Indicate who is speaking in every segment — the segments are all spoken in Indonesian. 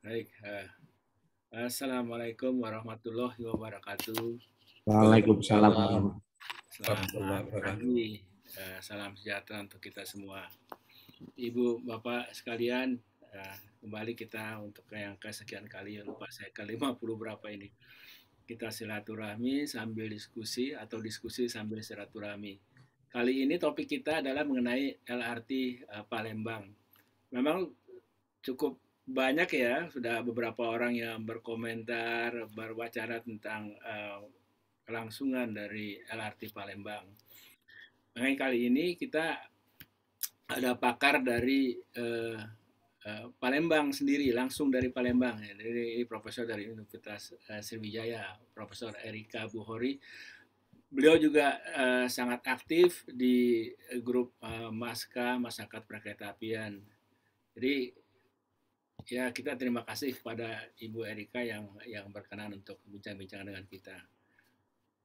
Speaker 1: Baik, Assalamualaikum warahmatullahi wabarakatuh.
Speaker 2: Waalaikumsalam
Speaker 1: Selamat
Speaker 2: warahmatullahi wabarakatuh.
Speaker 1: pagi, salam sejahtera untuk kita semua. Ibu, Bapak sekalian, kembali kita untuk yang kesekian kali, lupa saya ke-50 berapa ini. Kita silaturahmi sambil diskusi atau diskusi sambil silaturahmi. Kali ini topik kita adalah mengenai LRT Palembang. Memang cukup banyak ya, sudah beberapa orang yang berkomentar, berwacana tentang kelangsungan dari LRT Palembang. Mengenai kali ini kita ada pakar dari Palembang sendiri, langsung dari Palembang. Ya. Dari profesor dari Universitas Sriwijaya, Profesor Erika Buhori. Beliau juga sangat aktif di grup MASKA, Masyarakat Perkereta Apian. Jadi ya kita terima kasih kepada Ibu Erika yang berkenan untuk bincang-bincang dengan kita.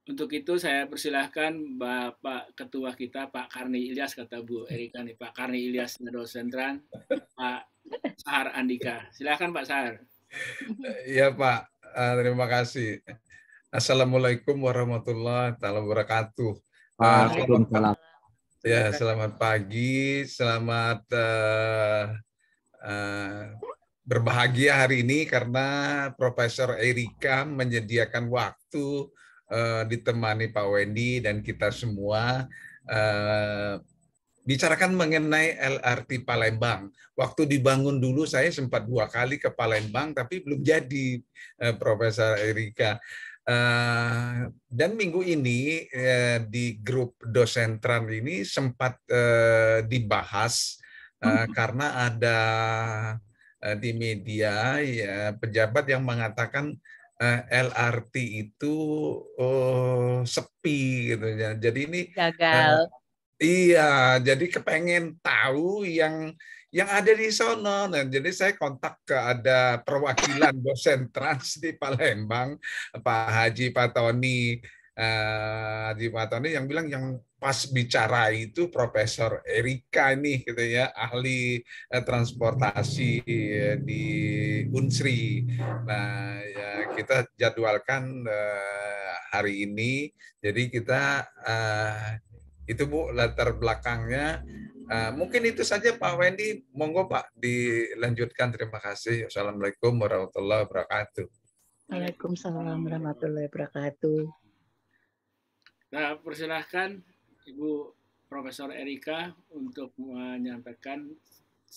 Speaker 1: Untuk itu saya persilahkan Bapak Ketua kita Pak Karni Ilyas, kata Bu Erika nih, Pak Karni Ilyas Dosentran, Pak Sahar Andika. Silakan Pak Sahar.
Speaker 2: Iya Pak, terima kasih. Assalamualaikum warahmatullahi wabarakatuh.
Speaker 3: Waalaikumsalam.
Speaker 2: Ya, selamat pagi, selamat berbahagia hari ini karena Profesor Erika menyediakan waktu ditemani Pak Wendy dan kita semua bicarakan mengenai LRT Palembang. Waktu dibangun dulu saya sempat 2 kali ke Palembang tapi belum jadi, Profesor Erika. Dan minggu ini di grup Dosentran ini sempat dibahas karena ada di media ya pejabat yang mengatakan LRT itu sepi gitu ya. Jadi ini
Speaker 3: gagal.
Speaker 2: Iya, jadi kepengen tahu yang ada di sono. Nah, jadi saya kontak ke ada perwakilan dosen trans di Palembang, Pak Haji Patoni. Haji Patoni yang bilang yang pas bicara itu Profesor Erika nih, gitu ya, ahli transportasi di Unsri. Nah, ya kita jadwalkan hari ini. Jadi kita itu Bu latar belakangnya. Mungkin itu saja Pak Wendy. Monggo Pak dilanjutkan. Terima kasih. Assalamualaikum warahmatullahi wabarakatuh.
Speaker 3: Waalaikumsalam warahmatullahi wabarakatuh.
Speaker 1: Nah, persilahkan Ibu Profesor Erika untuk menyampaikan.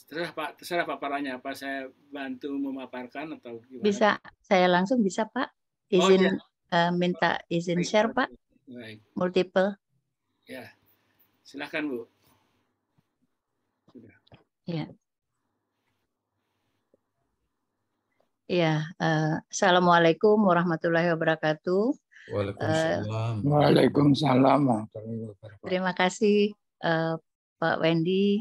Speaker 1: Terserah paparannya apa, saya bantu memaparkan atau gimana?
Speaker 3: Bisa, saya langsung bisa Pak. Izin minta izin share Pak.
Speaker 1: Baik.
Speaker 3: Multiple.
Speaker 1: Ya, silakan Bu. Sudah.
Speaker 3: Ya. Ya, Assalamualaikum warahmatullahi wabarakatuh.
Speaker 2: Waalaikumsalam.
Speaker 4: Waalaikumsalam.
Speaker 3: Terima kasih Pak Wendy,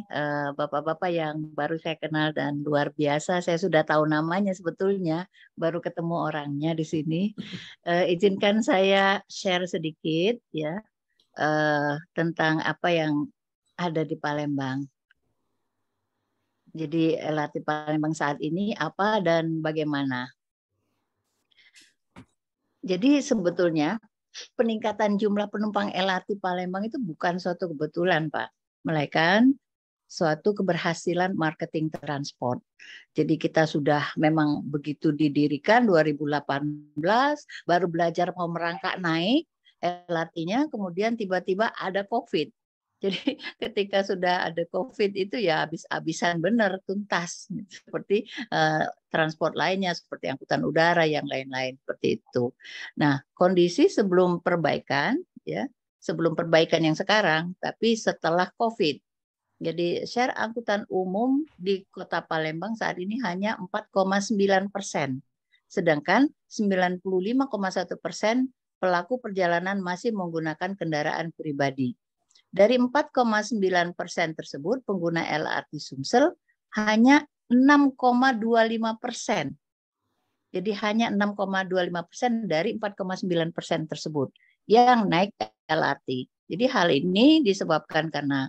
Speaker 3: Bapak-Bapak yang baru saya kenal dan luar biasa. Saya sudah tahu namanya sebetulnya, baru ketemu orangnya di sini. Izinkan saya share sedikit ya tentang apa yang ada di Palembang. Jadi LRT Palembang saat ini apa dan bagaimana? Jadi sebetulnya peningkatan jumlah penumpang LRT Palembang itu bukan suatu kebetulan, Pak, melainkan suatu keberhasilan marketing transport. Jadi kita sudah memang begitu didirikan 2018, baru belajar mau merangkak naik LRT-nya, kemudian tiba-tiba ada COVID. Jadi ketika sudah ada COVID itu ya habis-habisan benar, tuntas. Seperti transport lainnya, seperti angkutan udara, yang lain-lain seperti itu. Nah, kondisi sebelum perbaikan, ya, sebelum perbaikan yang sekarang, tapi setelah COVID. Jadi share angkutan umum di Kota Palembang saat ini hanya 4,9%. Sedangkan 95,1% pelaku perjalanan masih menggunakan kendaraan pribadi. Dari 4,9% tersebut, pengguna LRT Sumsel hanya 6,25%. Jadi hanya 6,25% dari 4,9% tersebut yang naik LRT. Jadi hal ini disebabkan karena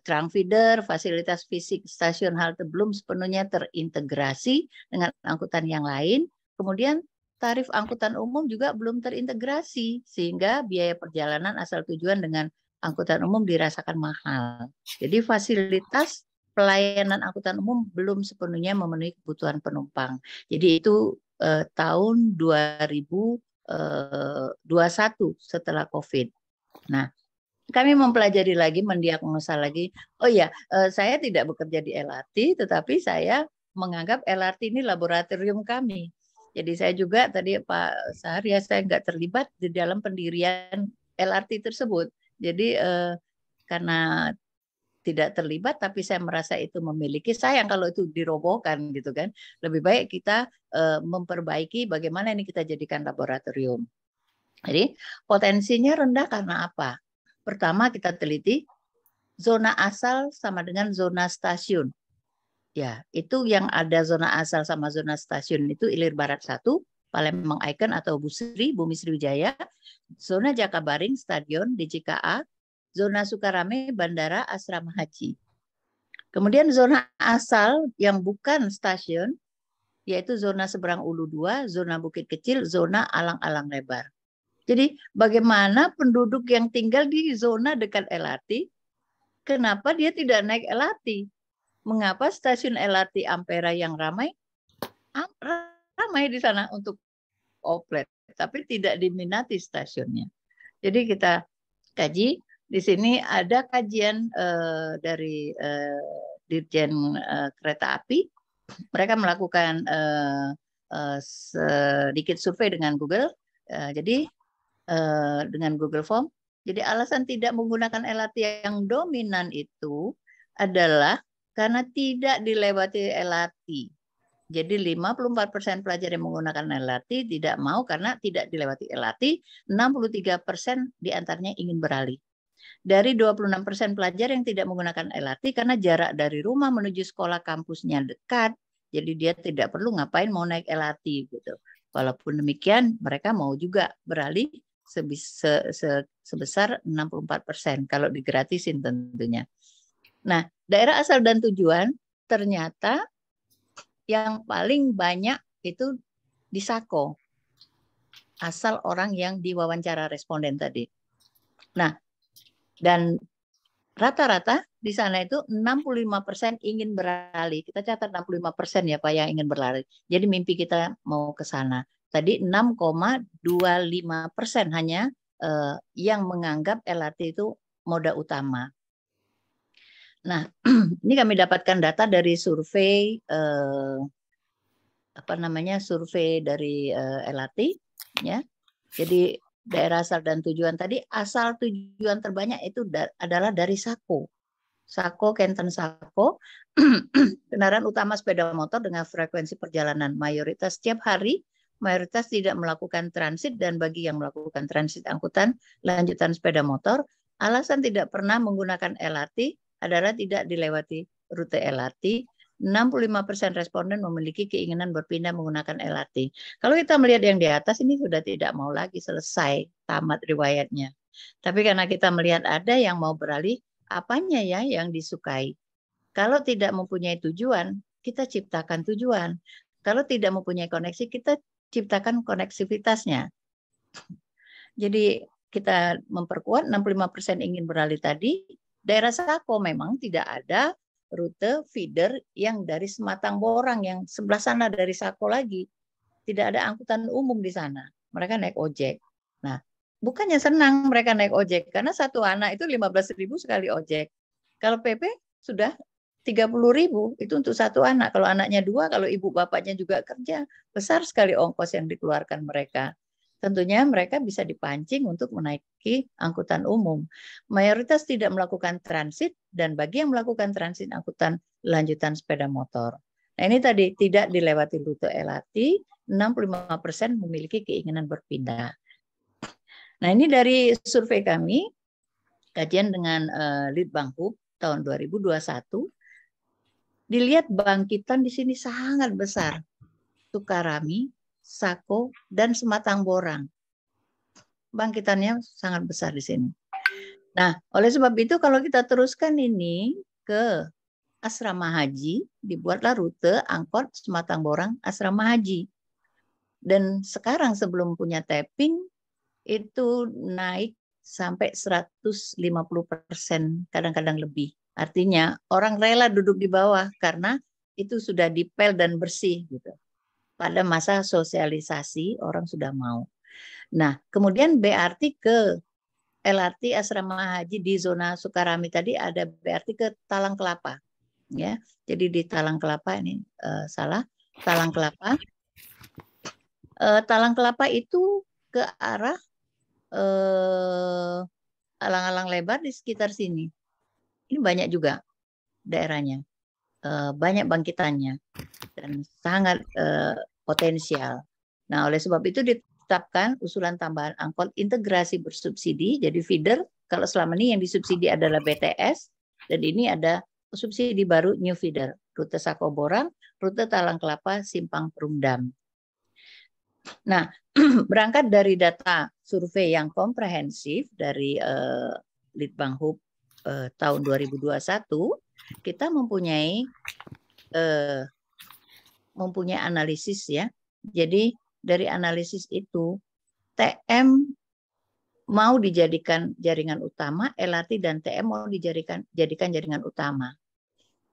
Speaker 3: trunk feeder, fasilitas fisik stasiun halte belum sepenuhnya terintegrasi dengan angkutan yang lain. Kemudian tarif angkutan umum juga belum terintegrasi, sehingga biaya perjalanan asal tujuan dengan angkutan umum dirasakan mahal. Jadi fasilitas pelayanan angkutan umum belum sepenuhnya memenuhi kebutuhan penumpang. Jadi itu tahun 2021 setelah COVID. Nah, kami mempelajari lagi, mendiagnosa lagi. Oh ya, saya tidak bekerja di LRT, tetapi saya menganggap LRT ini laboratorium kami. Jadi saya juga tadi Pak Sahar, ya saya nggak terlibat di dalam pendirian LRT tersebut. Jadi karena tidak terlibat, tapi saya merasa itu memiliki, sayang kalau itu dirobohkan gitu kan. Lebih baik kita memperbaiki bagaimana ini kita jadikan laboratorium. Jadi potensinya rendah karena apa? Pertama kita teliti zona asal sama dengan zona stasiun. Ya, itu yang ada zona asal sama zona stasiun itu Ilir Barat 1, Palembang Icon atau Busri, Bumi Sriwijaya, zona Jakabaring, Stadion DJKA, zona Sukarame, Bandara, Asrama Haji. Kemudian zona asal yang bukan stasiun, yaitu zona Seberang Ulu 2, zona Bukit Kecil, zona Alang-Alang Lebar. Jadi bagaimana penduduk yang tinggal di zona dekat LRT, kenapa dia tidak naik LRT? Mengapa stasiun LRT Ampera yang ramai di sana untuk outlet, tapi tidak diminati stasiunnya. Jadi kita kaji, di sini ada kajian dari Dirjen Kereta Api, mereka melakukan sedikit survei dengan Google, jadi dengan Google Form. Jadi alasan tidak menggunakan LRT yang dominan itu adalah karena tidak dilewati LRT. Jadi 54% pelajar yang menggunakan LRT tidak mau karena tidak dilewati LRT, 63% diantaranya ingin beralih. Dari 26% pelajar yang tidak menggunakan LRT karena jarak dari rumah menuju sekolah kampusnya dekat, jadi dia tidak perlu ngapain mau naik LRT gitu. Walaupun demikian mereka mau juga beralih sebesar 64% kalau digratisin tentunya. Nah, daerah asal dan tujuan ternyata yang paling banyak itu di Sako, asal orang yang diwawancara responden tadi. Nah, dan rata-rata di sana itu 65% ingin beralih. Kita catat 65% ya Pak yang ingin berlari. Jadi mimpi kita mau ke sana. Tadi 6,25% hanya yang menganggap LRT itu moda utama. Nah, ini kami dapatkan data dari survei survei dari LRT ya. Jadi daerah asal dan tujuan tadi, asal tujuan terbanyak itu adalah dari Sako. Sako, Kenten Sako, kendaraan utama sepeda motor dengan frekuensi perjalanan mayoritas setiap hari, mayoritas tidak melakukan transit, dan bagi yang melakukan transit angkutan lanjutan sepeda motor, alasan tidak pernah menggunakan LRT adalah tidak dilewati rute LRT. 65% responden memiliki keinginan berpindah menggunakan LRT. Kalau kita melihat yang di atas ini sudah tidak mau lagi, selesai, tamat riwayatnya. Tapi karena kita melihat ada yang mau beralih, apanya ya yang disukai? Kalau tidak mempunyai tujuan, kita ciptakan tujuan. Kalau tidak mempunyai koneksi, kita ciptakan koneksivitasnya. Jadi kita memperkuat 65% ingin beralih tadi. Daerah Sako memang tidak ada rute feeder yang dari Sematang Borang yang sebelah sana dari Sako lagi. Tidak ada angkutan umum di sana. Mereka naik ojek. Nah, bukannya senang mereka naik ojek karena satu anak itu 15.000 sekali ojek. Kalau PP sudah 30.000 itu untuk satu anak. Kalau anaknya 2, kalau ibu bapaknya juga kerja, besar sekali ongkos yang dikeluarkan mereka. Tentunya mereka bisa dipancing untuk menaiki angkutan umum. Mayoritas tidak melakukan transit, dan bagi yang melakukan transit angkutan lanjutan sepeda motor. Nah ini tadi tidak dilewati rute LRT, 65% memiliki keinginan berpindah. Nah ini dari survei kami, kajian dengan Litbang Hub tahun 2021, dilihat bangkitan di sini sangat besar. Sukarami, Sako, dan Sematang Borang. Bangkitannya sangat besar di sini. Nah, oleh sebab itu kalau kita teruskan ini ke asrama haji, dibuatlah rute angkot Sematang Borang asrama haji. Dan sekarang sebelum punya tapping itu naik sampai 150%, kadang-kadang lebih. Artinya orang rela duduk di bawah karena itu sudah dipel dan bersih gitu. Pada masa sosialisasi orang sudah mau. Nah, kemudian BRT ke LRT asrama haji di zona Sukarami tadi ada BRT ke Talang Kelapa, ya. Jadi di Talang Kelapa ini salah, Talang Kelapa. Talang Kelapa itu ke arah alang-alang lebar di sekitar sini. Ini banyak juga daerahnya, banyak bangkitannya dan sangat potensial. Nah, oleh sebab itu ditetapkan usulan tambahan angkot integrasi bersubsidi, jadi feeder. Kalau selama ini yang disubsidi adalah BTS, dan ini ada subsidi baru new feeder, rute Sakoborang, rute Talang Kelapa, Simpang Perumdam. Nah, berangkat dari data survei yang komprehensif dari Litbang-Hub tahun 2021, kita mempunyai analisis ya. Jadi dari analisis itu TM mau dijadikan jaringan utama, LRT dan TM mau jadikan jaringan utama.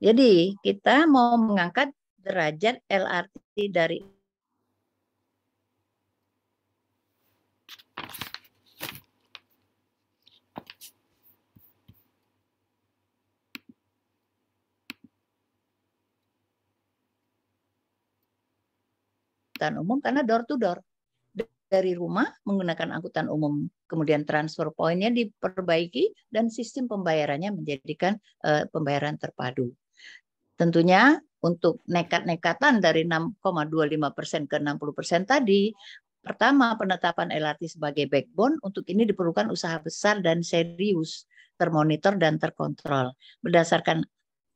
Speaker 3: Jadi kita mau mengangkat derajat LRT dari angkutan umum karena door to door. Dari rumah menggunakan angkutan umum, kemudian transfer pointnya diperbaiki dan sistem pembayarannya menjadikan pembayaran terpadu. Tentunya untuk nekat-nekatan dari 6,25% ke 60% tadi, pertama penetapan LRT sebagai backbone, untuk ini diperlukan usaha besar dan serius, termonitor dan terkontrol. Berdasarkan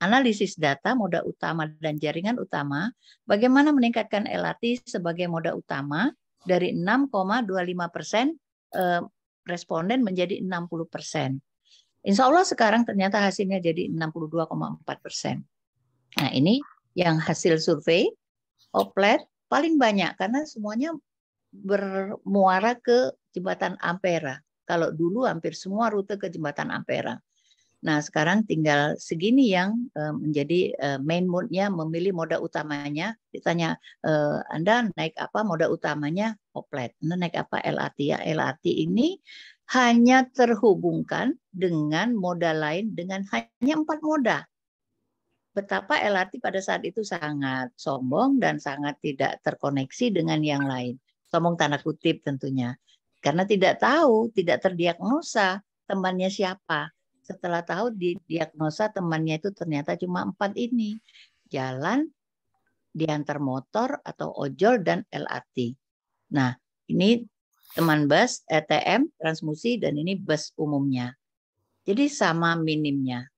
Speaker 3: analisis data moda utama dan jaringan utama, bagaimana meningkatkan LRT sebagai moda utama dari 6,25% responden menjadi 60%. Insya Allah sekarang ternyata hasilnya jadi 62,4%. Nah, ini yang hasil survei Oplet paling banyak karena semuanya bermuara ke jembatan Ampera. Kalau dulu hampir semua rute ke jembatan Ampera. Nah, sekarang tinggal segini yang menjadi main mode-nya, memilih moda utamanya. Ditanya, Anda naik apa moda utamanya? Oplet. Anda naik apa? LRT ya. LRT ini hanya terhubungkan dengan moda lain dengan hanya 4 moda. Betapa LRT pada saat itu sangat sombong dan sangat tidak terkoneksi dengan yang lain. Sombong tanda kutip tentunya. Karena tidak tahu, tidak terdiagnosa temannya siapa. Setelah tahu didiagnosa temannya itu ternyata cuma 4 ini. Jalan, diantar motor atau ojol, dan LRT. Nah, ini teman bus, ETM, transmusi, dan ini bus umumnya. Jadi sama minimnya.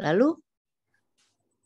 Speaker 3: Lalu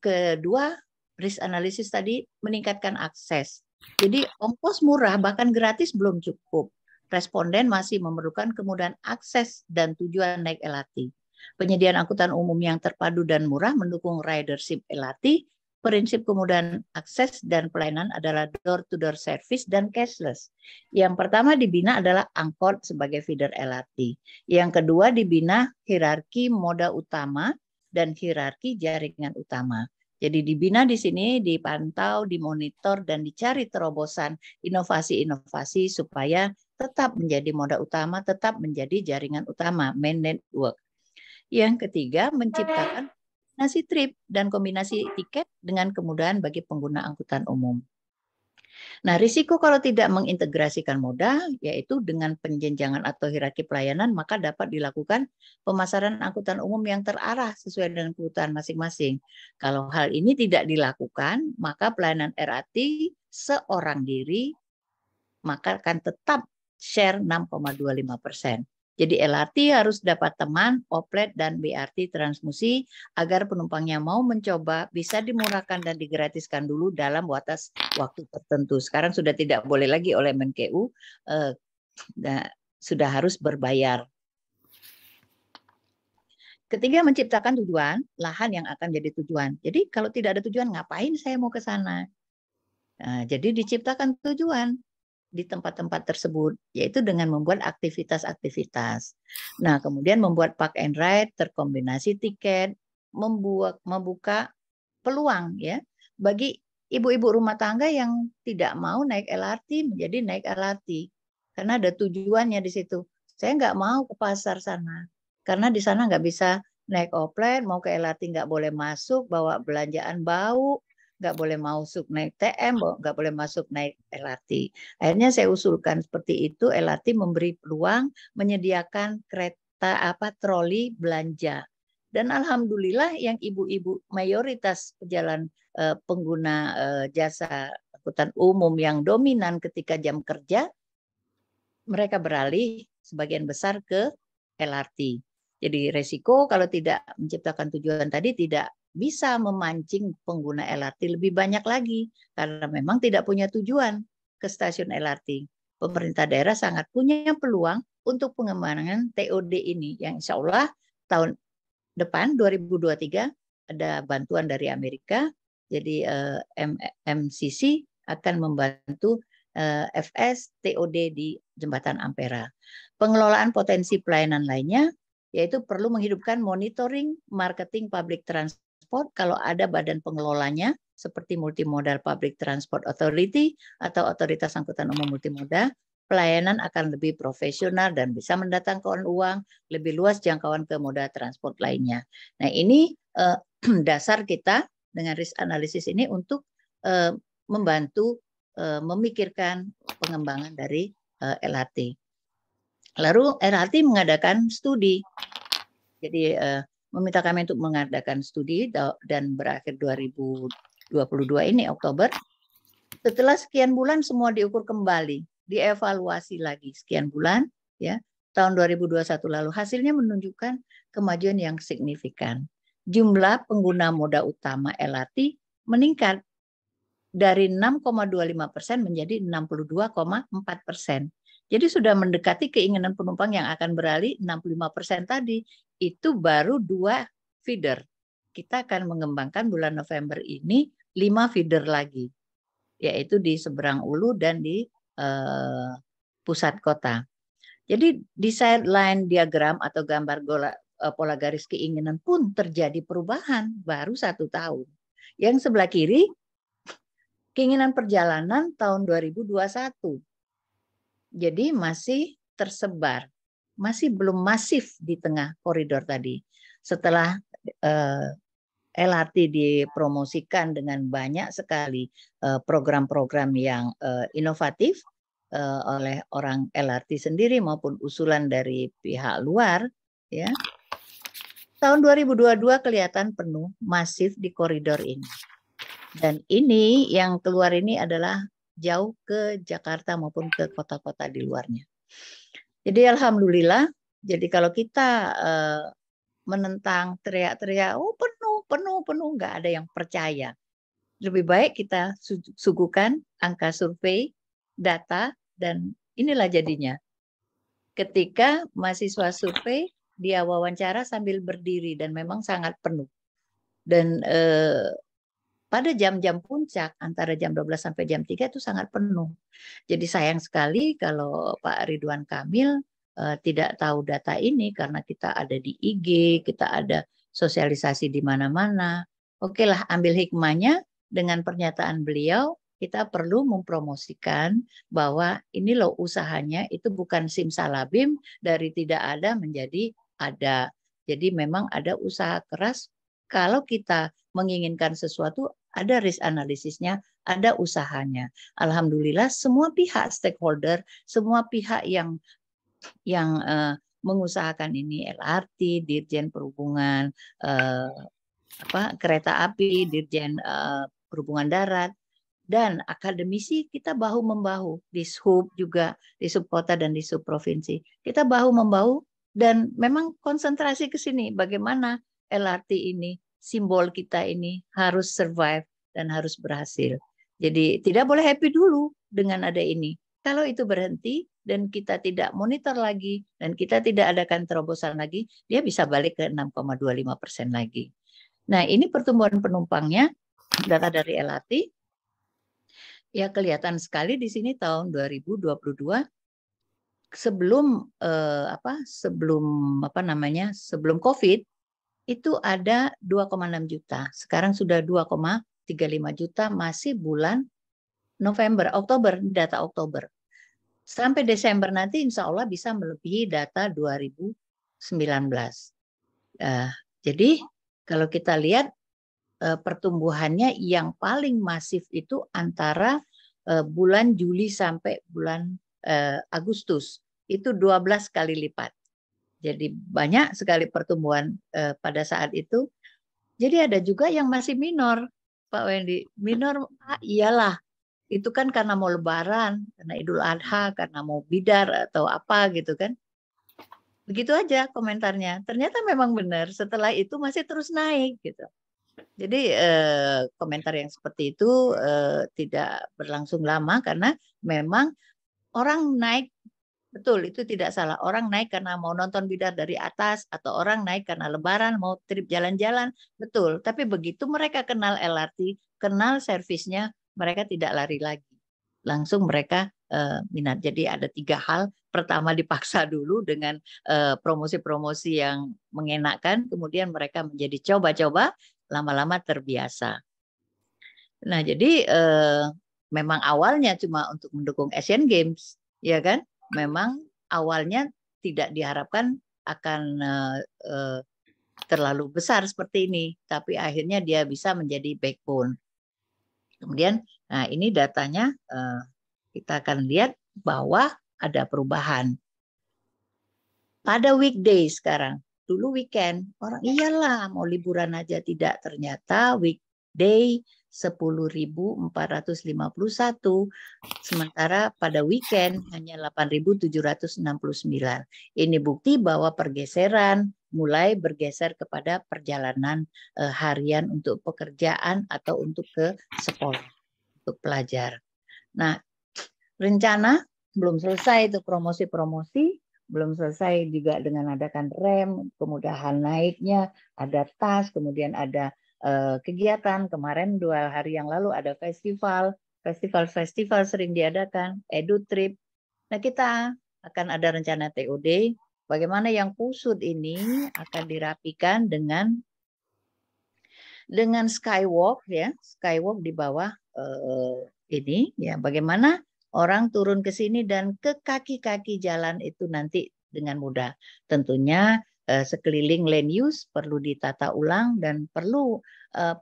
Speaker 3: kedua, risk analysis tadi meningkatkan akses. Jadi ongkos murah bahkan gratis belum cukup. Responden masih memerlukan kemudahan akses dan tujuan naik LRT. Penyediaan angkutan umum yang terpadu dan murah mendukung ridership LRT. Prinsip kemudahan akses dan pelayanan adalah door-to-door service dan cashless. Yang pertama dibina adalah angkot sebagai feeder LRT. Yang kedua dibina hierarki moda utama dan hierarki jaringan utama. Jadi dibina di sini, dipantau, dimonitor, dan dicari terobosan inovasi-inovasi supaya tetap menjadi moda utama, tetap menjadi jaringan utama, main network. Yang ketiga, menciptakan kombinasi trip dan kombinasi tiket dengan kemudahan bagi pengguna angkutan umum. Nah, risiko kalau tidak mengintegrasikan moda, yaitu dengan penjenjangan atau hierarki pelayanan, maka dapat dilakukan pemasaran angkutan umum yang terarah sesuai dengan kebutuhan masing-masing. Kalau hal ini tidak dilakukan, maka pelayanan LRT seorang diri, maka akan tetap share 6,25%. Jadi LRT harus dapat teman, Oplet, dan BRT transmusi agar penumpangnya mau mencoba bisa dimurahkan dan digratiskan dulu dalam batas waktu tertentu. Sekarang sudah tidak boleh lagi oleh Menkeu, sudah harus berbayar. Ketiga, menciptakan tujuan, lahan yang akan jadi tujuan. Jadi kalau tidak ada tujuan, ngapain saya mau ke sana? Nah, jadi diciptakan tujuan di tempat-tempat tersebut, yaitu dengan membuat aktivitas-aktivitas. Nah, kemudian membuat park and ride, terkombinasi tiket, membuka peluang ya bagi ibu-ibu rumah tangga yang tidak mau naik LRT menjadi naik LRT. Karena ada tujuannya di situ. Saya nggak mau ke pasar sana. Karena di sana nggak bisa naik oplet, mau ke LRT nggak boleh masuk, bawa belanjaan bau, nggak boleh masuk naik TM, nggak boleh masuk naik LRT. Akhirnya saya usulkan seperti itu, LRT memberi peluang menyediakan kereta troli belanja. Dan alhamdulillah yang ibu-ibu mayoritas pengguna jasa angkutan umum yang dominan ketika jam kerja, mereka beralih sebagian besar ke LRT. Jadi resiko kalau tidak menciptakan tujuan tadi tidak bisa memancing pengguna LRT lebih banyak lagi karena memang tidak punya tujuan ke stasiun LRT. Pemerintah daerah sangat punya peluang untuk pengembangan TOD ini yang insya Allah tahun depan 2023 ada bantuan dari Amerika. Jadi MCC akan membantu FS TOD di Jembatan Ampera. Pengelolaan potensi pelayanan lainnya yaitu perlu menghidupkan monitoring marketing public transport kalau ada badan pengelolanya seperti Multimodal Public Transport Authority atau Otoritas Angkutan Umum Multimoda. Pelayanan akan lebih profesional dan bisa mendatangkan uang, lebih luas jangkauan ke moda transport lainnya. Nah ini dasar kita dengan risk analysis ini untuk membantu memikirkan pengembangan dari LRT. Lalu LRT mengadakan studi. Jadi meminta kami untuk mengadakan studi dan berakhir 2022 ini Oktober. Setelah sekian bulan semua diukur kembali, dievaluasi lagi sekian bulan ya. Tahun 2021 lalu hasilnya menunjukkan kemajuan yang signifikan. Jumlah pengguna moda utama LRT meningkat dari 6,25% menjadi 62,4%. Jadi sudah mendekati keinginan penumpang yang akan beralih 65% tadi. Itu baru 2 feeder. Kita akan mengembangkan bulan November ini 5 feeder lagi, yaitu di seberang Ulu dan di pusat kota. Jadi di sideline diagram atau gambar pola garis keinginan pun terjadi perubahan baru 1 tahun. Yang sebelah kiri keinginan perjalanan tahun 2021. Jadi masih tersebar, masih belum masif di tengah koridor tadi. Setelah LRT dipromosikan dengan banyak sekali program-program yang inovatif oleh orang LRT sendiri maupun usulan dari pihak luar, ya. Tahun 2022 kelihatan penuh masif di koridor ini. Dan ini yang keluar ini adalah jauh ke Jakarta maupun ke kota-kota di luarnya. Jadi alhamdulillah, jadi kalau kita menentang teriak-teriak, oh penuh, nggak ada yang percaya. Lebih baik kita suguhkan angka survei, data, dan inilah jadinya. Ketika mahasiswa survei, dia wawancara sambil berdiri dan memang sangat penuh. Dan pada jam-jam puncak antara jam 12 sampai jam 3 itu sangat penuh. Jadi sayang sekali kalau Pak Ridwan Kamil tidak tahu data ini karena kita ada di IG, kita ada sosialisasi di mana-mana. Oke lah, ambil hikmahnya dengan pernyataan beliau, kita perlu mempromosikan bahwa ini loh usahanya, itu bukan simsalabim dari tidak ada menjadi ada. Jadi memang ada usaha keras. Kalau kita menginginkan sesuatu, ada risk analisisnya, ada usahanya. Alhamdulillah semua pihak stakeholder, semua pihak yang mengusahakan ini, LRT, Dirjen Perhubungan Kereta Api, Dirjen Perhubungan Darat, dan akademisi kita bahu-membahu, di Dishub juga, di Subkota dan di Subprovinsi. Kita bahu-membahu dan memang konsentrasi ke sini, bagaimana LRT ini, simbol kita ini harus survive dan harus berhasil. Jadi tidak boleh happy dulu dengan ada ini. Kalau itu berhenti, dan kita tidak monitor lagi dan kita tidak adakan terobosan lagi, dia bisa balik ke 6,25% lagi. Nah, ini pertumbuhan penumpangnya, data dari LRT, ya kelihatan sekali di sini tahun 2022 sebelum sebelum COVID itu ada 2,6 juta. Sekarang sudah 2,35 juta, masih bulan Oktober, data Oktober. Sampai Desember nanti insya Allah bisa melebihi data 2019. Jadi kalau kita lihat pertumbuhannya yang paling masif itu antara bulan Juli sampai bulan Agustus. Itu 12 kali lipat. Jadi banyak sekali pertumbuhan pada saat itu. Jadi ada juga yang masih minor, Pak Wendy. Minor, iyalah. Itu kan karena mau Lebaran, karena Idul Adha, karena mau bidar atau apa gitu kan. Begitu aja komentarnya. Ternyata memang benar. Setelah itu masih terus naik gitu. Jadi komentar yang seperti itu tidak berlangsung lama karena memang orang naik. Betul, itu tidak salah. Orang naik karena mau nonton bidar dari atas, atau orang naik karena Lebaran, mau trip jalan-jalan. Betul, tapi begitu mereka kenal LRT, kenal servisnya, mereka tidak lari lagi. Langsung mereka minat. Jadi ada 3 hal. Pertama, dipaksa dulu dengan promosi-promosi yang mengenakan, kemudian mereka menjadi coba-coba, lama-lama terbiasa. Nah, jadi memang awalnya cuma untuk mendukung Asian Games, ya kan? Memang awalnya tidak diharapkan akan terlalu besar seperti ini, tapi akhirnya dia bisa menjadi backbone. Kemudian, nah ini datanya kita akan lihat bahwa ada perubahan. Pada weekday sekarang, dulu weekend, orang iyalah mau liburan aja tidak, ternyata weekday 10.451, sementara pada weekend hanya 8.769. Ini bukti bahwa pergeseran mulai bergeser kepada perjalanan harian untuk pekerjaan atau untuk ke sekolah, untuk pelajar. Nah, rencana belum selesai itu promosi-promosi, belum selesai juga dengan adakan rem, kemudahan naiknya, ada tas, kemudian ada kegiatan. Kemarin 2 hari yang lalu ada festival sering diadakan, EduTrip. Nah, kita akan ada rencana TOD, bagaimana yang kusut ini akan dirapikan dengan skywalk, ya, skywalk di bawah ini, ya, bagaimana orang turun ke sini dan ke kaki-kaki jalan itu nanti dengan mudah. Tentunya sekeliling land use perlu ditata ulang dan perlu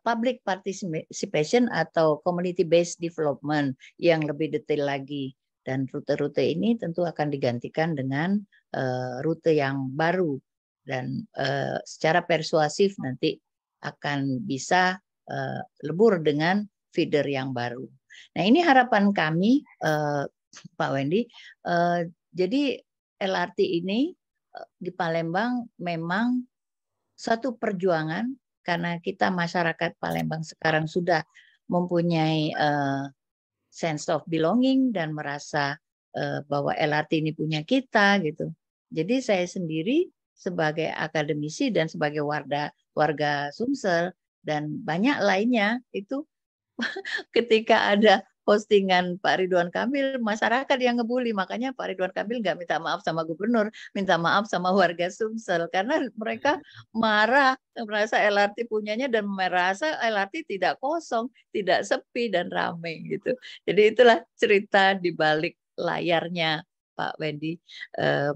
Speaker 3: public participation atau community based development yang lebih detail lagi. Dan rute-rute ini tentu akan digantikan dengan rute yang baru dan secara persuasif nanti akan bisa lebur dengan feeder yang baru. Nah, ini harapan kami, Pak Wendy. Jadi LRT ini di Palembang memang satu perjuangan karena kita masyarakat Palembang sekarang sudah mempunyai sense of belonging dan merasa bahwa LRT ini punya kita gitu. Jadi saya sendiri sebagai akademisi dan sebagai warga Sumsel dan banyak lainnya itu ketika ada postingan Pak Ridwan Kamil, masyarakat yang ngebully. Makanya Pak Ridwan Kamil nggak minta maaf sama gubernur, minta maaf sama warga Sumsel. Karena mereka marah, merasa LRT punyanya dan merasa LRT tidak kosong, tidak sepi dan ramai gitu. Jadi itulah cerita di balik layarnya Pak Wendy.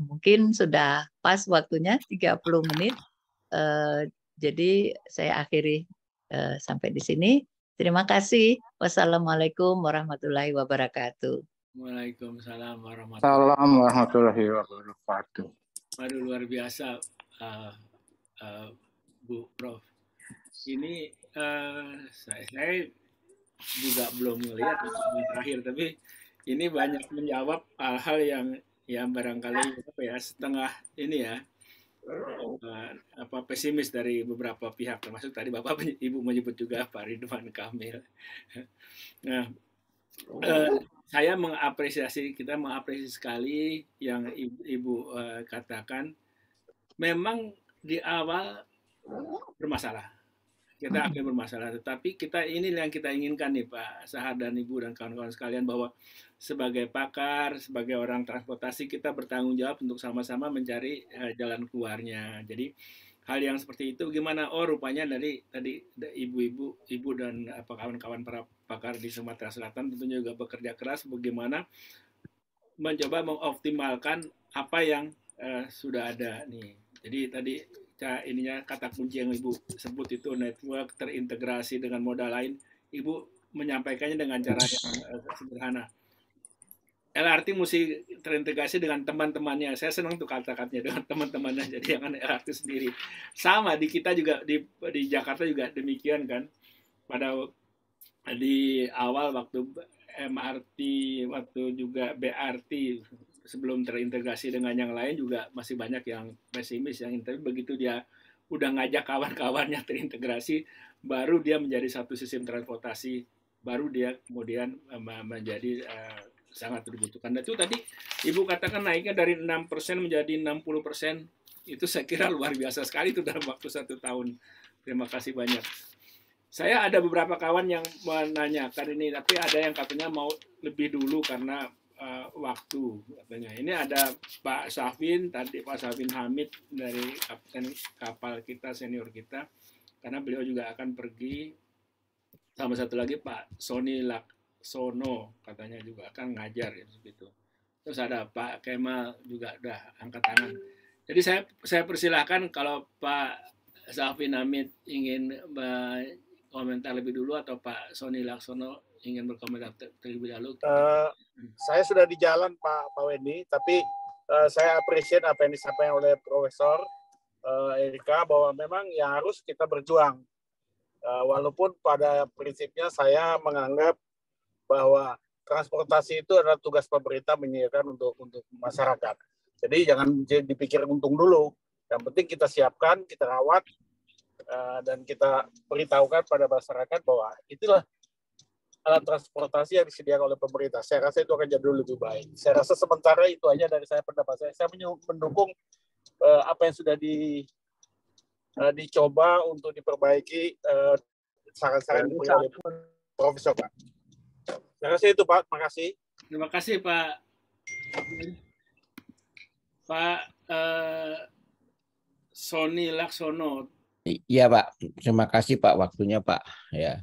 Speaker 3: Mungkin sudah pas waktunya 30 menit. Jadi saya akhiri sampai di sini. Terima kasih. Wassalamualaikum warahmatullahi wabarakatuh.
Speaker 1: Waalaikumsalam
Speaker 4: warahmatullahi wabarakatuh.
Speaker 1: Waduh, luar biasa, Bu Prof. Ini saya juga belum melihat yang terakhir, tapi ini banyak menjawab hal-hal yang barangkali setengah ini ya. Pesimis dari beberapa pihak, termasuk tadi Ibu menyebut juga Pak Ridwan Kamil. Nah, kita mengapresiasi sekali yang Ibu katakan. Memang di awal bermasalah. Kita akan bermasalah, tetapi ini yang kita inginkan nih Pak Sahar dan Ibu dan kawan-kawan sekalian, bahwa sebagai pakar, sebagai orang transportasi, kita bertanggung jawab untuk sama-sama mencari jalan keluarnya. Jadi hal yang seperti itu gimana? Oh, rupanya dari tadi ibu dan kawan-kawan para pakar di Sumatera Selatan tentunya juga bekerja keras bagaimana mencoba mengoptimalkan apa yang sudah ada nih. Jadi tadi kata kunci yang Ibu sebut itu network terintegrasi dengan moda lain. Ibu menyampaikannya dengan cara yang sederhana. LRT mesti terintegrasi dengan teman-temannya. Saya senang tuh kata-katanya, dengan teman-temannya. Jadi jangan LRT sendiri. Sama di kita juga di Jakarta juga demikian kan. Di awal waktu MRT, waktu juga BRT, sebelum terintegrasi dengan yang lain juga masih banyak yang pesimis, tapi begitu dia udah ngajak kawan-kawannya terintegrasi, baru dia menjadi satu sistem transportasi, baru dia kemudian menjadi sangat dibutuhkan. Dan itu tadi Ibu katakan naiknya dari 6% menjadi 60%, itu saya kira luar biasa sekali itu dalam waktu 1 tahun. Terima kasih banyak. Saya ada beberapa kawan yang menanyakan ini, tapi ada yang katanya mau lebih dulu karena waktu katanya. Ini ada Pak Safin, tadi Pak Safin Hamid dari kapten kapal kita, senior kita, karena beliau juga akan pergi. Sama satu lagi Pak Sony Laksono katanya juga akan ngajar gitu. Terus ada Pak Kemal juga udah angkat tangan. Jadi saya persilahkan kalau Pak Safin Hamid ingin komentar lebih dulu atau Pak Sony Laksono ingin berkomentar terlebih dahulu.
Speaker 5: Saya sudah di jalan Pak Wendy, tapi saya appreciate apa yang disampaikan oleh Profesor Erika, bahwa memang yang harus kita berjuang. Walaupun pada prinsipnya saya menganggap bahwa transportasi itu adalah tugas pemerintah menyediakan untuk masyarakat. Jadi jangan dipikir untung dulu. Yang penting kita siapkan, kita rawat, dan kita beritahukan pada masyarakat bahwa itulah alat transportasi yang disediakan oleh pemerintah. Saya rasa itu akan jadi lebih baik. Saya rasa sementara itu aja dari saya, pendapat saya. Saya mendukung apa yang sudah dicoba untuk diperbaiki, saran-saran oleh Profesor Pak. Saya rasa itu Pak. Terima kasih.
Speaker 1: Terima kasih Pak. Pak Sony Laksono.
Speaker 6: Iya Pak, terima kasih Pak waktunya Pak. Ya.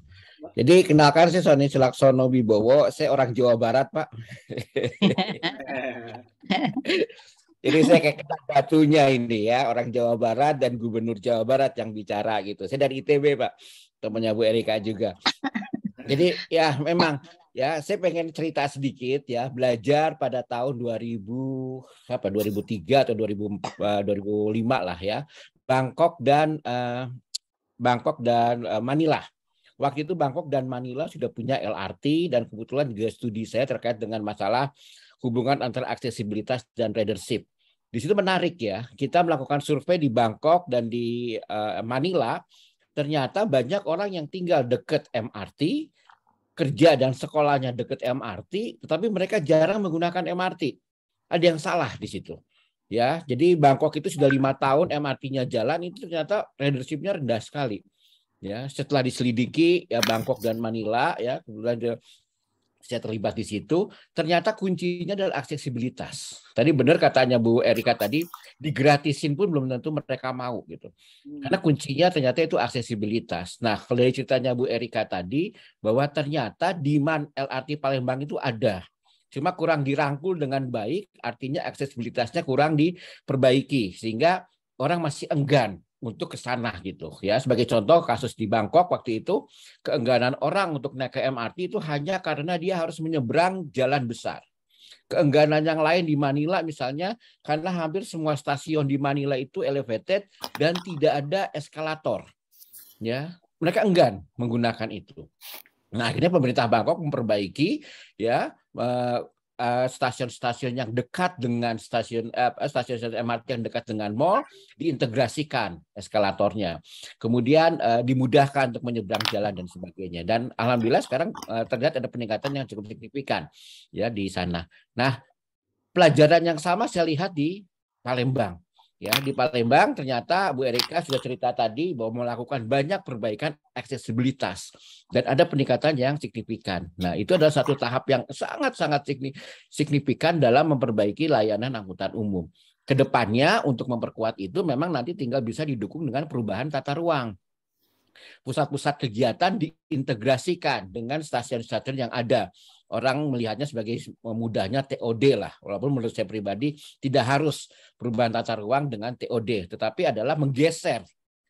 Speaker 6: Jadi kenalkan saya Sony Laksono Wibowo, saya orang Jawa Barat Pak. Jadi saya kayak kena batunya ini ya, orang Jawa Barat dan Gubernur Jawa Barat yang bicara gitu. Saya dari ITB Pak, temannya Bu Erika juga. Jadi ya memang ya saya pengen cerita sedikit ya, belajar pada tahun 2003 atau 2005 lah ya. Bangkok dan Manila. Waktu itu Bangkok dan Manila sudah punya LRT dan kebetulan juga studi saya terkait dengan masalah hubungan antara aksesibilitas dan ridership. Di situ menarik ya, kita melakukan survei di Bangkok dan di Manila, ternyata banyak orang yang tinggal dekat MRT, kerja dan sekolahnya dekat MRT, tetapi mereka jarang menggunakan MRT. Ada yang salah di situ. Ya, jadi Bangkok itu sudah 5 tahun MRT-nya jalan, itu ternyata ridership-nya rendah sekali. Ya, setelah diselidiki ya Bangkok dan Manila ya, kemudian saya terlibat di situ, ternyata kuncinya adalah aksesibilitas. Tadi benar katanya Bu Erika tadi, digratisin pun belum tentu mereka mau gitu. Karena kuncinya ternyata itu aksesibilitas. Nah, kalau dari ceritanya Bu Erika tadi bahwa ternyata demand LRT Palembang itu ada. Cuma kurang dirangkul dengan baik, artinya aksesibilitasnya kurang diperbaiki sehingga orang masih enggan untuk ke sana gitu ya. Sebagai contoh kasus di Bangkok waktu itu, keengganan orang untuk naik ke MRT itu hanya karena dia harus menyeberang jalan besar. Keengganan yang lain di Manila misalnya karena hampir semua stasiun di Manila itu elevated dan tidak ada eskalator. Ya, mereka enggan menggunakan itu. Nah, akhirnya pemerintah Bangkok memperbaiki ya stasiun-stasiun yang dekat dengan stasiun MRT yang dekat dengan mall diintegrasikan eskalatornya. Kemudian dimudahkan untuk menyeberang jalan dan sebagainya. Dan alhamdulillah sekarang terlihat ada peningkatan yang cukup signifikan ya di sana. Nah, pelajaran yang sama saya lihat di Palembang. Ya, di Palembang ternyata Bu Erika sudah cerita tadi bahwa melakukan banyak perbaikan aksesibilitas dan ada peningkatan yang signifikan. Nah, itu adalah satu tahap yang sangat-sangat signifikan dalam memperbaiki layanan angkutan umum. Kedepannya untuk memperkuat itu memang nanti tinggal bisa didukung dengan perubahan tata ruang. Pusat-pusat kegiatan diintegrasikan dengan stasiun-stasiun yang ada. Orang melihatnya sebagai mudahnya TOD lah. Walaupun menurut saya pribadi tidak harus perubahan tata ruang dengan TOD. Tetapi adalah menggeser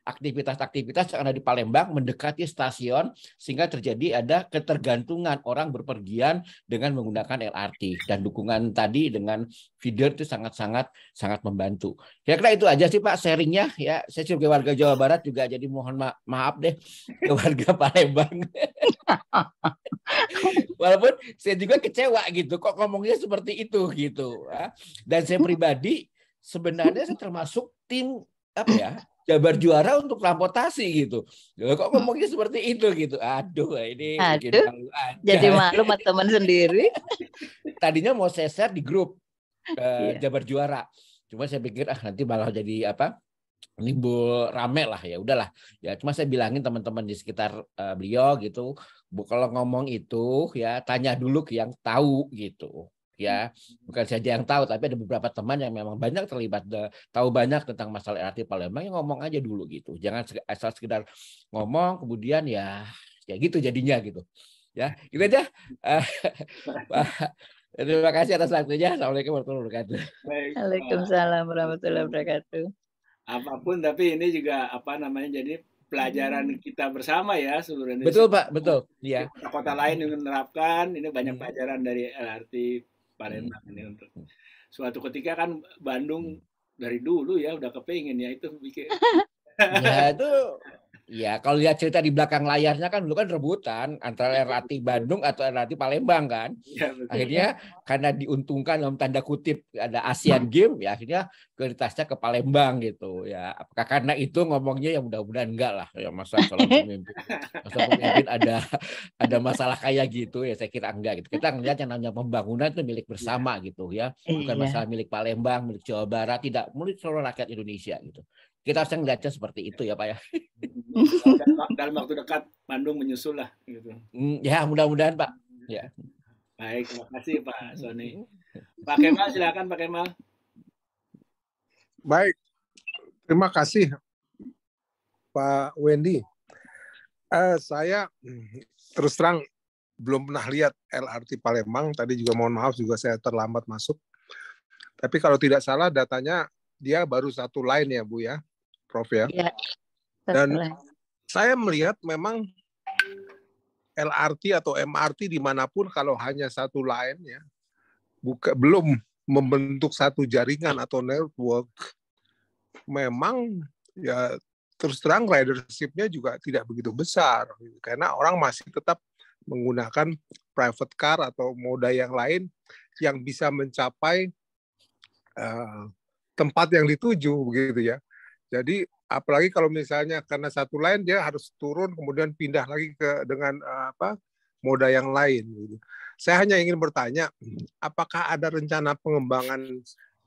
Speaker 6: aktivitas-aktivitas yang ada di Palembang mendekati stasiun sehingga terjadi ada ketergantungan orang berpergian dengan menggunakan LRT. Dan dukungan tadi dengan feeder itu sangat-sangat membantu. Kira-kira itu aja sih Pak sharingnya ya. Saya sebagai warga Jawa Barat juga jadi mohon maaf deh ke warga Palembang. Walaupun saya juga kecewa gitu, kok ngomongnya seperti itu gitu. Dan saya pribadi sebenarnya saya termasuk tim apa ya, Jabar Juara untuk transportasi gitu. Kok ngomongnya seperti itu gitu. Aduh, ini bikin malu aja.
Speaker 3: Jadi malu sama teman sendiri.
Speaker 6: Tadinya mau saya share di grup Jabar Juara. Cuma saya pikir nanti malah jadi apa? Nimbul rame lah, ya udahlah ya. Cuma saya bilangin teman-teman di sekitar beliau gitu, Bu, kalau ngomong itu ya tanya dulu ke yang tahu gitu ya, bukan saja yang tahu tapi ada beberapa teman yang memang banyak terlibat, tahu banyak tentang masalah LRT Palembang, yang ngomong aja dulu gitu, jangan asal sekedar ngomong kemudian ya gitu jadinya gitu ya. Gitu aja. Terima kasih atas waktunya. Assalamualaikum warahmatullahi wabarakatuh.
Speaker 3: Waalaikumsalam warahmatullahi wabarakatuh.
Speaker 1: Apapun, tapi ini juga apa namanya, jadi pelajaran kita bersama ya seluruh Indonesia.
Speaker 6: Betul Pak, betul. Iya.
Speaker 1: Kota-kota lain yang menerapkan ini banyak pelajaran dari LRT Palembang ini untuk suatu ketika kan Bandung dari dulu ya udah kepingin ya itu bikin.
Speaker 6: Ya itu. Ya, kalau lihat cerita di belakang layarnya kan dulu kan rebutan antara LRT Bandung atau LRT Palembang kan. Ya, akhirnya karena diuntungkan dalam tanda kutip ada Asian Games, ya akhirnya prioritasnya ke Palembang gitu. Ya, apakah karena itu ngomongnya ya mudah-mudahan enggak lah. Ya masa pemimpin ada masalah kayak gitu ya, saya kira enggak gitu. Kita ngelihat yang namanya pembangunan itu milik bersama gitu ya. Bukan masalah milik Palembang, milik Jawa Barat, tidak, milik seluruh rakyat Indonesia gitu. Kita harus ngelihatnya seperti itu ya Pak ya.
Speaker 1: Dalam waktu dekat Bandung menyusul lah gitu.
Speaker 6: Ya mudah-mudahan Pak. Ya.
Speaker 1: Baik, terima kasih Pak Sony. Pak Kemal silakan Pak Kemal.
Speaker 7: Baik, terima kasih Pak Wendy. Saya terus terang belum pernah lihat LRT Palembang. Tadi juga mohon maaf juga saya terlambat masuk. Tapi kalau tidak salah datanya dia baru satu line ya Bu ya. Prof ya. Dan saya melihat memang LRT atau MRT dimanapun kalau hanya satu line ya, belum membentuk satu jaringan atau network, memang ya terus terang ridership-nya juga tidak begitu besar karena orang masih tetap menggunakan private car atau moda yang lain yang bisa mencapai tempat yang dituju begitu ya. Jadi apalagi kalau misalnya karena satu line dia harus turun kemudian pindah lagi dengan moda yang lain. Gitu. Saya hanya ingin bertanya, apakah ada rencana pengembangan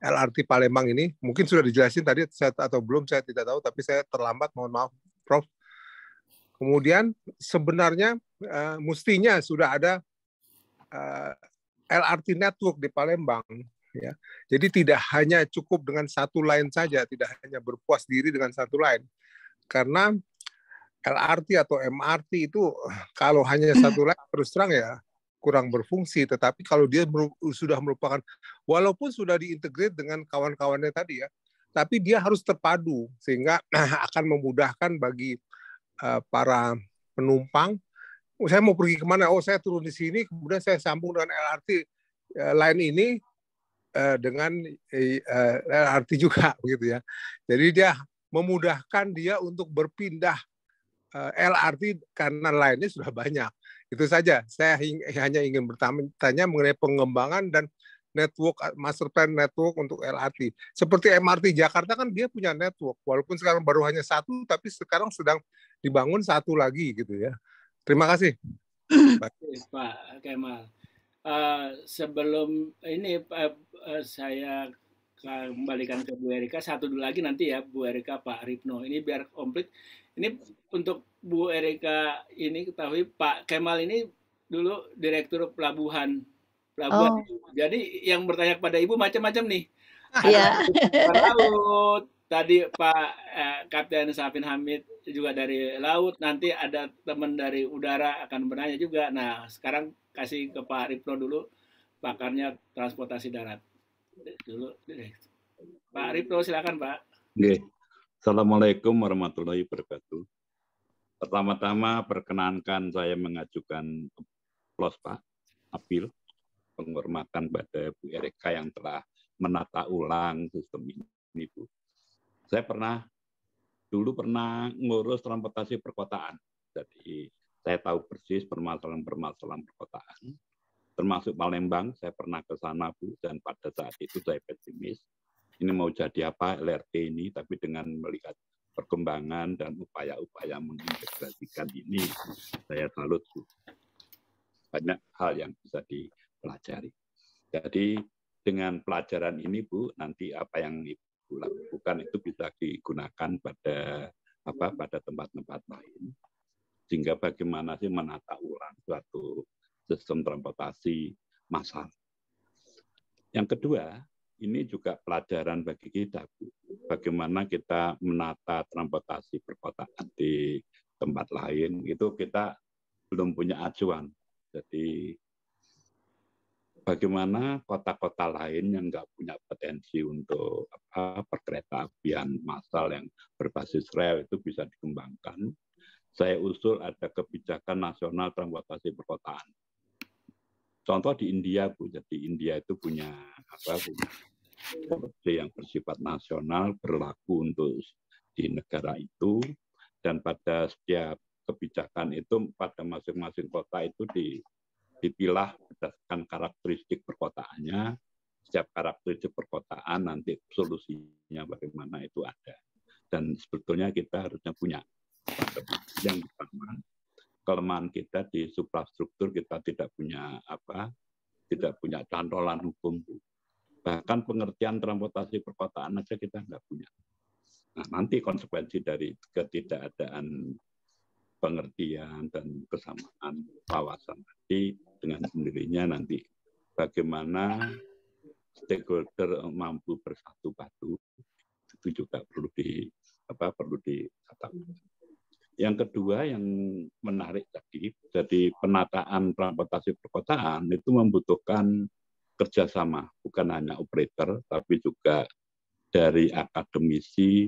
Speaker 7: LRT Palembang ini? Mungkin sudah dijelasin tadi atau belum, saya tidak tahu, tapi saya terlambat, mohon maaf, Prof. Kemudian sebenarnya mestinya sudah ada LRT network di Palembang. Ya. Jadi tidak hanya cukup dengan satu line saja, tidak hanya berpuas diri dengan satu line. Karena LRT atau MRT itu kalau hanya satu line terus terang ya kurang berfungsi. Tetapi kalau dia sudah merupakan, walaupun sudah diintegrate dengan kawan-kawannya tadi ya, tapi dia harus terpadu sehingga akan memudahkan bagi para penumpang. Saya mau pergi kemana? Oh, saya turun di sini, kemudian saya sambung dengan LRT line ini dengan LRT juga begitu ya. Jadi dia memudahkan dia untuk berpindah LRT karena lainnya sudah banyak. Itu saja. Saya hanya ingin bertanya mengenai pengembangan dan network, master plan network untuk LRT. Seperti MRT Jakarta kan dia punya network, walaupun sekarang baru hanya satu, tapi sekarang sedang dibangun satu lagi gitu ya. Terima kasih.
Speaker 1: Pak Kemal. Sebelum ini saya kembalikan ke Bu Erika, satu dulu lagi nanti ya Bu Erika, Pak Ripno. Ini biar komplit. Ini untuk Bu Erika ini ketahui Pak Kemal ini dulu Direktur Pelabuhan.
Speaker 3: Oh.
Speaker 1: Jadi yang bertanya kepada Ibu macam-macam nih.
Speaker 3: Iya.
Speaker 1: Laut, tadi Pak Kapten Safin Hamid juga dari laut, nanti ada teman dari udara akan bertanya juga. Nah, sekarang kasih ke Pak Ripno dulu, pakarnya transportasi darat. Dulu, Pak Ripno silakan Pak.
Speaker 8: Oke. Assalamualaikum warahmatullahi wabarakatuh. Pertama-tama perkenankan saya mengajukan aplaus Pak Apil, penghormatan pada Bu Erika yang telah menata ulang sistem ini Bu. Saya dulu pernah ngurus transportasi perkotaan. Jadi saya tahu persis permasalahan-permasalahan perkotaan. Termasuk Palembang, saya pernah ke sana Bu, dan pada saat itu saya pesimis. Ini mau jadi apa LRT ini, tapi dengan melihat perkembangan dan upaya-upaya mengintegrasikan ini, saya salut Bu. Banyak hal yang bisa dipelajari. Jadi dengan pelajaran ini Bu, nanti apa yang Ibu lakukan itu bisa digunakan pada tempat-tempat lain. Sehingga bagaimana sih menata ulang suatu sistem transportasi massal. Yang kedua, ini juga pelajaran bagi kita, Bu. Bagaimana kita menata transportasi perkotaan di tempat lain, itu kita belum punya acuan. Jadi bagaimana kota-kota lain yang nggak punya potensi untuk perkereta-apian massal yang berbasis rel itu bisa dikembangkan. Saya usul ada kebijakan nasional transportasi perkotaan. Contoh di India, Bu. Jadi India itu punya policy yang bersifat nasional berlaku untuk di negara itu, dan pada setiap kebijakan itu pada masing-masing kota itu dipilah berdasarkan karakteristik perkotaannya. Setiap karakteristik perkotaan nanti solusinya bagaimana itu ada. Dan sebetulnya kita harusnya punya. Yang pertama, kelemahan kita di suprastruktur, kita tidak punya cantolan hukum. Bahkan pengertian transportasi perkotaan aja kita nggak punya. Nah, nanti konsekuensi dari ketidakadaan pengertian dan kesamaan kawasan tadi dengan sendirinya nanti bagaimana stakeholder mampu bersatu padu, itu juga perlu dikatakan. Yang kedua yang menarik tadi, jadi penataan transportasi perkotaan itu membutuhkan kerjasama, bukan hanya operator, tapi juga dari akademisi,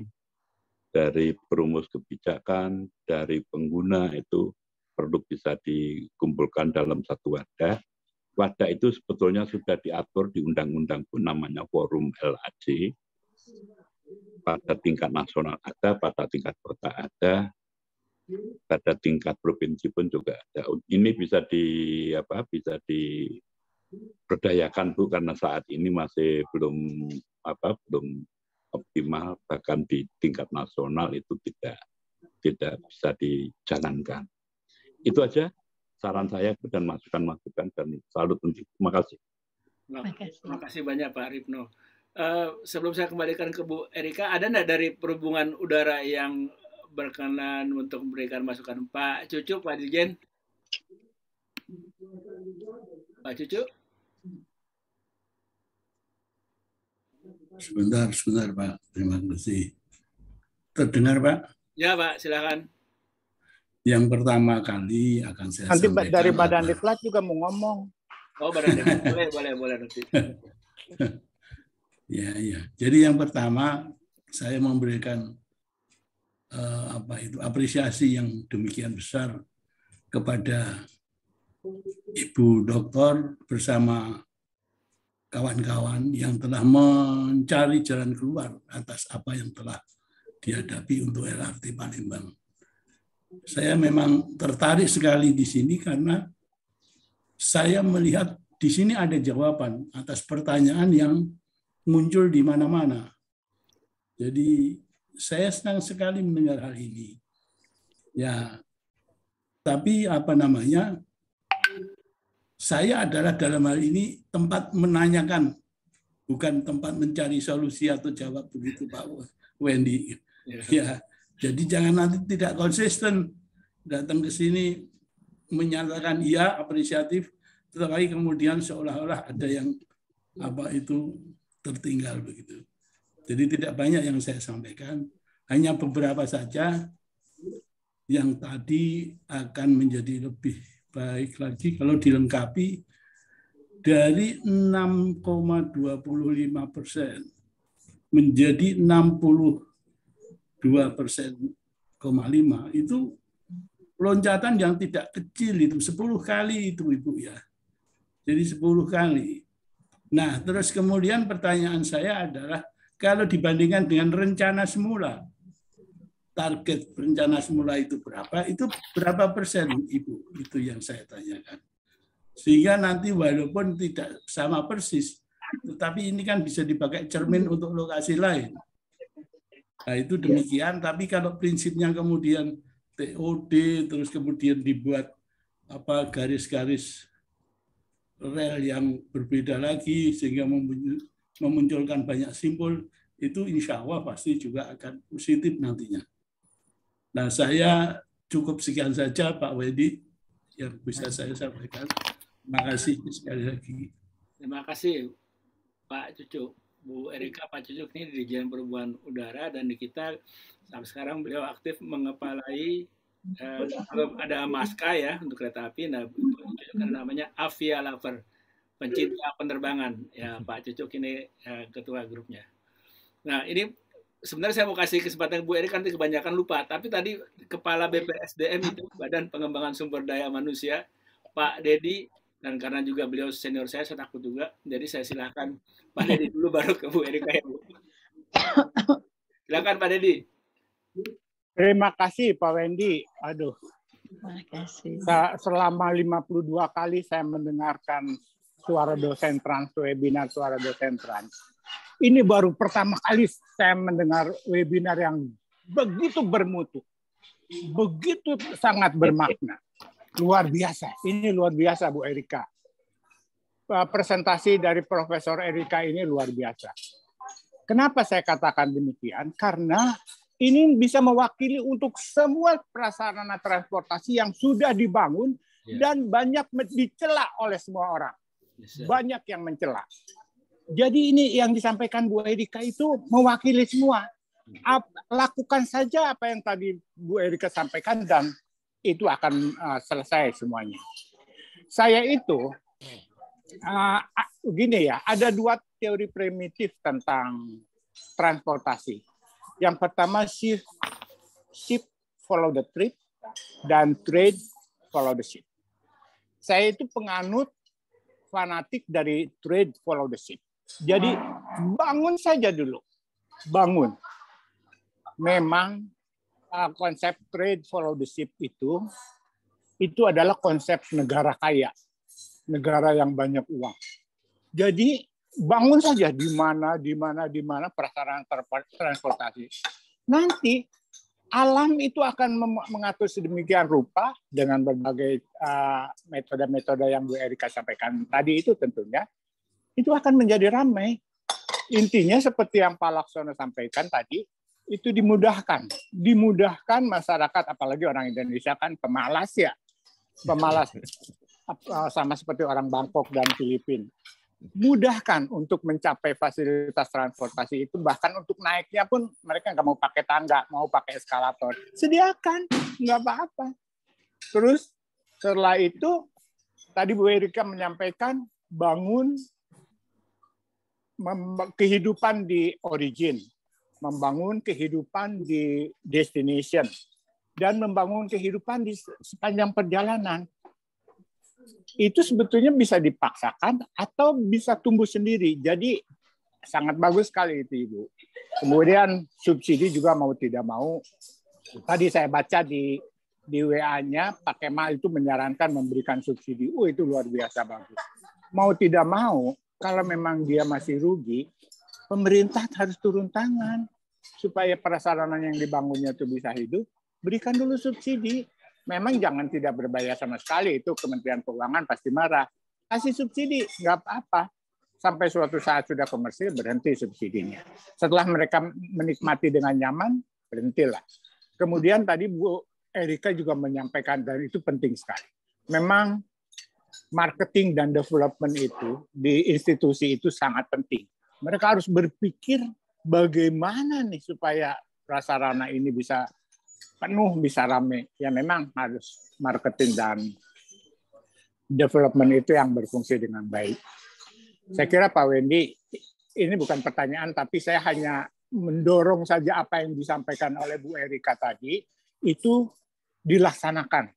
Speaker 8: dari perumus kebijakan, dari pengguna, itu perlu bisa dikumpulkan dalam satu wadah. Wadah itu sebetulnya sudah diatur di undang-undang namanya Forum LAC. Pada tingkat nasional ada, pada tingkat kota ada, pada tingkat provinsi pun juga ada. Ini bisa diberdayakan Bu, karena saat ini masih belum optimal, bahkan di tingkat nasional itu tidak bisa dijalankan. Itu aja saran saya dan masukan-masukan, dan salut untuk. Terima kasih.
Speaker 1: Terima kasih banyak Pak Ripno. Sebelum saya kembalikan ke Bu Erika, ada nggak dari perhubungan udara yang berkenan untuk memberikan masukan? Pak Cucu, Pak Dirjen. Pak Cucu.
Speaker 9: Sebentar Pak. Terima kasih. Terdengar Pak?
Speaker 1: Ya Pak, silakan.
Speaker 9: Yang pertama kali akan saya
Speaker 4: nanti
Speaker 9: sampaikan.
Speaker 4: Dari Badan Diklat juga mau ngomong.
Speaker 1: Oh, Badan Diklat. boleh nanti.
Speaker 9: Ya. Jadi yang pertama saya memberikan apresiasi yang demikian besar kepada Ibu Doktor bersama kawan-kawan yang telah mencari jalan keluar atas apa yang telah dihadapi untuk LRT Palembang. Saya memang tertarik sekali di sini karena saya melihat di sini ada jawaban atas pertanyaan yang muncul di mana-mana. Jadi saya senang sekali mendengar hal ini. Ya, tapi saya adalah dalam hal ini tempat menanyakan, bukan tempat mencari solusi atau jawab, begitu Pak Wendy. Ya, jadi jangan nanti tidak konsisten datang ke sini menyatakan iya apresiatif, tetapi kemudian seolah-olah ada yang tertinggal begitu. Jadi tidak banyak yang saya sampaikan, hanya beberapa saja yang tadi akan menjadi lebih baik lagi kalau dilengkapi dari 6,25% menjadi 62,5% itu loncatan yang tidak kecil, itu 10 kali itu Ibu ya. Jadi 10 kali. Nah, terus kemudian pertanyaan saya adalah kalau dibandingkan dengan rencana semula, target rencana semula itu berapa persen Ibu? Itu yang saya tanyakan. Sehingga nanti walaupun tidak sama persis, tetapi ini kan bisa dipakai cermin untuk lokasi lain. Nah, itu demikian, tapi kalau prinsipnya kemudian TOD, terus kemudian dibuat garis-garis rel yang berbeda lagi, sehingga memunculkan banyak simbol, itu insya Allah pasti juga akan positif nantinya. Nah, saya cukup sekian saja Pak Wendy yang bisa saya sampaikan. Terima kasih sekali lagi.
Speaker 1: Terima kasih Pak Cucuk. Bu Erika, Pak Cucuk ini di Dirjen Perhubungan Udara, dan di kita sampai sekarang beliau aktif mengepalai ada Maska ya untuk kereta api. Nah, namanya Avia Lover, pencinta penerbangan ya Pak Cucuk ini ketua grupnya. Nah, ini sebenarnya saya mau kasih kesempatan Bu Erika, nanti kebanyakan lupa, tapi tadi Kepala BPSDM itu Badan Pengembangan Sumber Daya Manusia Pak Dedi, dan karena juga beliau senior saya takut juga, jadi saya silakan Pak Dedi dulu baru ke Bu Erika ya Bu. Silakan Pak Dedi.
Speaker 4: Terima kasih Pak Wendy. Aduh.
Speaker 3: Terima kasih.
Speaker 4: Selama 52 kali saya mendengarkan suara dosen trans, webinar suara dosen trans. Ini baru pertama kali saya mendengar webinar yang begitu bermutu. Begitu sangat bermakna. Luar biasa. Ini luar biasa Bu Erika. Presentasi dari Profesor Erika ini luar biasa. Kenapa saya katakan demikian? Karena ini bisa mewakili untuk semua prasarana transportasi yang sudah dibangun dan banyak dicela oleh semua orang. Banyak yang mencela. Jadi ini yang disampaikan Bu Erika itu mewakili semua. Lakukan saja apa yang tadi Bu Erika sampaikan dan itu akan selesai semuanya. Saya itu begini ya, ada dua teori primitif tentang transportasi. Yang pertama ship follow the trip dan trade follow the ship. Saya itu penganut fanatik dari trade follow the ship. Jadi bangun saja dulu, bangun. Memang konsep trade follow the ship itu adalah konsep negara kaya, negara yang banyak uang. Jadi bangun saja di mana prasarana transportasi. Nanti alam itu akan mengatur sedemikian rupa dengan berbagai metode-metode yang Bu Erika sampaikan tadi itu tentunya itu akan menjadi ramai. Intinya seperti yang Pak Laksono sampaikan tadi, itu dimudahkan masyarakat, apalagi orang Indonesia kan pemalas ya, pemalas sama seperti orang Bangkok dan Filipina. Mudahkan untuk mencapai fasilitas transportasi itu, bahkan untuk naiknya pun mereka nggak mau pakai tangga, mau pakai eskalator. Sediakan, nggak apa-apa. Terus setelah itu, tadi Bu Erika menyampaikan bangun kehidupan di origin, membangun kehidupan di destination, dan membangun kehidupan di sepanjang perjalanan. Itu sebetulnya bisa dipaksakan atau bisa tumbuh sendiri. Jadi sangat bagus sekali itu Ibu. Kemudian subsidi juga mau tidak mau. Tadi saya baca di di WA-nya Pak Kemal itu menyarankan memberikan subsidi. Itu luar biasa bagus. Mau tidak mau, kalau memang dia masih rugi, pemerintah harus turun tangan supaya prasarana yang dibangunnya itu bisa hidup. Berikan dulu subsidi. Memang jangan tidak berbayar sama sekali, itu Kementerian Keuangan pasti marah. Kasih subsidi, nggak apa-apa. Sampai suatu saat sudah komersil, berhenti subsidinya. Setelah mereka menikmati dengan nyaman, berhentilah. Kemudian tadi Bu Erika juga menyampaikan, dan itu penting sekali. Memang marketing dan development itu di institusi itu sangat penting. Mereka harus berpikir bagaimana nih supaya prasarana ini bisa penuh, bisa rame. Ya memang harus marketing dan development itu yang berfungsi dengan baik. Saya kira Pak Wendy, ini bukan pertanyaan, tapi saya hanya mendorong saja apa yang disampaikan oleh Bu Erika tadi, itu dilaksanakan.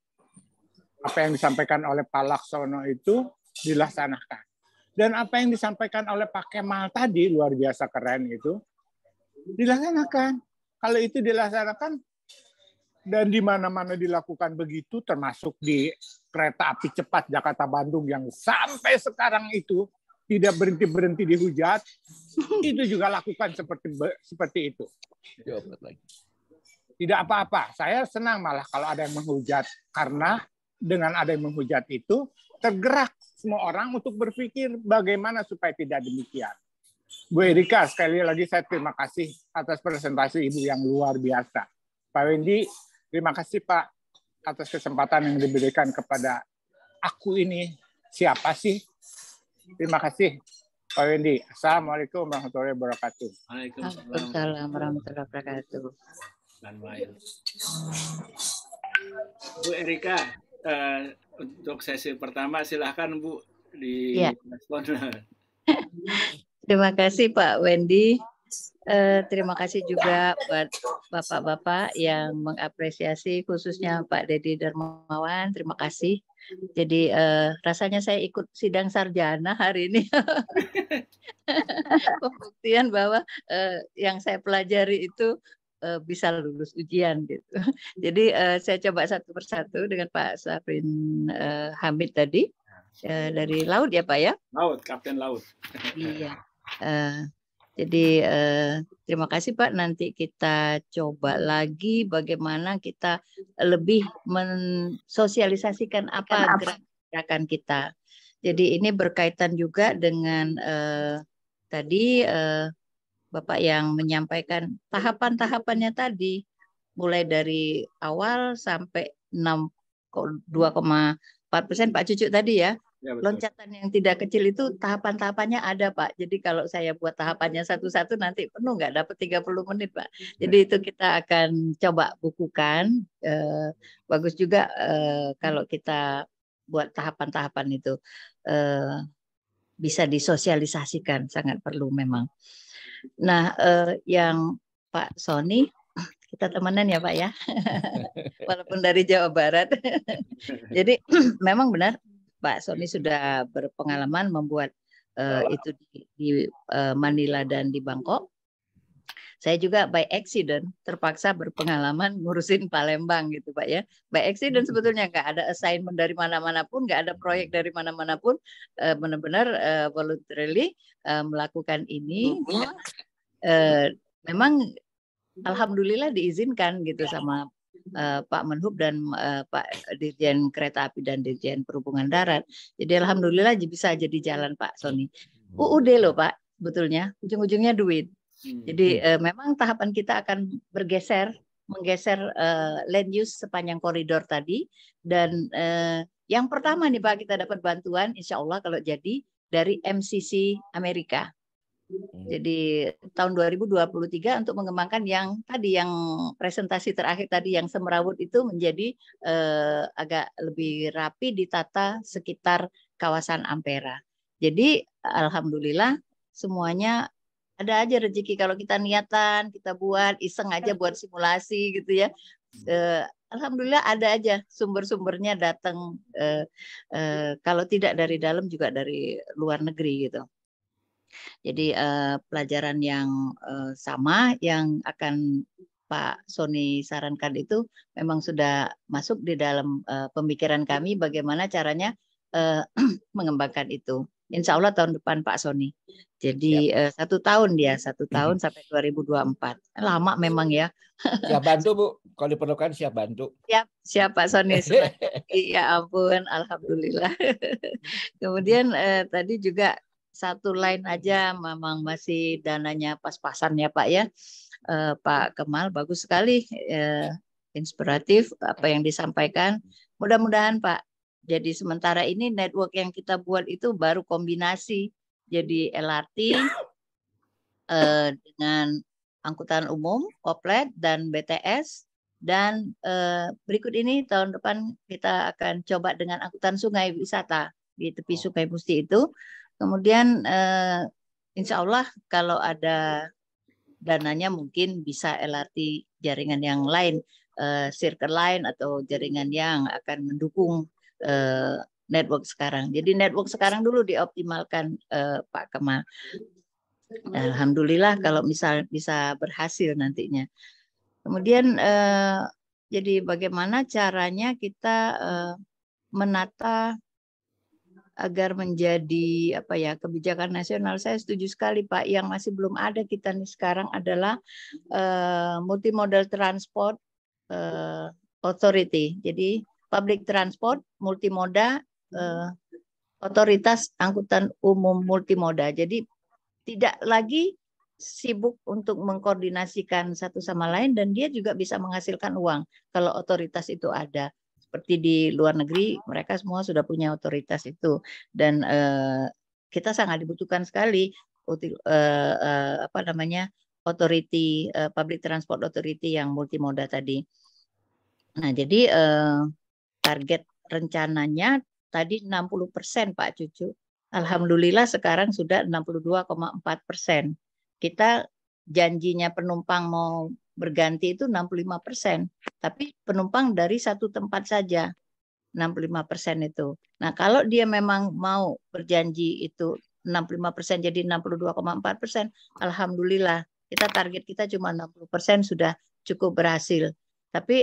Speaker 4: Apa yang disampaikan oleh Pak Laksono itu dilaksanakan. Dan apa yang disampaikan oleh Pak Kemal tadi, luar biasa keren itu, dilaksanakan. Kalau itu dilaksanakan, dan di mana-mana dilakukan begitu, termasuk di kereta api cepat Jakarta-Bandung yang sampai sekarang itu tidak berhenti-berhenti dihujat, itu juga lakukan seperti itu. Tidak apa-apa. Saya senang malah kalau ada yang menghujat. Karena dengan ada yang menghujat itu, tergerak semua orang untuk berpikir bagaimana supaya tidak demikian. Bu Erika, sekali lagi saya terima kasih atas presentasi Ibu yang luar biasa. Pak Wendy, terima kasih Pak atas kesempatan yang diberikan kepada aku ini. Siapa sih? Terima kasih Pak Wendy. Assalamualaikum warahmatullahi wabarakatuh.
Speaker 3: Waalaikumsalam warahmatullahi wabarakatuh.
Speaker 1: Bu Erika, untuk sesi pertama silahkan Bu di respon.
Speaker 3: Terima kasih Pak Wendy. Terima kasih juga buat bapak-bapak yang mengapresiasi, khususnya Pak Dedi Darmawan. Terima kasih. Jadi rasanya saya ikut sidang sarjana hari ini. Pembuktian bahwa yang saya pelajari itu bisa lulus ujian gitu. Jadi saya coba satu persatu dengan Pak Safrin Hamid tadi dari Laut ya Pak ya?
Speaker 1: Laut, Kapten Laut.
Speaker 3: Iya. Jadi terima kasih Pak. Nanti kita coba lagi bagaimana kita lebih mensosialisasikan apa gerakan kita. Jadi ini berkaitan juga dengan tadi Bapak yang menyampaikan tahapan-tahapannya tadi, mulai dari awal sampai 2,4% Pak Cucu tadi ya. Ya, loncatan yang tidak kecil itu tahapan-tahapannya ada Pak. Jadi kalau saya buat tahapannya satu-satu nanti penuh nggak dapat 30 menit Pak. Jadi itu kita akan coba bukukan. Bagus juga kalau kita buat tahapan-tahapan itu bisa disosialisasikan, sangat perlu memang. Nah, yang Pak Sony, kita temenan ya Pak ya, walaupun dari Jawa Barat. Jadi memang benar Pak Sony sudah berpengalaman membuat itu di Manila dan di Bangkok. Saya juga by accident terpaksa berpengalaman ngurusin Palembang gitu Pak ya. By accident sebetulnya nggak ada assignment dari mana-mana pun, nggak ada proyek dari mana-mana pun, benar-benar voluntarily melakukan ini. Memang alhamdulillah diizinkan gitu sama Pak Menhub dan Pak Dirjen Kereta Api dan Dirjen Perhubungan Darat. Jadi alhamdulillah bisa jadi jalan Pak Sony. UUD loh Pak, sebetulnya ujung-ujungnya duit. Jadi memang tahapan kita akan menggeser land use sepanjang koridor tadi. Dan yang pertama nih Pak, kita dapat bantuan insya Allah kalau jadi dari MCC Amerika. Jadi tahun 2023 untuk mengembangkan yang tadi, yang presentasi terakhir tadi yang semrawut itu menjadi agak lebih rapi ditata sekitar kawasan Ampera. Jadi alhamdulillah semuanya ada aja rezeki kalau kita niatan, kita buat iseng aja buat simulasi gitu ya. Alhamdulillah ada aja sumber-sumbernya datang. Kalau tidak dari dalam juga dari luar negeri gitu. Jadi pelajaran yang sama yang akan Pak Sony sarankan itu memang sudah masuk di dalam pemikiran kami bagaimana caranya mengembangkan itu. Insya Allah tahun depan Pak Sony. Jadi 1 tahun dia, 1 tahun sampai 2024. Lama memang ya.
Speaker 6: Siap bantu Bu, kalau diperlukan siap bantu.
Speaker 3: Siap Pak Sony. Ya ampun, alhamdulillah. Kemudian tadi juga satu line aja memang masih dananya pas-pasan ya Pak ya. Pak Kemal bagus sekali, inspiratif apa yang disampaikan. Mudah-mudahan Pak. Jadi sementara ini network yang kita buat itu baru kombinasi. Jadi LRT dengan angkutan umum, oplet dan BTS. Dan berikut ini tahun depan kita akan coba dengan angkutan sungai wisata di tepi Sungai Musti itu. Kemudian insya Allah kalau ada dananya mungkin bisa LRT jaringan yang lain, Circle Line atau jaringan yang akan mendukung network sekarang. Jadi network sekarang dulu dioptimalkan Pak Kemal. Alhamdulillah kalau misal bisa berhasil nantinya. Kemudian jadi bagaimana caranya kita menata agar menjadi apa ya kebijakan nasional. Saya setuju sekali Pak. Yang masih belum ada kita nih sekarang adalah multimodal transport authority. Jadi public transport multimoda otoritas angkutan umum multimoda. Jadi tidak lagi sibuk untuk mengkoordinasikan satu sama lain dan dia juga bisa menghasilkan uang kalau otoritas itu ada. Seperti di luar negeri mereka semua sudah punya otoritas itu dan kita sangat dibutuhkan sekali apa namanya authority public transport authority yang multimoda tadi. Nah, jadi target rencananya tadi 60% Pak Cucu. Alhamdulillah sekarang sudah 62,4%. Kita janjinya penumpang mau berganti itu 65%. Tapi penumpang dari satu tempat saja 65% itu. Nah, kalau dia memang mau berjanji itu 65% jadi 62,4%, alhamdulillah kita target kita cuma 60% sudah cukup berhasil. Tapi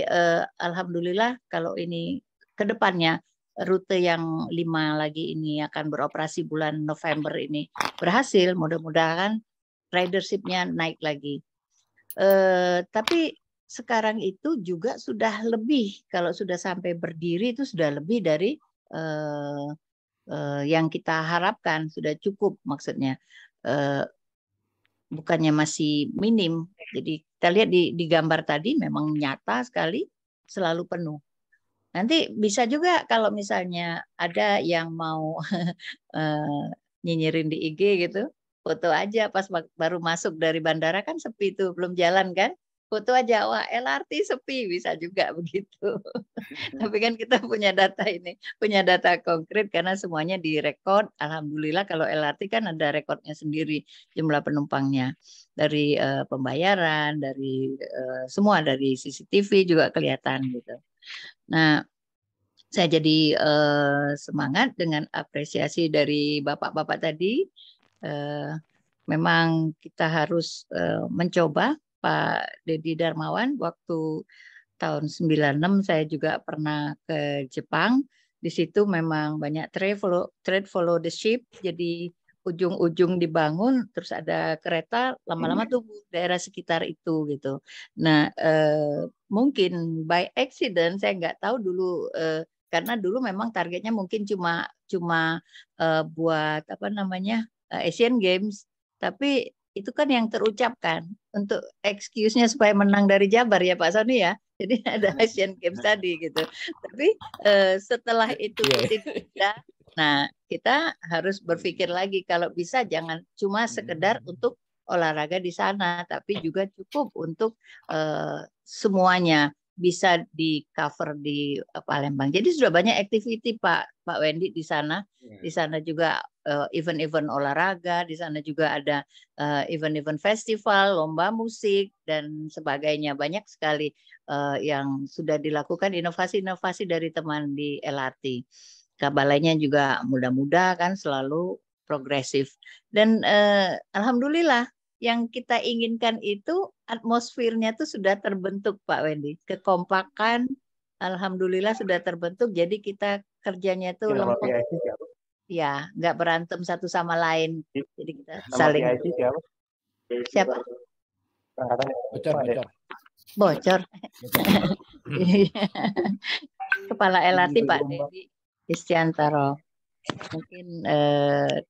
Speaker 3: alhamdulillah kalau ini ke depannya rute yang 5 lagi ini akan beroperasi bulan November ini berhasil, mudah-mudahan ridership-nya naik lagi. Tapi sekarang itu juga sudah lebih, kalau sudah sampai berdiri itu sudah lebih dari yang kita harapkan, sudah cukup maksudnya. Bukannya masih minim. Jadi kita lihat di gambar tadi memang nyata sekali selalu penuh. Nanti bisa juga kalau misalnya ada yang mau nyinyirin di IG gitu, foto aja pas baru masuk dari bandara kan sepi tuh, belum jalan kan, foto aja, wah LRT sepi, bisa juga begitu. Tapi kan kita punya data ini, punya data konkret karena semuanya direkod. Alhamdulillah kalau LRT kan ada rekodnya sendiri jumlah penumpangnya, dari pembayaran, dari semua, dari CCTV juga kelihatan gitu. Nah, saya jadi semangat dengan apresiasi dari bapak-bapak tadi. Memang kita harus mencoba. Pak Deddy Darmawan waktu tahun 96 saya juga pernah ke Jepang. Di situ memang banyak trade follow the ship. Jadi ujung-ujung dibangun, terus ada kereta, lama-lama tuh daerah sekitar itu gitu. Nah, mungkin by accident saya nggak tahu dulu karena dulu memang targetnya mungkin cuma buat apa namanya Asian Games, tapi itu kan yang terucapkan untuk excuse-nya supaya menang dari Jabar ya Pak Sony ya. Jadi ada Asian Games tadi gitu. Tapi setelah itu tidak ada, nah kita harus berpikir lagi kalau bisa jangan cuma sekedar untuk olahraga di sana, tapi juga cukup untuk semuanya bisa di cover di Palembang. Jadi sudah banyak activity Pak Wendy di sana. Di sana juga event-event olahraga, di sana juga ada event-event festival, lomba musik dan sebagainya. Banyak sekali yang sudah dilakukan inovasi-inovasi dari teman di LRT. Kabalainya juga mudah-mudah kan selalu progresif. Dan alhamdulillah yang kita inginkan itu atmosfernya tuh sudah terbentuk Pak Wendy. Kekompakan alhamdulillah sudah terbentuk. Jadi kita kerjanya tuh lengkap. Ya, nggak berantem satu sama lain. Jadi kita saling. Siapa? Bocor. Kepala LRT Pak Dedi Istiantaro. Mungkin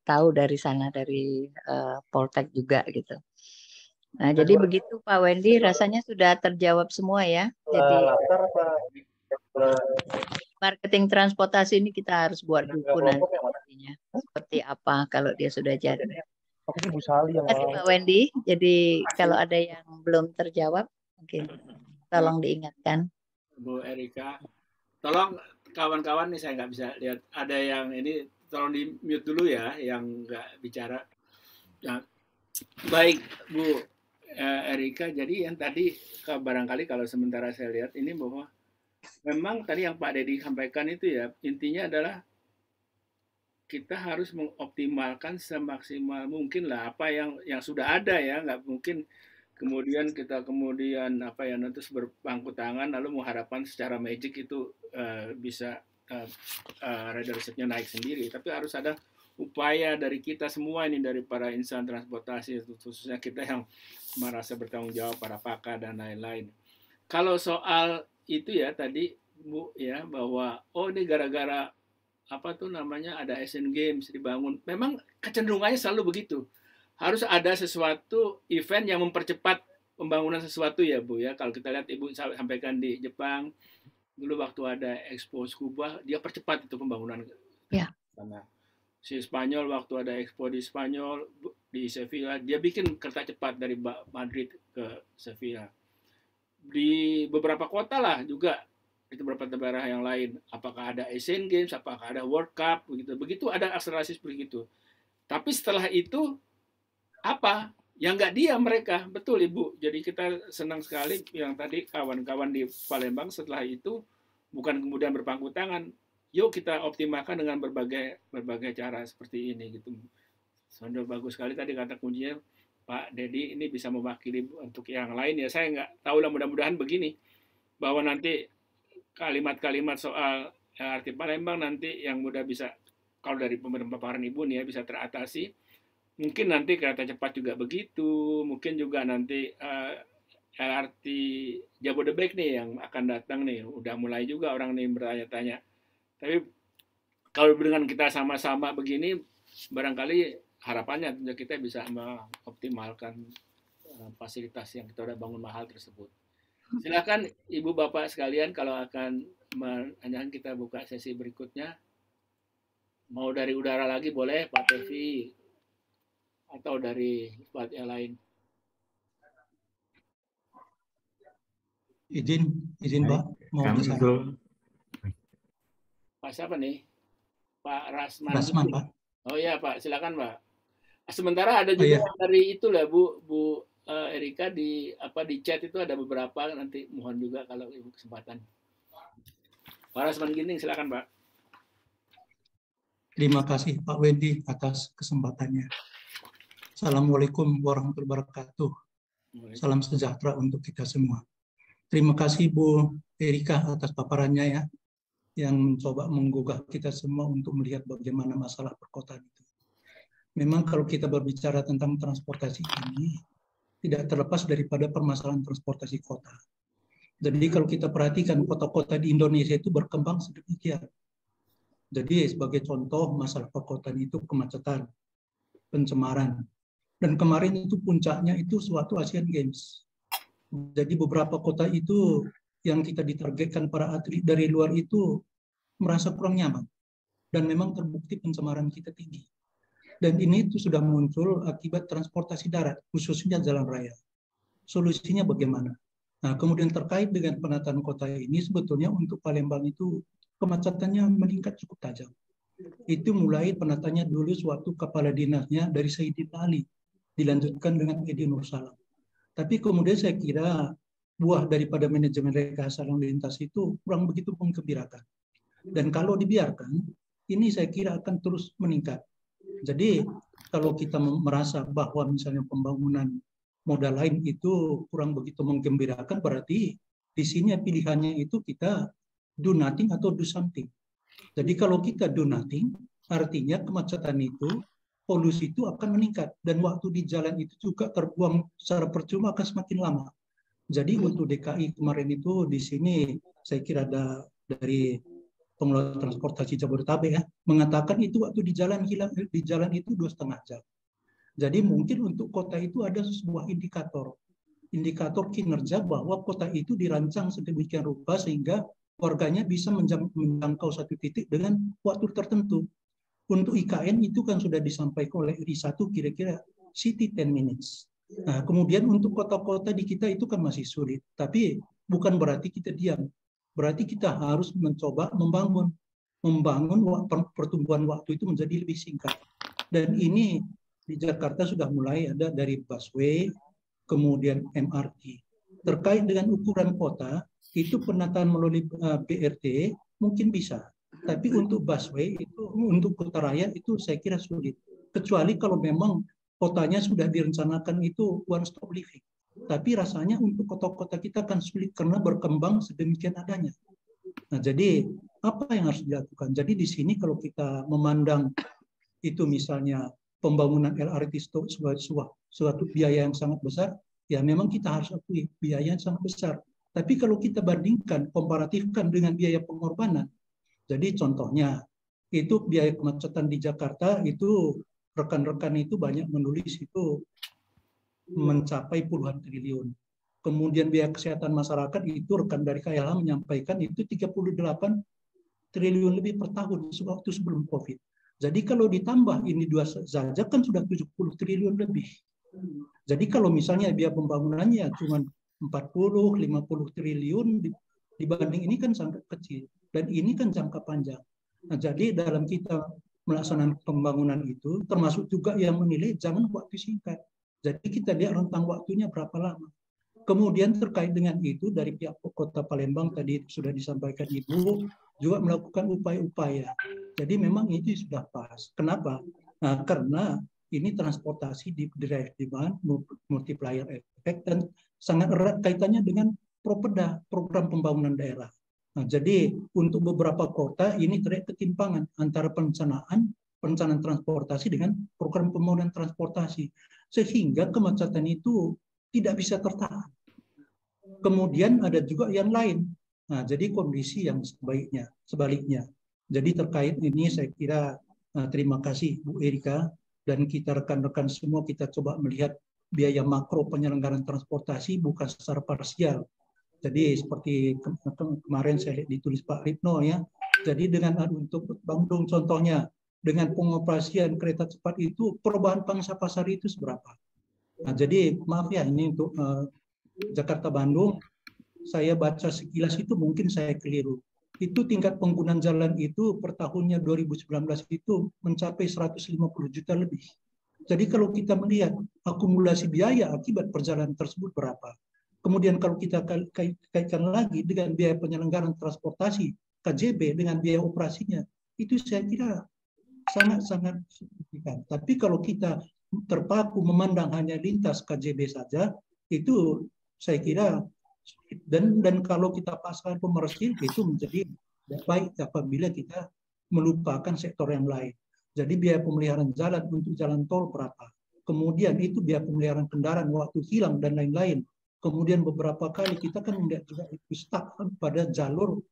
Speaker 3: tahu dari sana, dari Poltek juga gitu. Nah, jadi begitu Pak Wendy, rasanya sudah terjawab semua ya. Jadi marketing transportasi ini kita harus buat buku nantinya. Seperti apa kalau dia sudah jadi. Terima kasih Pak Wendy. Jadi kalau ada yang belum terjawab, mungkin tolong diingatkan.
Speaker 1: Bu Erika, tolong kawan-kawan nih, saya nggak bisa lihat. Ada yang ini, tolong di mute dulu ya, yang nggak bicara. Nah, baik Bu Erika, jadi yang tadi barangkali kalau sementara saya lihat ini bahwa memang tadi yang Pak Dedi sampaikan itu ya, intinya adalah kita harus mengoptimalkan semaksimal mungkin lah apa yang sudah ada ya, nggak mungkin kemudian kita apa ya nanti berpangku tangan lalu mengharapkan secara magic itu bisa ridership-nya naik sendiri, tapi harus ada upaya dari kita semua ini, dari para insan transportasi, khususnya kita yang merasa bertanggung jawab, para pakar dan lain-lain. Kalau soal itu ya tadi Bu ya, bahwa ini gara-gara apa tuh namanya ada Asian Games dibangun, memang kecenderungannya selalu begitu. Harus ada sesuatu event yang mempercepat pembangunan sesuatu ya Bu ya. Kalau kita lihat Ibu sampaikan di Jepang dulu waktu ada Expo Tsukuba, dia percepat itu pembangunan. Ya. Karena si Spanyol waktu ada Expo di Spanyol di Sevilla, dia bikin kereta cepat dari Madrid ke Sevilla. Di beberapa kota lah juga, itu beberapa daerah yang lain. Apakah ada Asian Games, apakah ada World Cup, begitu ada akselerasi seperti itu. Tapi setelah itu apa? Yang nggak diam mereka, betul Ibu. Jadi kita senang sekali yang tadi kawan-kawan di Palembang setelah itu bukan kemudian berpangku tangan. Yuk kita optimalkan dengan berbagai cara seperti ini gitu. Sudah bagus sekali tadi kata kuncinya Pak Dedi, ini bisa mewakili untuk yang lain ya. Saya nggak tahu lah, mudah-mudahan begini bahwa nanti kalimat-kalimat soal LRT Palembang nanti yang mudah bisa, kalau dari pemaparan Ibu nih ya, bisa teratasi. Mungkin nanti kereta cepat juga begitu, mungkin juga nanti LRT Jabodebek nih yang akan datang nih, udah mulai juga orang nih bertanya-tanya. Tapi kalau dengan kita sama-sama begini, barangkali harapannya kita bisa mengoptimalkan fasilitas yang kita udah bangun mahal tersebut. Silakan Ibu Bapak sekalian kalau akan menanyakan, kita buka sesi berikutnya. Mau dari udara lagi boleh Pak Tevi, atau dari tempat yang lain.
Speaker 10: Izin Pak, mau bicara.
Speaker 1: Pak siapa nih? Pak Rasman.
Speaker 10: Rasman Pak.
Speaker 1: Oh iya Pak, silakan Pak. Sementara ada juga dari itulah Bu Erika di chat itu ada beberapa, nanti mohon juga kalau Ibu kesempatan. Pak Rasman Ginting, silakan Pak.
Speaker 10: Terima kasih Pak Wendy atas kesempatannya. Assalamualaikum warahmatullahi wabarakatuh. Salam sejahtera untuk kita semua. Terima kasih Bu Erika atas paparannya ya, yang mencoba menggugah kita semua untuk melihat bagaimana masalah perkotaan itu. Memang kalau kita berbicara tentang transportasi ini, tidak terlepas daripada permasalahan transportasi kota. Jadi kalau kita perhatikan kota-kota di Indonesia itu berkembang sedemikian. Jadi sebagai contoh masalah perkotaan itu kemacetan, pencemaran. Dan kemarin itu puncaknya itu suatu Asian Games. Jadi beberapa kota itu yang kita ditargetkan para atlet dari luar itu merasa kurang nyaman. Dan memang terbukti pencemaran kita tinggi. Dan ini itu sudah muncul akibat transportasi darat, khususnya jalan raya. Solusinya bagaimana? Nah, kemudian terkait dengan penataan kota ini, sebetulnya untuk Palembang itu kemacetannya meningkat cukup tajam. Itu mulai penatanya dulu suatu kepala dinasnya dari Sayyidina Ali, dilanjutkan dengan Edi Nursalam. Tapi kemudian saya kira buah daripada manajemen rekayasa lalu lintas itu kurang begitu menggembirakan. Dan kalau dibiarkan, ini saya kira akan terus meningkat. Jadi kalau kita merasa bahwa misalnya pembangunan moda lain itu kurang begitu menggembirakan, berarti di sini pilihannya itu kita do nothing atau do something. Jadi kalau kita do nothing, artinya kemacetan itu, polusi itu akan meningkat, dan waktu di jalan itu juga terbuang secara percuma akan semakin lama. Jadi untuk DKI kemarin itu di sini saya kira ada dari pengelola transportasi Jabodetabek ya, mengatakan itu waktu di jalan hilang di jalan itu 2,5 jam. Jadi mungkin untuk kota itu ada sebuah indikator kinerja bahwa kota itu dirancang sedemikian rupa sehingga warganya bisa menjangkau satu titik dengan waktu tertentu. Untuk IKN itu kan sudah disampaikan oleh RI1 kira-kira city 10 minutes. Nah, kemudian untuk kota-kota di kita itu kan masih sulit. Tapi bukan berarti kita diam. Berarti kita harus mencoba membangun pertumbuhan waktu itu menjadi lebih singkat. Dan ini di Jakarta sudah mulai ada dari busway, kemudian MRT. Terkait dengan ukuran kota, itu penataan melalui BRT mungkin bisa. Tapi untuk busway, itu untuk kota raya itu saya kira sulit. Kecuali kalau memang kotanya sudah direncanakan itu one stop living. Tapi rasanya untuk kota-kota kita kan sulit karena berkembang sedemikian adanya. Nah, jadi apa yang harus dilakukan? Jadi di sini kalau kita memandang itu misalnya pembangunan LRT sebagai suatu biaya yang sangat besar, ya memang kita harus akui biaya yang sangat besar. Tapi kalau kita bandingkan, komparatifkan dengan biaya pengorbanan, jadi contohnya itu biaya kemacetan di Jakarta itu rekan-rekan itu banyak menulis itu mencapai puluhan triliun. Kemudian biaya kesehatan masyarakat itu rekan dari KLH menyampaikan itu 38 triliun lebih per tahun waktu sebelum COVID. Jadi kalau ditambah ini dua saja kan sudah 70 triliun lebih. Jadi kalau misalnya biaya pembangunannya cuma 40-50 triliun dibanding ini kan sangat kecil. Dan ini kan jangka panjang. Nah, jadi dalam kita melaksanakan pembangunan itu, termasuk juga yang menilai jangan waktu singkat. Jadi kita lihat rentang waktunya berapa lama. Kemudian terkait dengan itu, dari pihak Kota Palembang tadi sudah disampaikan Ibu, juga melakukan upaya-upaya. Jadi memang itu sudah pas. Kenapa? Nah, karena ini transportasi di drive demand, multiplier effect, dan sangat erat kaitannya dengan Propeda, program pembangunan daerah. Nah, jadi untuk beberapa kota ini terjadi ketimpangan antara perencanaan transportasi dengan program pembangunan transportasi, sehingga kemacetan itu tidak bisa tertahan. Kemudian ada juga yang lain. Nah, jadi kondisi yang sebaliknya. Jadi terkait ini saya kira terima kasih Bu Erika dan kita rekan-rekan semua kita coba melihat biaya makro penyelenggaraan transportasi bukan secara parsial. Jadi seperti kemarin saya ditulis Pak Ripno ya. Jadi dengan untuk Bandung contohnya dengan pengoperasian kereta cepat itu perubahan pangsa pasar itu seberapa? Nah, jadi maaf ya ini untuk Jakarta Bandung saya baca sekilas itu mungkin saya keliru. Itu tingkat penggunaan jalan itu per tahunnya 2019 itu mencapai 150 juta lebih. Jadi kalau kita melihat akumulasi biaya akibat perjalanan tersebut berapa? Kemudian kalau kita kaitkan lagi dengan biaya penyelenggaraan transportasi, KJB dengan biaya operasinya, itu saya kira sangat-sangat signifikan. Tapi kalau kita terpaku memandang hanya lintas KJB saja, itu saya kira dan kalau kita pasang komersil itu menjadi baik apabila kita melupakan sektor yang lain. Jadi biaya pemeliharaan jalan untuk jalan tol berapa? Kemudian itu biaya pemeliharaan kendaraan waktu hilang dan lain-lain. Kemudian beberapa kali kita kan melihat juga itu stuck pada jalur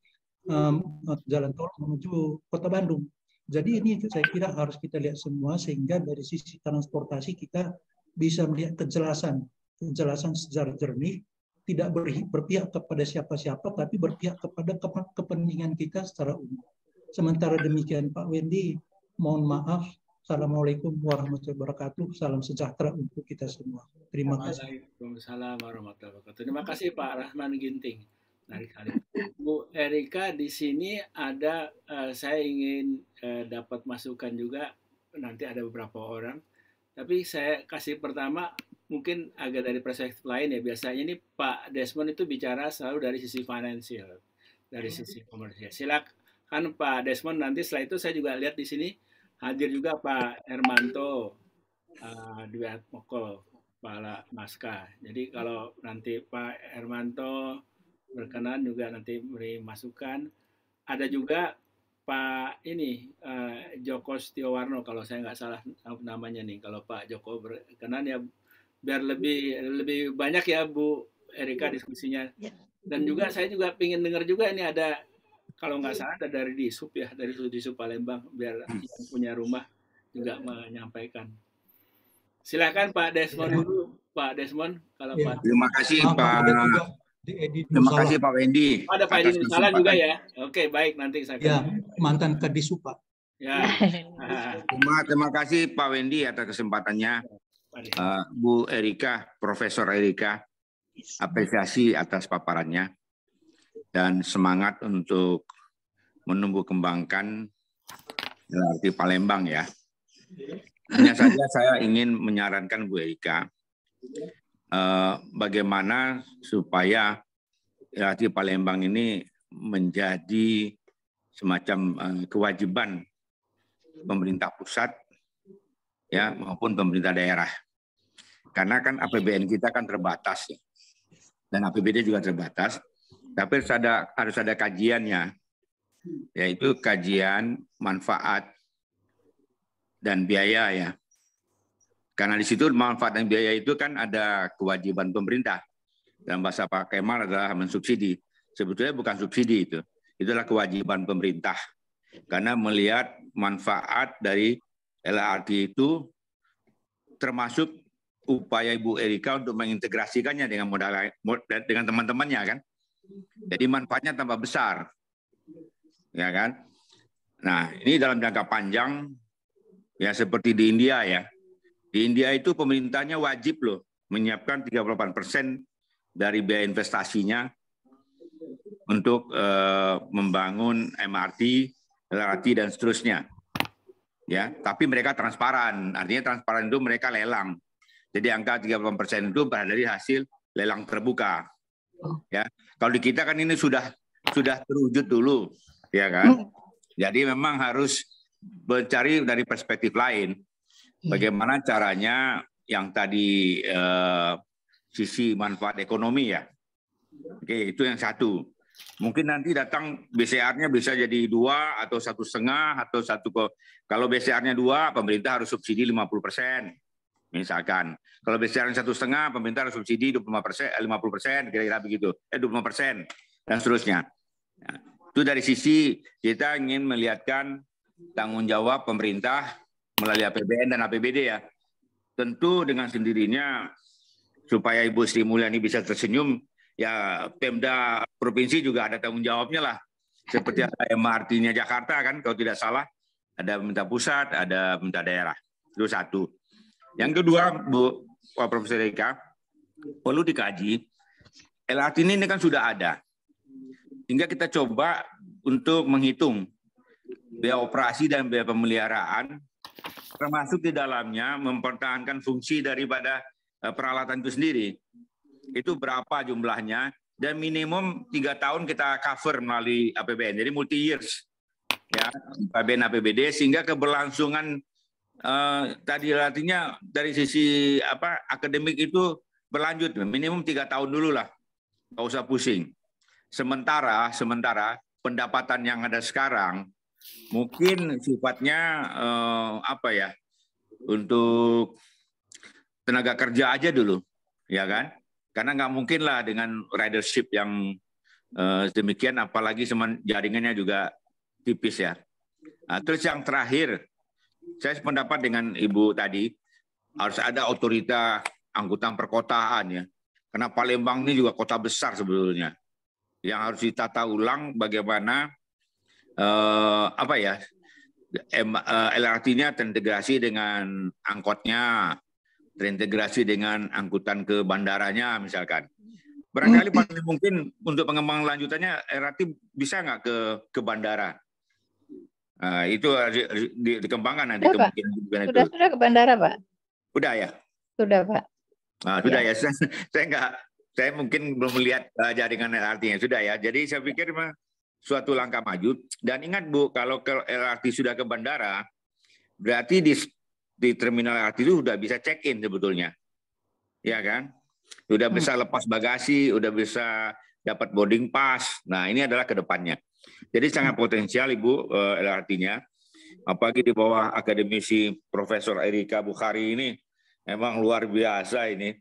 Speaker 10: jalan tol menuju Kota Bandung. Jadi ini saya kira harus kita lihat semua sehingga dari sisi transportasi kita bisa melihat kejelasan secara jernih, tidak berpihak kepada siapa-siapa, tapi berpihak kepada kepentingan kita secara umum. Sementara demikian Pak Wendy, mohon maaf. Assalamualaikum warahmatullahi wabarakatuh. Salam sejahtera untuk kita semua. Terima kasih.
Speaker 1: Waalaikumsalam warahmatullahi wabarakatuh. Terima kasih Pak Rahman Ginting. Bu Erika di sini ada saya ingin dapat masukan juga, nanti ada beberapa orang. Tapi saya kasih pertama mungkin agak dari perspektif lain ya. Biasanya ini Pak Desmond itu bicara selalu dari sisi finansial, dari sisi komersial. Silakan Pak Desmond, nanti setelah itu saya juga lihat di sini hadir juga Pak Hermanto di Moko. Kepala Maska. Jadi kalau nanti Pak Hermanto berkenan juga nanti beri masukan. Ada juga Pak ini Joko Setiowarno kalau saya nggak salah namanya nih. Kalau Pak Joko berkenan ya biar lebih banyak ya Bu Erika diskusinya. Dan juga saya juga ingin dengar juga ini ada kalau nggak salah ada dari Disub ya, dari Disub Palembang biar yang punya rumah juga menyampaikan. Silakan Pak Desmond dulu, Pak Desmond. Kalau Pak.
Speaker 11: Terima kasih Pak. Terima kasih Pak Wendy.
Speaker 1: Ada Pak Edi Nusala juga ya. Oke, baik nanti saya.
Speaker 10: Ya, mantan Kadisub Pak.
Speaker 1: Ya.
Speaker 11: Terima kasih Pak Wendy atas kesempatannya. Bu Erika, Profesor Erika, apresiasi atas paparannya dan semangat untuk menumbuh kembangkan LRT Palembang ya. Hanya saja saya ingin menyarankan Bu Erika bagaimana supaya LRT Palembang ini menjadi semacam kewajiban pemerintah pusat ya maupun pemerintah daerah. Karena kan APBN kita kan terbatas ya. Dan APBD juga terbatas. Tapi harus ada kajiannya, yaitu kajian manfaat dan biaya ya. Karena di situ manfaat dan biaya itu kan ada kewajiban pemerintah. Dalam bahasa Pak Kemal adalah mensubsidi. Sebetulnya bukan subsidi itu. Itulah kewajiban pemerintah. Karena melihat manfaat dari LRT itu termasuk upaya Ibu Erika untuk mengintegrasikannya dengan dengan teman-temannya kan. Jadi manfaatnya tambah besar. Ya kan? Nah, ini dalam jangka panjang ya seperti di India ya. Di India itu pemerintahnya wajib loh menyiapkan 38% dari biaya investasinya untuk membangun MRT, LRT dan seterusnya. Ya, tapi mereka transparan. Artinya transparan itu mereka lelang. Jadi angka 38% itu berasal dari hasil lelang terbuka. Ya, kalau di kita kan ini sudah terwujud dulu, ya kan? Jadi memang harus mencari dari perspektif lain. Bagaimana caranya yang tadi sisi manfaat ekonomi ya. Oke, itu yang satu. Mungkin nanti datang BCR-nya bisa jadi 2 atau 1,5 atau 1. Kalau BCR-nya 2, pemerintah harus subsidi 50%. Misalkan, kalau BCR-nya 1,5, pemerintah harus subsidi 50%, kira-kira begitu, 25% dan seterusnya. Nah, itu dari sisi kita ingin melihatkan tanggung jawab pemerintah melalui APBN dan APBD ya. Tentu dengan sendirinya supaya Ibu Sri Mulyani bisa tersenyum, ya Pemda provinsi juga ada tanggung jawabnya lah. Seperti ada MRT-nya Jakarta kan, kalau tidak salah, ada pemerintah pusat, ada pemerintah daerah. Itu satu. Yang kedua, Bu Profesor Erika, perlu dikaji, LRT ini kan sudah ada. Hingga kita coba untuk menghitung biaya operasi dan biaya pemeliharaan, termasuk di dalamnya mempertahankan fungsi daripada peralatan itu sendiri. Itu berapa jumlahnya, dan minimum 3 tahun kita cover melalui APBN, jadi multi years. Ya, APBN, APBD, sehingga keberlangsungan tadi artinya dari sisi akademik itu berlanjut minimum 3 tahun dulu lah, nggak usah pusing. Sementara pendapatan yang ada sekarang mungkin sifatnya untuk tenaga kerja aja dulu, ya kan? Karena nggak mungkin lah dengan ridership yang demikian, apalagi jaringannya juga tipis ya. Nah, terus yang terakhir, saya sependapat dengan Ibu tadi, harus ada otorita angkutan perkotaan ya. Karena Palembang ini juga kota besar sebetulnya. Yang harus ditata ulang bagaimana LRT-nya terintegrasi dengan angkotnya, terintegrasi dengan angkutan ke bandaranya misalkan. Barangkali paling mungkin untuk pengembangan lanjutannya LRT bisa nggak ke bandara? Itu dikembangkan nanti kemungkinan.
Speaker 3: Sudah ke bandara, Pak?
Speaker 11: Sudah ya?
Speaker 3: Sudah, Pak.
Speaker 11: Sudah ya. Saya mungkin belum melihat jaringan LRT-nya. Sudah ya. Jadi saya pikir memang suatu langkah maju. Dan ingat Bu, kalau LRT sudah ke bandara, berarti di terminal LRT itu sudah bisa check-in sebetulnya. ya kan? Udah bisa lepas bagasi, udah bisa dapat boarding pass. Nah, ini adalah ke depannya. Jadi sangat potensial Ibu LRT-nya. Apalagi di bawah akademisi Profesor Erika Bukhari ini memang luar biasa ini.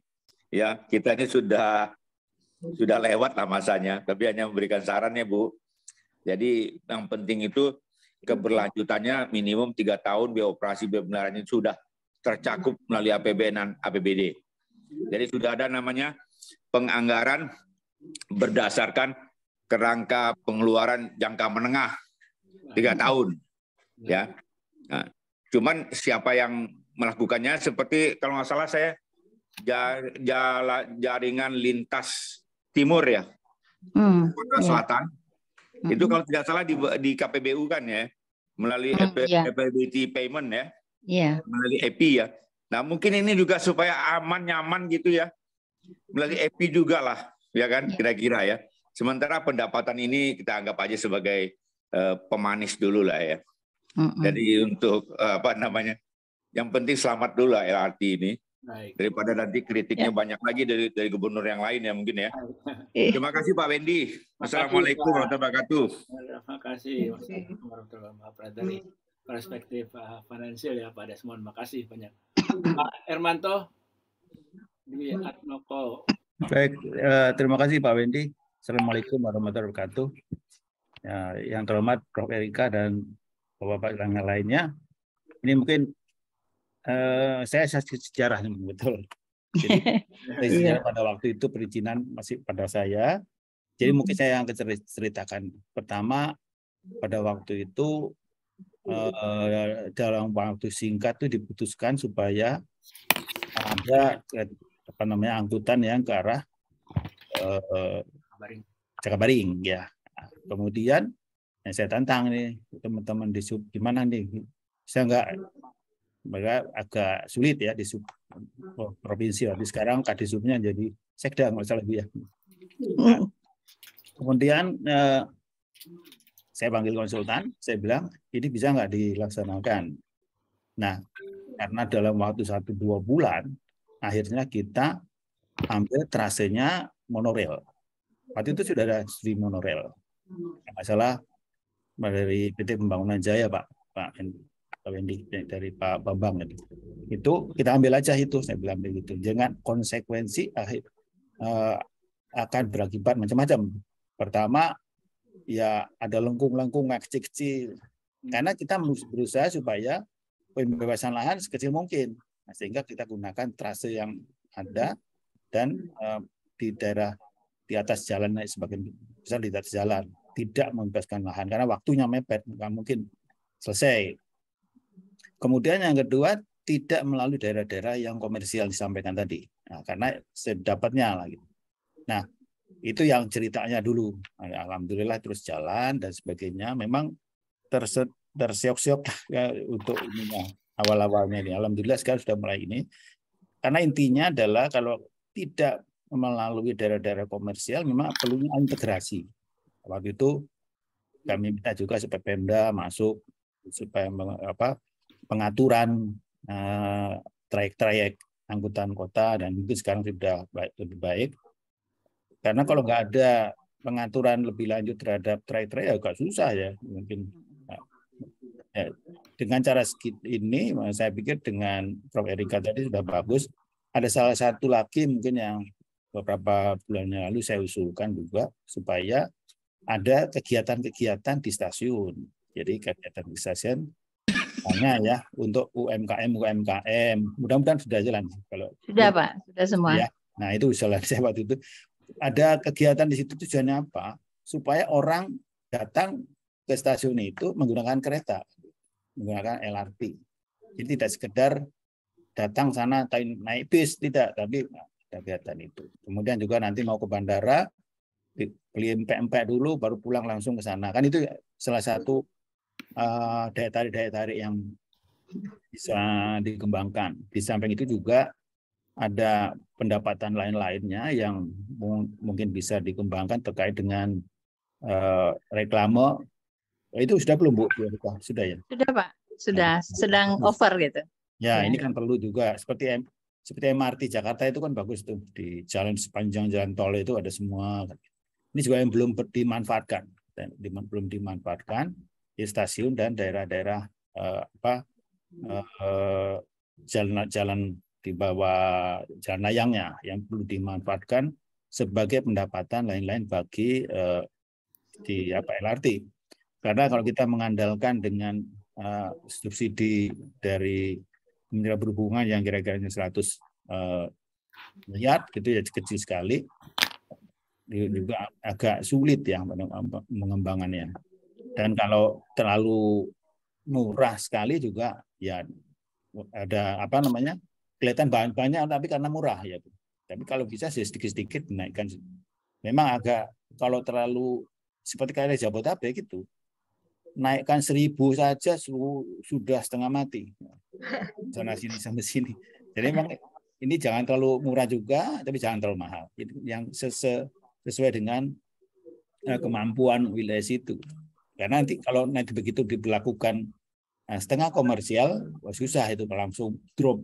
Speaker 11: Ya, kita ini sudah lewat lah masanya, tapi hanya memberikan saran ya Bu. Jadi yang penting itu keberlanjutannya minimum 3 tahun biaya operasi biaya pemeliharaan ini sudah tercakup melalui APBN dan APBD. Jadi sudah ada namanya penganggaran berdasarkan kerangka pengeluaran jangka menengah 3 tahun. Ya, nah, cuman siapa yang melakukannya seperti kalau nggak salah saya jaringan lintas timur ya, Kota Selatan. Itu kalau tidak salah di KPBU kan ya, melalui APBD payment ya, melalui EPI ya. Nah mungkin ini juga supaya aman nyaman gitu ya, melalui EPI juga lah, ya kan kira-kira ya. Sementara pendapatan ini kita anggap aja sebagai pemanis dulu lah ya. Jadi untuk apa namanya, yang penting selamat dulu lah LRT ini. Baik. Daripada nanti kritiknya banyak lagi dari gubernur yang lain ya mungkin ya. Terima kasih Pak Wendy. Assalamualaikum warahmatullahi wabarakatuh.
Speaker 1: Terima kasih warahmatullahi wabarakatuh. Dari perspektif finansial ya Pak Desmond. Terima kasih banyak. Pak Hermanto di Atmoko.
Speaker 12: Baik, terima kasih Pak Wendy. Assalamualaikum warahmatullahi wabarakatuh. Ya, yang terhormat Prof. Erika dan Bapak-Bapak yang lainnya. Ini mungkin saya saksi sejarah betul. Jadi sejarah pada waktu itu perizinan masih pada saya. Jadi mungkin saya yang ceritakan. Pertama pada waktu itu dalam waktu singkat itu diputuskan supaya ada angkutan yang ke arah Cakabaring ya. Kemudian yang saya tantang nih teman-teman di sub gimana nih? Saya mereka agak sulit ya di sub provinsi. Tapi sekarang Kadisubnya jadi sekda nggak salah ya. Nah, kemudian saya panggil konsultan, saya bilang ini bisa nggak dilaksanakan. Nah, karena dalam waktu 1-2 bulan, akhirnya kita ambil trasenya monorail. Waktu itu sudah ada studi monorail. Nggak salah dari PT Pembangunan Jaya Pak Wendy dari Pak Bambang itu kita ambil aja itu, saya bilang begitu. Jangan konsekuensi akan berakibat macam-macam. Pertama ya ada lengkung-lengkung kecil-kecil karena kita berusaha supaya pembebasan lahan sekecil mungkin. Nah, sehingga kita gunakan trase yang ada dan di daerah di atas jalan sebagian besar di atas jalan tidak membebaskan lahan karena waktunya mepet nggak mungkin selesai. Kemudian yang kedua, tidak melalui daerah-daerah yang komersial disampaikan tadi. Nah, karena sedapatnya lagi. Nah, itu yang ceritanya dulu. Alhamdulillah terus jalan dan sebagainya. Memang tersiok-siok ya, untuk ininya awal-awalnya ini. Alhamdulillah sekarang sudah mulai ini. Karena intinya adalah kalau tidak melalui daerah-daerah komersial, memang perlu integrasi. Waktu itu kami minta juga supaya Pemda masuk supaya pengaturan trayek-trayek angkutan kota dan itu sekarang sudah lebih baik. Karena kalau nggak ada pengaturan lebih lanjut terhadap trayek-trayek agak susah ya mungkin. Ya, dengan cara ini saya pikir dengan Prof. Erika tadi sudah bagus. Ada salah satu lagi mungkin yang beberapa bulan yang lalu saya usulkan juga supaya ada kegiatan-kegiatan di stasiun. Jadi kegiatan di stasiun hanya ya untuk UMKM. Mudah-mudahan sudah jalan. Kalau
Speaker 3: sudah Pak, sudah semua. Ya,
Speaker 12: nah itu jalan saya waktu itu. Ada kegiatan di situ tujuannya apa? Supaya orang datang ke stasiun itu menggunakan kereta, menggunakan LRT. Jadi tidak sekedar datang sana naik bis, tidak, tapi ada kegiatan itu. Kemudian juga nanti mau ke bandara, beli empek-empek dulu, baru pulang langsung ke sana. Kan itu salah satu daya tarik yang bisa dikembangkan. Di samping itu juga ada pendapatan lain-lainnya yang mungkin bisa dikembangkan terkait dengan reklame. Itu sudah belum Bu? Sudah ya?
Speaker 3: Sudah Pak, sudah sedang over gitu.
Speaker 12: Ya, ini kan perlu juga seperti Seperti MRT Jakarta itu kan bagus tuh, di jalan sepanjang jalan tol itu ada semua. Ini juga yang belum dimanfaatkan, belum dimanfaatkan di stasiun dan daerah-daerah jalan di bawah jalan layangnya yang perlu dimanfaatkan sebagai pendapatan lain-lain bagi di LRT. Karena kalau kita mengandalkan dengan subsidi dari Kementerian Perhubungan yang kira-kira 100 miliar, gitu ya, kecil sekali, juga agak sulit ya mengembangannya. Dan kalau terlalu murah sekali juga ya ada kelihatan banyak tapi karena murah ya. Tapi kalau bisa sedikit-sedikit dinaikkan. Memang agak kalau terlalu seperti kayak Jabodetabek gitu, naikkan 1.000 saja sudah setengah mati. Sana sini sampai sini. Jadi memang ini jangan terlalu murah juga, tapi jangan terlalu mahal. Yang sesuai dengan kemampuan wilayah situ. Karena nanti kalau nanti begitu diberlakukan setengah komersial, susah itu langsung drop,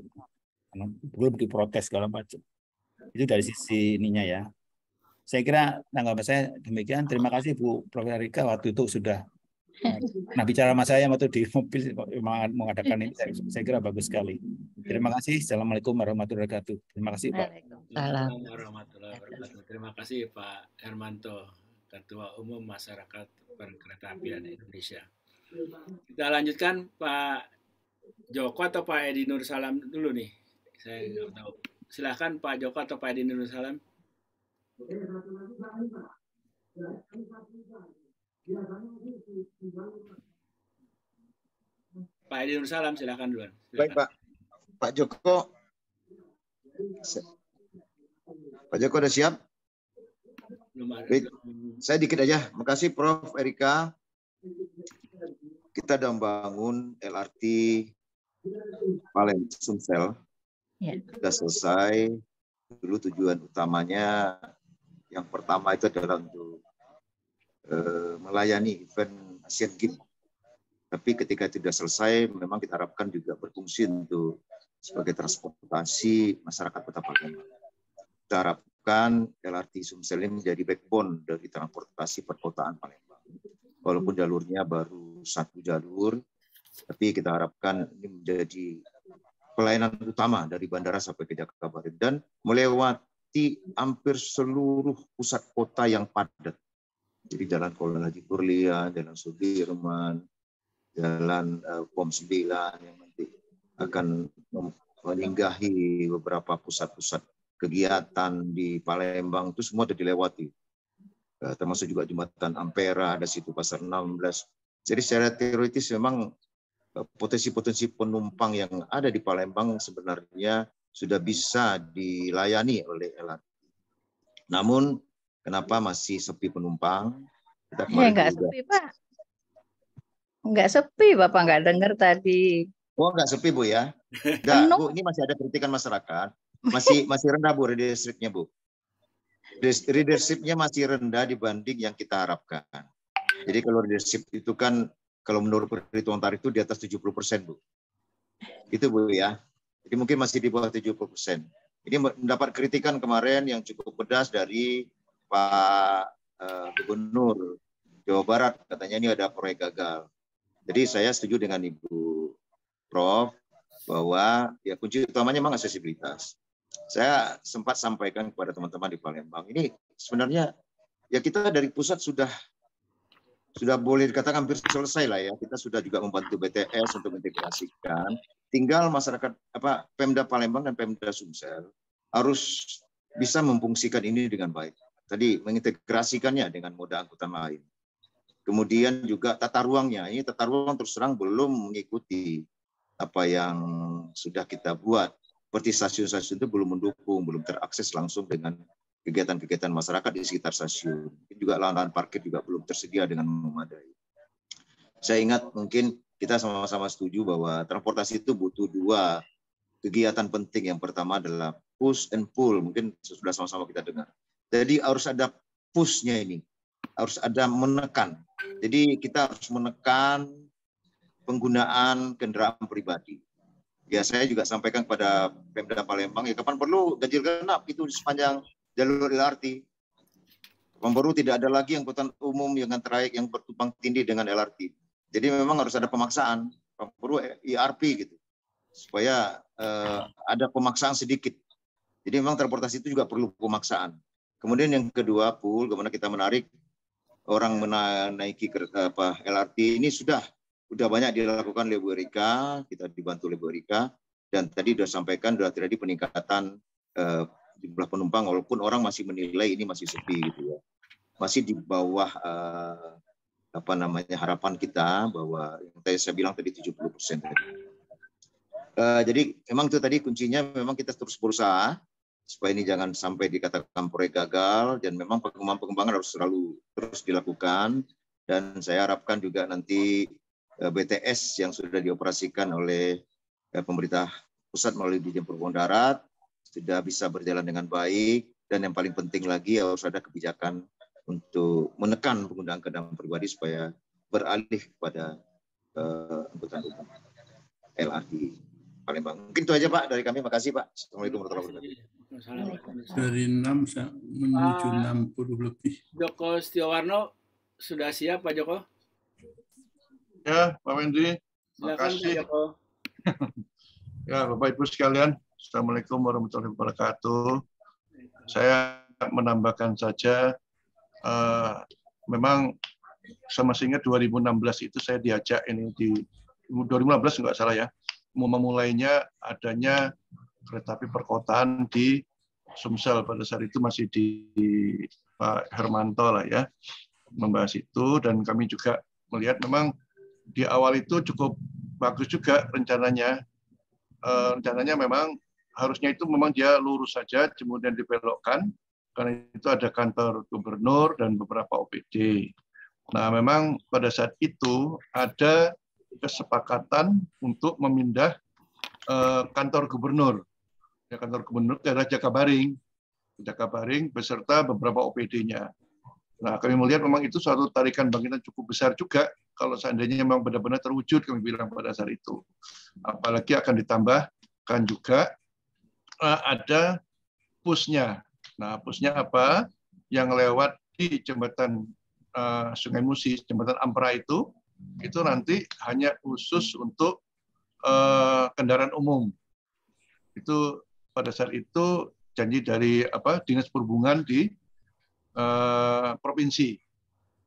Speaker 12: belum diprotes segala macam. Itu dari sisi ininya ya. Saya kira tanggapan saya demikian. Terima kasih Bu Prof. Erika waktu itu sudah bicara sama saya waktu di mobil mengadakan ini. Saya kira bagus sekali. Terima kasih. Assalamualaikum warahmatullahi wabarakatuh. Terima kasih Pak.
Speaker 1: Waalaikumsalam warahmatullahi wabarakatuh. Terima kasih Pak Hermanto, Ketua Umum Masyarakat Perkeretaapian Indonesia. Kita lanjutkan Pak Joko atau Pak Edi Nur Salam dulu nih. Saya nggak tahu. Silakan Pak Joko atau Pak Edi Nur Salam. Pak Edi Nur Salam, silakan duluan.
Speaker 13: Baik Pak Joko. Pak Joko udah siap? Baik, saya dikit aja. Makasih Prof. Erika. Kita udah membangun LRT Palembang Sumsel. Sudah selesai. Dulu tujuan utamanya yang pertama itu adalah untuk melayani event Asian Games. Tapi ketika itu sudah selesai, memang kita harapkan juga berfungsi untuk sebagai transportasi masyarakat Kota Palembang. Kita harapkan LRT Sumsel ini menjadi backbone dari transportasi perkotaan Palembang. Walaupun jalurnya baru 1 jalur, tapi kita harapkan ini menjadi pelayanan utama dari bandara sampai ke Jakarta dan melewati hampir seluruh pusat kota yang padat. Jadi Jalan Kolonel Haji Kurnia, Jalan Sudirman, Jalan POM 9 yang nanti akan meninggahi beberapa pusat-pusat kegiatan di Palembang, itu semua sudah dilewati. Termasuk juga Jembatan Ampera, ada situ Pasar 16. Jadi secara teoritis memang potensi-potensi penumpang yang ada di Palembang sebenarnya sudah bisa dilayani oleh LRT. Namun kenapa masih sepi penumpang?
Speaker 3: Nggak sepi Pak. Nggak sepi Bapak, nggak dengar tadi.
Speaker 13: Oh nggak sepi Bu ya? Nggak Bu, ini masih ada kritikan masyarakat. Masih rendah Bu readership-nya Bu. Readership-nya masih rendah dibanding yang kita harapkan. Jadi kalau readership itu kan kalau menurut perhitungan tarif itu di atas 70%, Bu. Itu Bu ya. Jadi mungkin masih di bawah 70%. Ini mendapat kritikan kemarin yang cukup pedas dari Pak Gubernur Jawa Barat. Katanya ini ada proyek gagal. Jadi saya setuju dengan Ibu Prof bahwa ya kunci utamanya memang aksesibilitas. Saya sempat sampaikan kepada teman-teman di Palembang. Ini sebenarnya ya kita dari pusat sudah boleh dikatakan hampir selesai lah ya. Kita sudah juga membantu BTS untuk mengintegrasikan. Tinggal masyarakat Pemda Palembang dan Pemda Sumsel harus bisa memfungsikan ini dengan baik. Tadi mengintegrasikannya dengan moda angkutan lain. Kemudian juga tata ruangnya. Ini tata ruang terus terang belum mengikuti apa yang sudah kita buat. Seperti stasiun-stasiun itu belum mendukung, belum terakses langsung dengan kegiatan-kegiatan masyarakat di sekitar stasiun. Juga lahan parkir juga belum tersedia dengan memadai. Saya ingat mungkin kita sama-sama setuju bahwa transportasi itu butuh 2 kegiatan penting. Yang pertama adalah push and pull. Mungkin sudah sama-sama kita dengar. Jadi harus ada push-nya ini. Harus ada menekan. Jadi kita harus menekan penggunaan kendaraan pribadi. Ya saya juga sampaikan kepada Pemda Palembang, ya kapan perlu ganjil genap itu di sepanjang jalur LRT. Kapan perlu tidak ada lagi angkutan umum dengan trayek yang bertumpang tindih dengan LRT. Jadi memang harus ada pemaksaan, kapan perlu ERP gitu, supaya ada pemaksaan sedikit. Jadi memang transportasi itu juga perlu pemaksaan. Kemudian yang kedua, Pul, kemana kita menarik orang menaiki LRT ini sudah banyak dilakukan oleh Bu Erika, kita dibantu oleh Bu Erika, dan tadi sudah sampaikan sudah terjadi peningkatan jumlah penumpang, walaupun orang masih menilai ini masih sepi gitu ya, masih di bawah harapan kita, bahwa yang saya bilang tadi 70% tadi. Jadi memang itu tadi kuncinya, memang kita terus berusaha supaya ini jangan sampai dikatakan proyek gagal, dan memang pengembangan harus selalu terus dilakukan. Dan saya harapkan juga nanti BTS yang sudah dioperasikan oleh pemerintah pusat melalui Dirjen Perhubungan Darat sudah bisa berjalan dengan baik, dan yang paling penting lagi harus ada kebijakan untuk menekan penggunaan kendaraan pribadi supaya beralih kepada angkutan umum LRT Palembang. Mungkin itu aja Pak dari kami. Makasih Pak. Assalamualaikum warahmatullahi wabarakatuh.
Speaker 9: Dari 6 menuju 60 lebih.
Speaker 1: Joko Setiawarno sudah siap Pak Joko?
Speaker 14: Ya, Pak Wendy. Terima kasih. Ya, Bapak Ibu sekalian, Assalamualaikum warahmatullahi wabarakatuh. Saya menambahkan saja, memang saya masih ingat 2016 itu saya diajak ini di 2015 nggak salah ya, memulainya adanya kereta api perkotaan di Sumsel. Pada saat itu masih di Pak Hermanto lah ya, membahas itu, dan kami juga melihat memang di awal itu cukup bagus juga rencananya. Rencananya memang harusnya itu memang dia lurus saja, kemudian dibelokkan, karena itu ada kantor gubernur dan beberapa OPD. Nah, memang pada saat itu ada kesepakatan untuk memindah kantor gubernur. Ya, kantor gubernur ke arah Jakabaring beserta beberapa OPD-nya. Nah, kami melihat memang itu suatu tarikan bangkitan cukup besar juga kalau seandainya memang benar-benar terwujud, kami bilang pada saat itu. Apalagi akan ditambahkan juga ada pusnya. Nah, pusnya apa? Yang lewat di jembatan Sungai Musi, jembatan Ampera itu nanti hanya khusus untuk kendaraan umum. Itu pada saat itu janji dari Dinas Perhubungan di provinsi.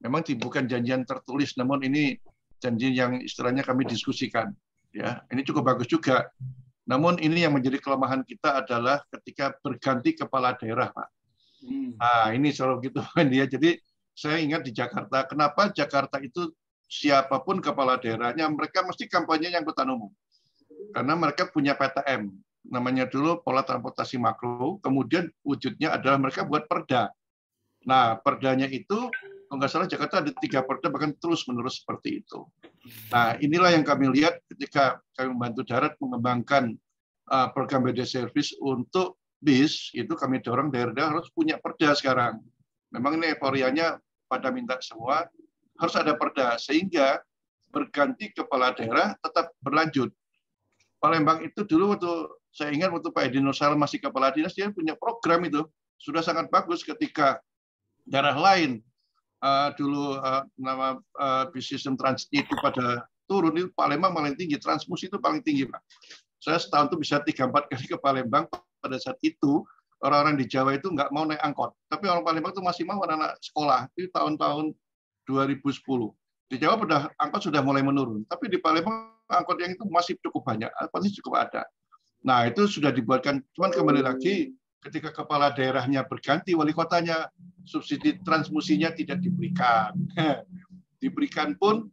Speaker 14: Memang bukan janjian tertulis, namun ini janji yang istilahnya kami diskusikan. Ya, ini cukup bagus juga. Namun ini yang menjadi kelemahan kita adalah ketika berganti kepala daerah, Pak. Nah, ini selalu gitu dia. Jadi saya ingat di Jakarta, kenapa Jakarta itu siapapun kepala daerahnya, mereka mesti kampanye yang angkutan umum. Karena mereka punya PTM, namanya dulu pola transportasi makro, kemudian wujudnya adalah mereka buat perda. Nah, perdanya itu, kalau nggak salah Jakarta ada 3 perda, bahkan terus-menerus seperti itu. Nah, inilah yang kami lihat ketika kami membantu darat mengembangkan program BD Service untuk bis, itu kami dorong daerah-daerah harus punya perda sekarang. Memang ini euforianya pada minta semua, harus ada perda, sehingga berganti kepala daerah tetap berlanjut. Palembang itu dulu waktu saya ingat waktu Pak Edi Nursal masih kepala dinas, dia punya program itu sudah sangat bagus ketika daerah lain dulu nama bis sistem transit itu pada turun, itu Palembang paling tinggi, Transmusi itu paling tinggi, Pak. Saya setahun itu bisa 3-4 kali ke Palembang. Pada saat itu orang-orang di Jawa itu nggak mau naik angkot, tapi orang Palembang itu masih mau anak-anak sekolah. Itu tahun-tahun 2010. Di Jawa angkot sudah mulai menurun, tapi di Palembang angkot yang itu masih cukup banyak, pasti cukup ada. Nah, itu sudah dibuatkan, cuman kembali lagi ketika kepala daerahnya berganti, wali kotanya subsidi transmusinya tidak diberikan. Diberikan pun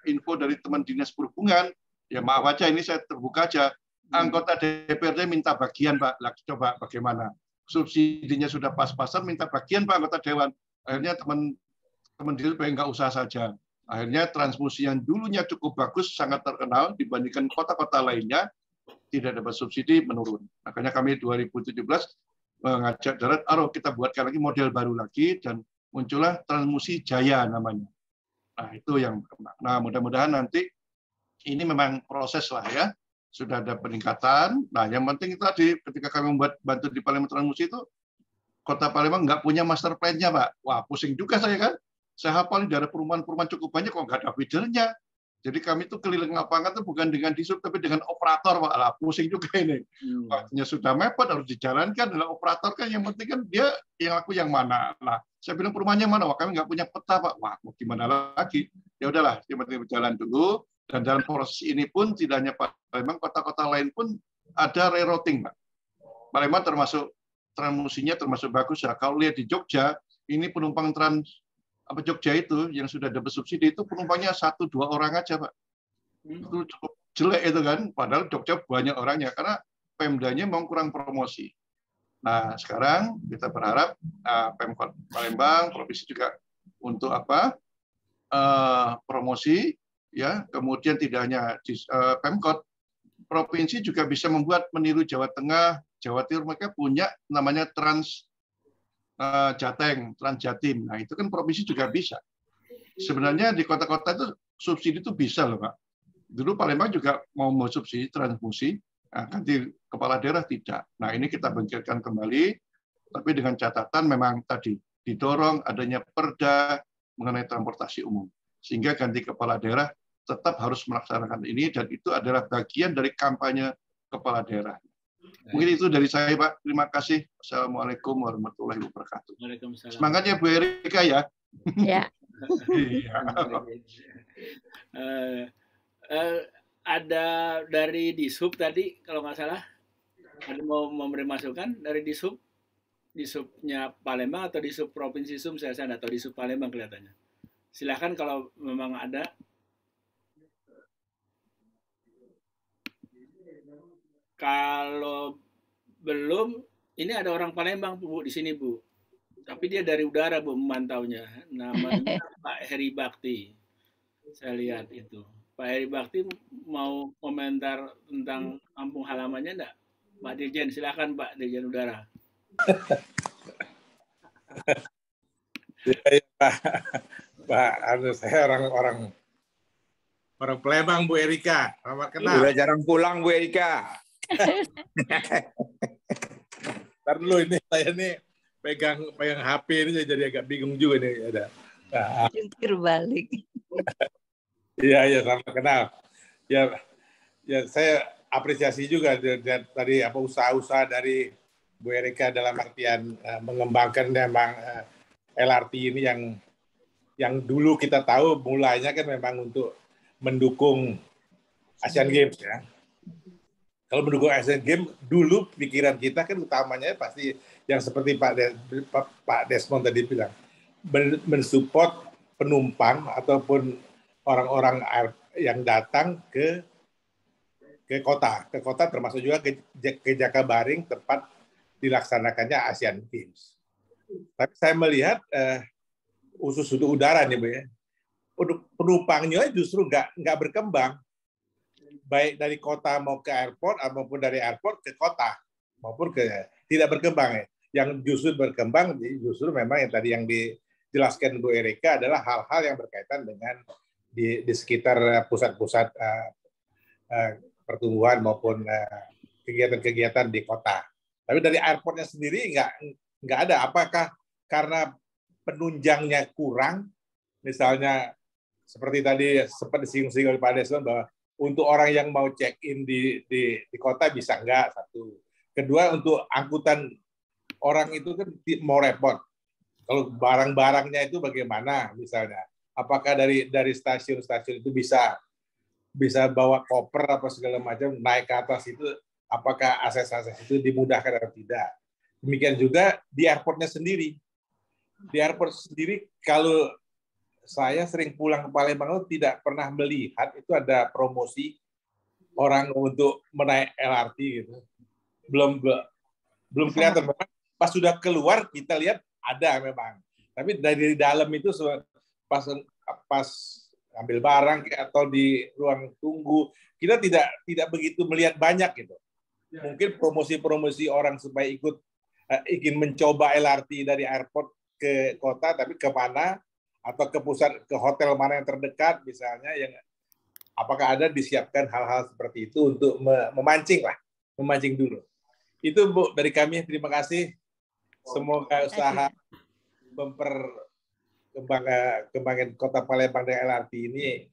Speaker 14: info dari teman dinas perhubungan, ya maaf aja ini saya terbuka aja, anggota DPRD minta bagian Pak, coba bagaimana? Subsidinya sudah pas-pasan, minta bagian Pak anggota dewan. Akhirnya teman DPRD nggak usah saja. Akhirnya transmusi yang dulunya cukup bagus, sangat terkenal dibandingkan kota-kota lainnya, tidak dapat subsidi, menurun. Makanya kami 2017 mengajak darat, kita buatkan lagi model baru lagi, dan muncullah Transmusi Jaya namanya. Nah, itu yang berkembang. Nah, mudah-mudahan nanti ini memang proses lah ya. sudah ada peningkatan. Nah, yang penting itu tadi ketika kami bantu di Palembang Transmusi itu, Kota Palembang nggak punya master plan-nya, Pak. Wah, pusing juga saya kan. Saya hafal dari perumahan-perumahan cukup banyak kok nggak ada feedernya. Jadi kami tuh keliling lapangan tuh bukan dengan disub tapi dengan operator, Pak. Lah, pusing juga ini. Waktunya sudah mepet harus dijalankan. Lah, operator kan yang penting kan dia yang laku yang mana. Nah, saya bilang perumahannya mana? Wah, kami nggak punya peta, Pak. Wah, mau gimana lagi? Ya udahlah, yang penting berjalan dulu. Dan dalam proses ini pun tidak hanya Palembang, kota-kota lain pun ada rerouting, Pak. Palembang termasuk Transmusinya termasuk bagus ya. Kalau lihat di Jogja, ini penumpang Jogja itu yang sudah dapat subsidi itu penumpangnya 1-2 orang aja, Pak. Itu cukup jelek itu kan. Padahal Jogja banyak orangnya karena Pemdanya mau kurang promosi. Nah, sekarang kita berharap Pemkot Palembang, provinsi juga untuk promosi ya. Kemudian tidak hanya di Pemkot, provinsi juga bisa membuat meniru Jawa Tengah, Jawa Timur, mereka punya namanya Trans Jateng, Trans Jatim. Nah, itu kan provinsi juga bisa. Sebenarnya di kota-kota itu subsidi itu bisa loh, Pak. Dulu Palembang juga mau subsidi transmusi, ganti kepala daerah tidak. Nah, ini kita bangkitkan kembali, tapi dengan catatan memang tadi didorong adanya perda mengenai transportasi umum. Sehingga ganti kepala daerah tetap harus melaksanakan ini, dan itu adalah bagian dari kampanye kepala daerah. Mungkin itu dari saya, Pak. Terima kasih. Assalamualaikum warahmatullahi wabarakatuh. Semangat ya, Bu Erika ya.
Speaker 3: Ya.
Speaker 1: Ada dari Dishub tadi, kalau nggak salah, ada mau memberi masukan dari Dishub, Dishubnya Palembang atau Dishub Provinsi Sum, saya nggak tahu, Dishub Palembang kelihatannya. Silakan kalau memang ada. Kalau belum, ini ada orang Palembang, Bu, di sini, Bu. Tapi dia dari udara, Bu, memantaunya. Namanya Pak Heri Bakti. Saya lihat itu. Pak Heri Bakti mau komentar tentang kampung halamannya enggak? Pak Dirjen, silakan Pak Dirjen Udara.
Speaker 2: Ya, Pak, saya orang Palembang, Bu Erika. Selamat kenal.
Speaker 11: Sudah jarang pulang, Bu Erika.
Speaker 2: Ntar dulu ini saya nih pegang HP ini jadi agak bingung juga nih. Ada.
Speaker 3: Jungkir balik.
Speaker 2: Iya, selamat kenal. Ya saya apresiasi juga tadi usaha-usaha dari Bu Erika dalam artian mengembangkan memang LRT ini yang dulu kita tahu mulainya kan memang untuk mendukung Asian Games ya. Kalau mendukung Asian Games, dulu pikiran kita kan utamanya pasti yang seperti Pak Desmond tadi bilang, mensupport penumpang ataupun orang-orang yang datang ke kota. Ke kota termasuk juga ke Jakabaring, tempat dilaksanakannya Asian Games. Tapi saya melihat khusus untuk udara nih, Bu ya, penumpangnya justru nggak berkembang. Baik dari kota mau ke airport, maupun dari airport ke kota, maupun tidak berkembang ya. Yang justru berkembang, justru memang yang tadi yang dijelaskan Bu Erika adalah hal-hal yang berkaitan dengan di sekitar pusat-pusat pertumbuhan maupun kegiatan-kegiatan di kota. Tapi dari airportnya sendiri nggak ada. Apakah karena penunjangnya kurang, misalnya seperti tadi sempat disinggung-singgung oleh Pak Desmond bahwa untuk orang yang mau check-in di kota bisa enggak, satu. Kedua, untuk angkutan orang itu kan mau repot. Kalau barang-barangnya itu bagaimana misalnya? Apakah dari stasiun-stasiun itu bisa bawa koper apa segala macam naik ke atas itu, apakah akses-akses itu dimudahkan atau tidak? Demikian juga di airportnya sendiri. Di airport sendiri kalau saya sering pulang ke Palembang tidak pernah melihat itu ada promosi orang untuk menaik LRT gitu. Belum kelihatan. Pas sudah keluar kita lihat ada memang. Tapi dari dalam itu pas ambil barang atau di ruang tunggu kita tidak begitu melihat banyak gitu. Mungkin promosi-promosi orang supaya ingin mencoba LRT dari airport ke kota, tapi ke mana? Atau ke pusat, ke hotel mana yang terdekat misalnya, yang
Speaker 15: apakah ada disiapkan hal-hal seperti itu untuk memancing dulu. Itu Bu dari kami, terima kasih. Semoga usaha memperkembangkan Kota Palembang dengan LRT ini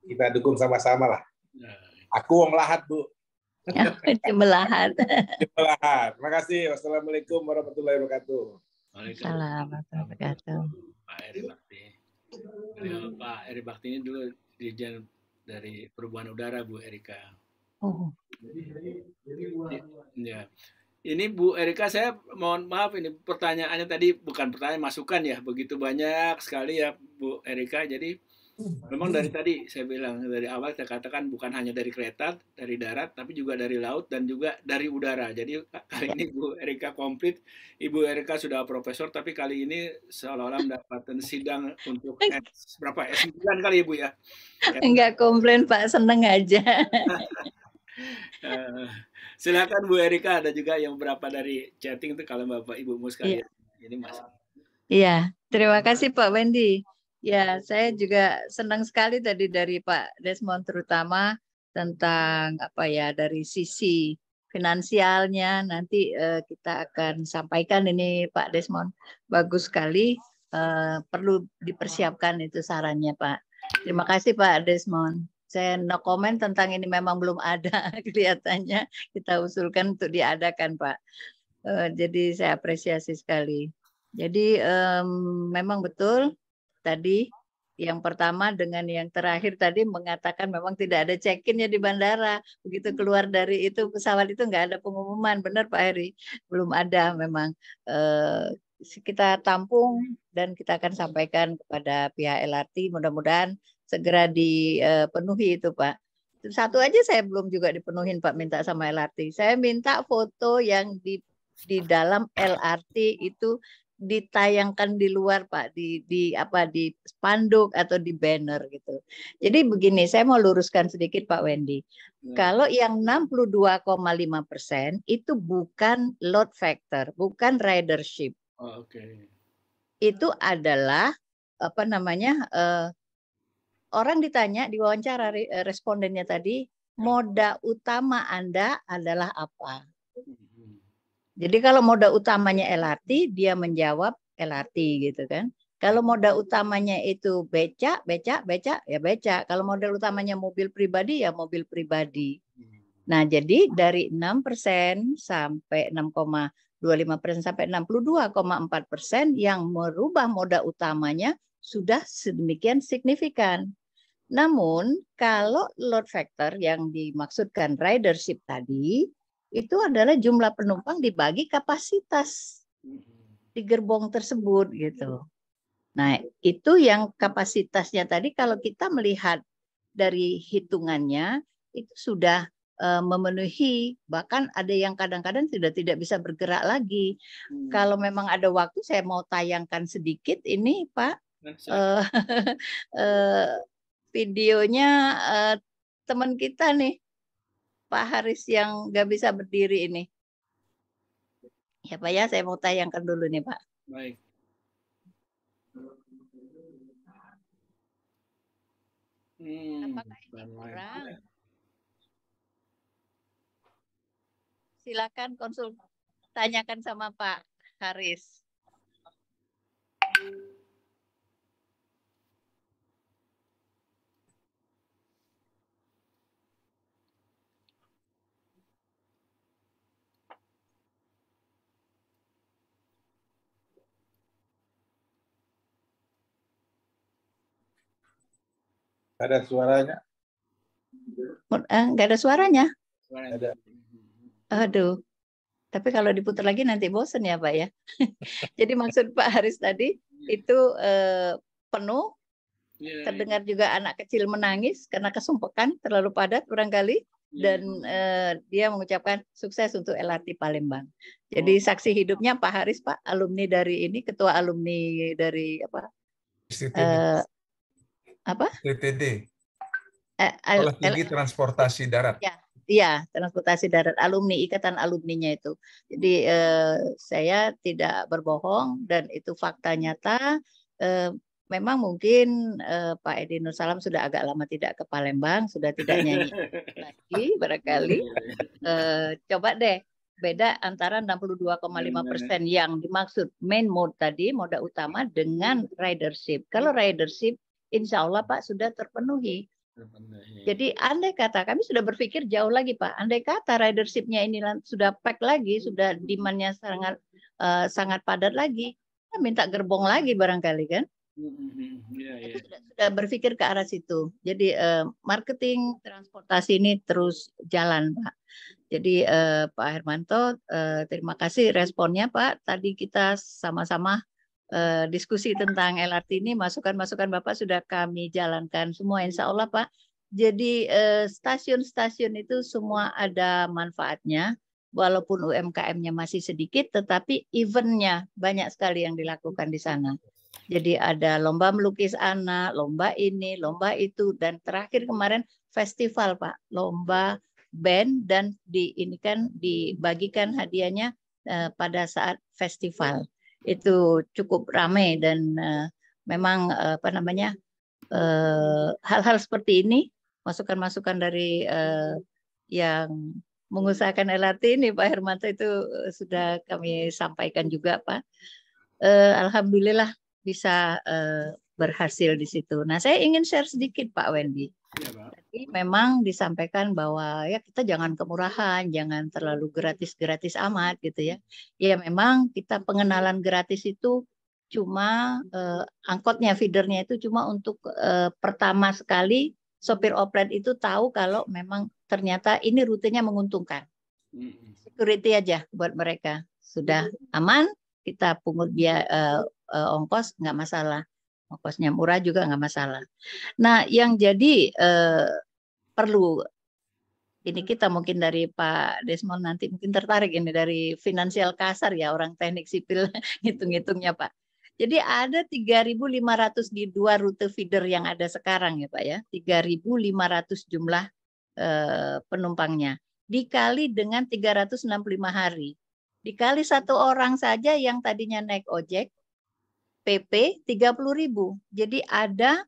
Speaker 15: kita dukung sama-sama lah. Aku wong lahat, Bu.
Speaker 3: Melahat.
Speaker 15: Terima kasih. Wassalamualaikum warahmatullahi wabarakatuh.
Speaker 3: Waalaikumsalam warahmatullahi wabarakatuh.
Speaker 1: Pak Eri Bakti. Pak Eri Bakti ini dulu Dirjen dari Perhubungan Udara, Bu Erika.
Speaker 3: Oh.
Speaker 1: Ya. Ini Bu Erika, saya mohon maaf, ini pertanyaannya tadi bukan pertanyaan, masukan ya, begitu banyak sekali ya Bu Erika. Jadi memang dari tadi saya bilang, dari awal saya katakan bukan hanya dari kereta, dari darat, tapi juga dari laut dan juga dari udara. Jadi kali ini Bu Erika komplit. Ibu Erika sudah profesor, tapi kali ini seolah-olah mendapatkan sidang untuk berapa? S9 kali Ibu ya?
Speaker 3: Enggak komplain Pak, seneng aja.
Speaker 1: Silakan Bu Erika, ada juga yang berapa dari chatting itu kalau Bapak Ibu sekalian. Ini Mas.
Speaker 3: Iya, terima kasih Pak Wendy. Ya, saya juga senang sekali tadi dari Pak Desmond terutama tentang apa ya, dari sisi finansialnya nanti kita akan sampaikan ini Pak Desmond. Bagus sekali, perlu dipersiapkan itu sarannya Pak. Terima kasih Pak Desmond. Saya no comment tentang ini, memang belum ada kelihatannya, kita usulkan untuk diadakan Pak. Jadi saya apresiasi sekali. Jadi memang betul tadi yang pertama dengan yang terakhir tadi mengatakan memang tidak ada check-in-nya di bandara. Begitu keluar dari itu pesawat itu nggak ada pengumuman, benar Pak Heri? Belum ada memang. Kita tampung dan kita akan sampaikan kepada pihak LRT, mudah-mudahan segera dipenuhi itu Pak. Satu aja saya belum juga dipenuhin Pak, minta sama LRT. Saya minta foto yang di dalam LRT itu ditayangkan di luar Pak, di spanduk atau di banner gitu. Jadi begini, saya mau luruskan sedikit Pak Wendy. Kalau yang 62,5% itu bukan load factor, bukan ridership.
Speaker 1: Oke.
Speaker 3: Itu adalah apa namanya? Orang ditanya, diwawancara respondennya tadi, moda utama Anda adalah apa? Jadi kalau moda utamanya LRT, dia menjawab LRT gitu kan. Kalau moda utamanya itu becak, ya becak. Kalau model utamanya mobil pribadi, ya mobil pribadi. Nah, jadi dari 6% sampai 6,25% sampai 62,4% yang merubah moda utamanya sudah sedemikian signifikan. Namun kalau load factor yang dimaksudkan ridership tadi itu adalah jumlah penumpang dibagi kapasitas di gerbong tersebut gitu. Nah, itu yang kapasitasnya tadi kalau kita melihat dari hitungannya itu sudah memenuhi, bahkan ada yang kadang-kadang sudah tidak bisa bergerak lagi. Kalau memang ada waktu saya mau tayangkan sedikit ini Pak. Videonya teman kita nih, Pak Haris yang nggak bisa berdiri ini. Ya Pak ya, saya mau tayangkan dulu nih Pak.
Speaker 1: Baik.
Speaker 3: Apakah ini kurang? Silakan tanyakan sama Pak Haris.
Speaker 15: Ada suaranya?
Speaker 3: Nggak ada suaranya.
Speaker 15: Ada.
Speaker 3: Aduh. Tapi kalau diputar lagi nanti bosen ya Pak ya. Jadi maksud Pak Haris tadi itu penuh. Terdengar juga anak kecil menangis karena kesumpekan terlalu padat barangkali. Dan dia mengucapkan sukses untuk LRT Palembang. Jadi saksi hidupnya Pak Haris Pak, alumni dari ini, ketua alumni dari apa?
Speaker 2: TTD. Sekolah Tinggi Transportasi Darat.
Speaker 3: Ya, transportasi darat, alumni, ikatan alumninya itu. Jadi saya tidak berbohong dan itu fakta nyata. memang mungkin Pak Edi Nur Salam sudah agak lama tidak ke Palembang, sudah tidak nyanyi lagi barangkali. Coba deh beda antara 62,5% yang dimaksud main mode tadi, moda utama, dengan ridership. Kalau ridership, insya Allah Pak sudah terpenuhi. Jadi andai kata, kami sudah berpikir jauh lagi Pak, andai kata ridership-nya ini sudah pack lagi, sudah demand-nya sangat padat lagi, kita minta gerbong lagi barangkali kan. Sudah berpikir ke arah situ. Jadi marketing transportasi ini terus jalan Pak. Jadi Pak Hermanto, terima kasih responnya Pak. Tadi kita sama-sama diskusi tentang LRT ini, masukan-masukan Bapak sudah kami jalankan semua insya Allah Pak. Jadi stasiun-stasiun itu semua ada manfaatnya, walaupun UMKM-nya masih sedikit, tetapi event-nya banyak sekali yang dilakukan di sana. Jadi ada lomba melukis anak, lomba ini, lomba itu, dan terakhir kemarin festival Pak, lomba band, dan dibagikan hadiahnya pada saat festival. Itu cukup ramai dan memang hal-hal seperti ini, masukan-masukan dari yang mengusahakan LRT ini Pak Hermanto itu sudah kami sampaikan juga Pak. Alhamdulillah bisa berhasil di situ. Nah, saya ingin share sedikit Pak Wendy. Ya, Tapi memang disampaikan bahwa ya kita jangan kemurahan, jangan terlalu gratis-gratis amat gitu ya. Ya memang kita pengenalan gratis itu cuma angkotnya, feedernya itu cuma untuk pertama sekali sopir oplet itu tahu kalau memang ternyata ini rutenya menguntungkan. Security aja buat mereka. Sudah aman, kita pungut biaya ongkos nggak masalah. Ongkosnya murah juga nggak masalah. Nah, yang jadi perlu ini kita mungkin dari Pak Desmond nanti mungkin tertarik ini dari finansial kasar ya, orang teknik sipil hitung-hitungnya Pak. Jadi ada 3.500 di 2 rute feeder yang ada sekarang ya Pak ya. 3.500 jumlah penumpangnya. Dikali dengan 365 hari. Dikali 1 orang saja yang tadinya naik ojek, PP 30.000. Jadi ada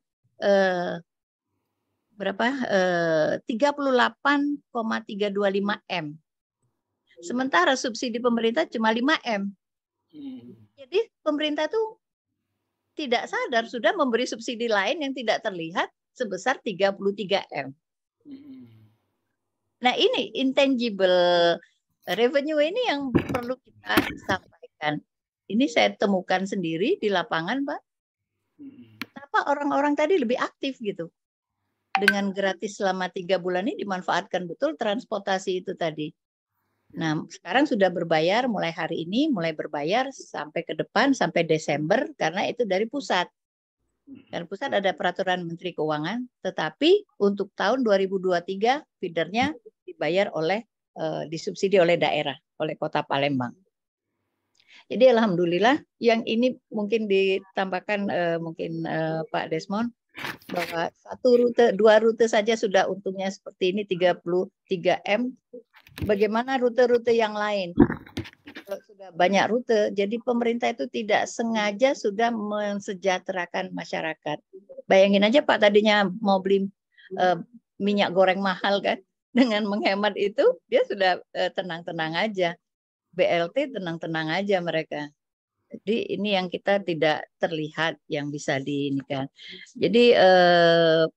Speaker 3: berapa? 38,325 M. Sementara subsidi pemerintah cuma 5 M. Jadi pemerintah tuh tidak sadar sudah memberi subsidi lain yang tidak terlihat sebesar 33 M. Nah, ini intangible revenue ini yang perlu kita sampaikan. Ini saya temukan sendiri di lapangan, Pak. Betapa orang-orang tadi lebih aktif gitu. Dengan gratis selama 3 bulan ini dimanfaatkan betul transportasi itu tadi. Nah, sekarang sudah berbayar mulai hari ini, mulai berbayar sampai ke depan, sampai Desember, karena itu dari pusat. Dan pusat ada peraturan Menteri Keuangan, tetapi untuk tahun 2023 feedernya dibayar oleh, disubsidi oleh daerah, oleh Kota Palembang. Jadi alhamdulillah yang ini mungkin ditambahkan mungkin Pak Desmond bahwa 1 rute, 2 rute saja sudah untungnya seperti ini 33 M. Bagaimana rute-rute yang lain? Kalau sudah banyak rute, jadi pemerintah itu tidak sengaja sudah mensejahterakan masyarakat. Bayangin aja Pak tadinya mau beli minyak goreng mahal kan, dengan menghemat itu dia sudah tenang-tenang aja. BLT tenang-tenang aja mereka. Jadi ini yang kita tidak terlihat yang bisa diinikan. Jadi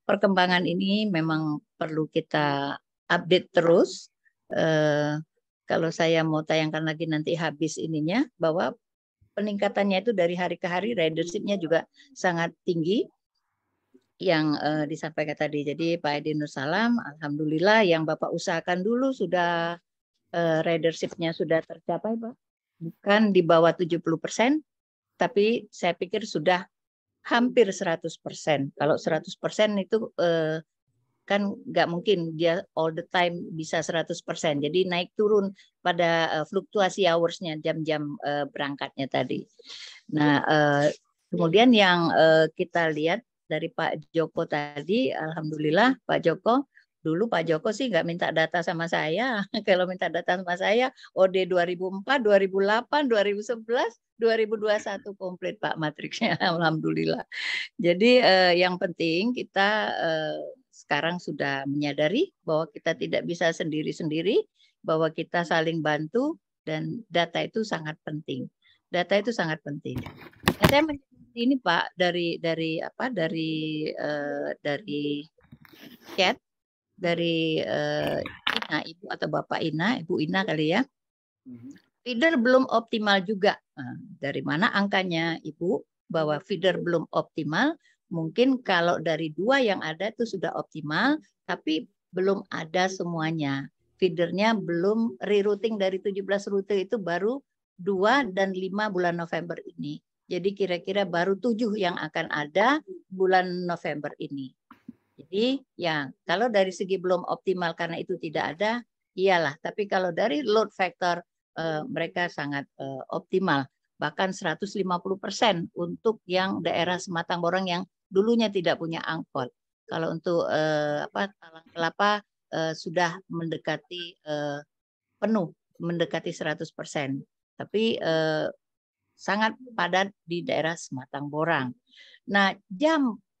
Speaker 3: perkembangan ini memang perlu kita update terus. Kalau saya mau tayangkan lagi nanti habis ininya, bahwa peningkatannya itu dari hari ke hari, ridership-nya juga sangat tinggi yang disampaikan tadi. Jadi Pak Edi Nur Salam, alhamdulillah yang Bapak usahakan dulu sudah ridership-nya sudah tercapai, Pak. Bukan di bawah 70%, tapi saya pikir sudah hampir 100%. Kalau 100% itu kan nggak mungkin dia all the time bisa 100%. Jadi naik turun pada fluktuasi hours-nya, jam-jam berangkatnya tadi. Nah, kemudian yang kita lihat dari Pak Joko tadi, alhamdulillah Pak Joko Dulu Pak Joko sih nggak minta data sama saya. Kalau minta data sama saya, OD 2004, 2008, 2011, 2021 komplit Pak matriksnya. Alhamdulillah. Jadi yang penting kita sekarang sudah menyadari bahwa kita tidak bisa sendiri-sendiri, bahwa kita saling bantu, dan data itu sangat penting. Data itu sangat penting. Nah, saya menyebut ini Pak dari chat dari Ina, Ibu atau Bapak Ina, Ibu Ina kali ya. Feeder belum optimal juga. Nah, dari mana angkanya Ibu bahwa feeder belum optimal? Mungkin kalau dari 2 yang ada itu sudah optimal, tapi belum ada semuanya. Feedernya belum rerouting dari 17 rute itu baru 2 dan 5 bulan November ini. Jadi kira-kira baru 7 yang akan ada bulan November ini. Jadi ya kalau dari segi belum optimal karena itu tidak ada, iyalah. Tapi kalau dari load factor mereka sangat optimal, bahkan 150% untuk yang daerah Sematang Borong yang dulunya tidak punya angkot. Kalau untuk Talang Kelapa sudah mendekati penuh, mendekati 100%. Tapi sangat padat di daerah Sematang Borong. Nah,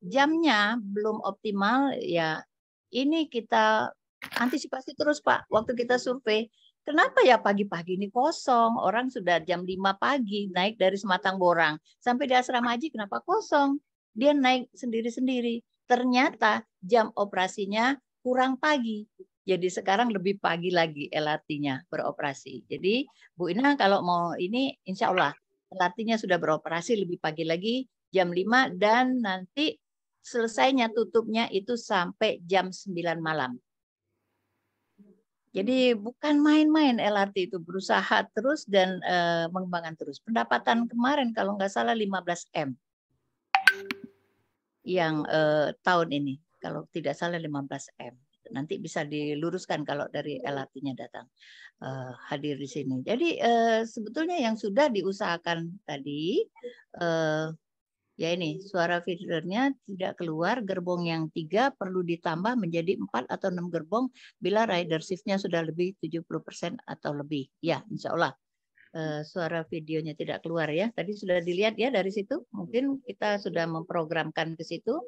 Speaker 3: jamnya belum optimal ya, ini kita antisipasi terus Pak. Waktu kita survei, kenapa ya pagi-pagi ini kosong? Orang sudah jam 5 pagi naik dari Sematang Borong sampai di Asrama Haji, kenapa kosong? Dia naik sendiri-sendiri. Ternyata jam operasinya kurang pagi. Jadi sekarang lebih pagi lagi LRT-nya beroperasi. Jadi Bu Ina kalau mau ini insya Allah LRT-nya sudah beroperasi lebih pagi lagi jam 5 dan nanti selesainya tutupnya itu sampai jam 9 malam. Jadi bukan main-main LRT itu, berusaha terus dan mengembangkan terus. Pendapatan kemarin kalau nggak salah 15 M yang tahun ini, kalau tidak salah 15 M. Nanti bisa diluruskan kalau dari LRT-nya datang hadir di sini. Jadi sebetulnya yang sudah diusahakan tadi ya ini suara feedernya tidak keluar, gerbong yang 3 perlu ditambah menjadi 4 atau 6 gerbong bila ridership-nya sudah lebih 70% atau lebih. Ya, insya Allah suara videonya tidak keluar ya. Tadi sudah dilihat ya dari situ. Mungkin kita sudah memprogramkan ke situ.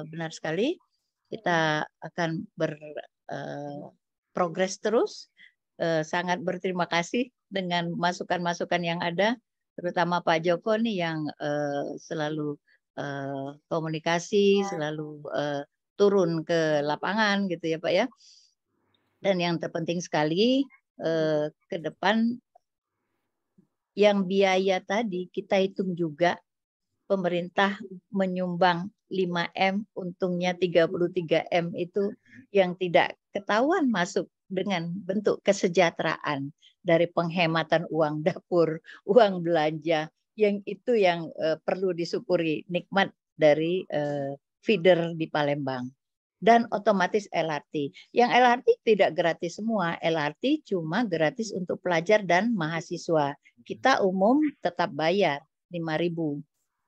Speaker 3: Benar sekali. Kita akan berprogres terus. Sangat berterima kasih dengan masukan-masukan yang ada. Terutama Pak Joko nih yang selalu komunikasi, selalu turun ke lapangan gitu ya Pak ya. Dan yang terpenting sekali ke depan yang biaya tadi kita hitung juga pemerintah menyumbang 5M, untungnya 33M itu yang tidak ketahuan masuk dengan bentuk kesejahteraan dari penghematan uang dapur, uang belanja, yang itu yang perlu disyukuri nikmat dari feeder di Palembang. Dan otomatis LRT. Yang LRT tidak gratis semua, LRT cuma gratis untuk pelajar dan mahasiswa. Kita umum tetap bayar 5.000.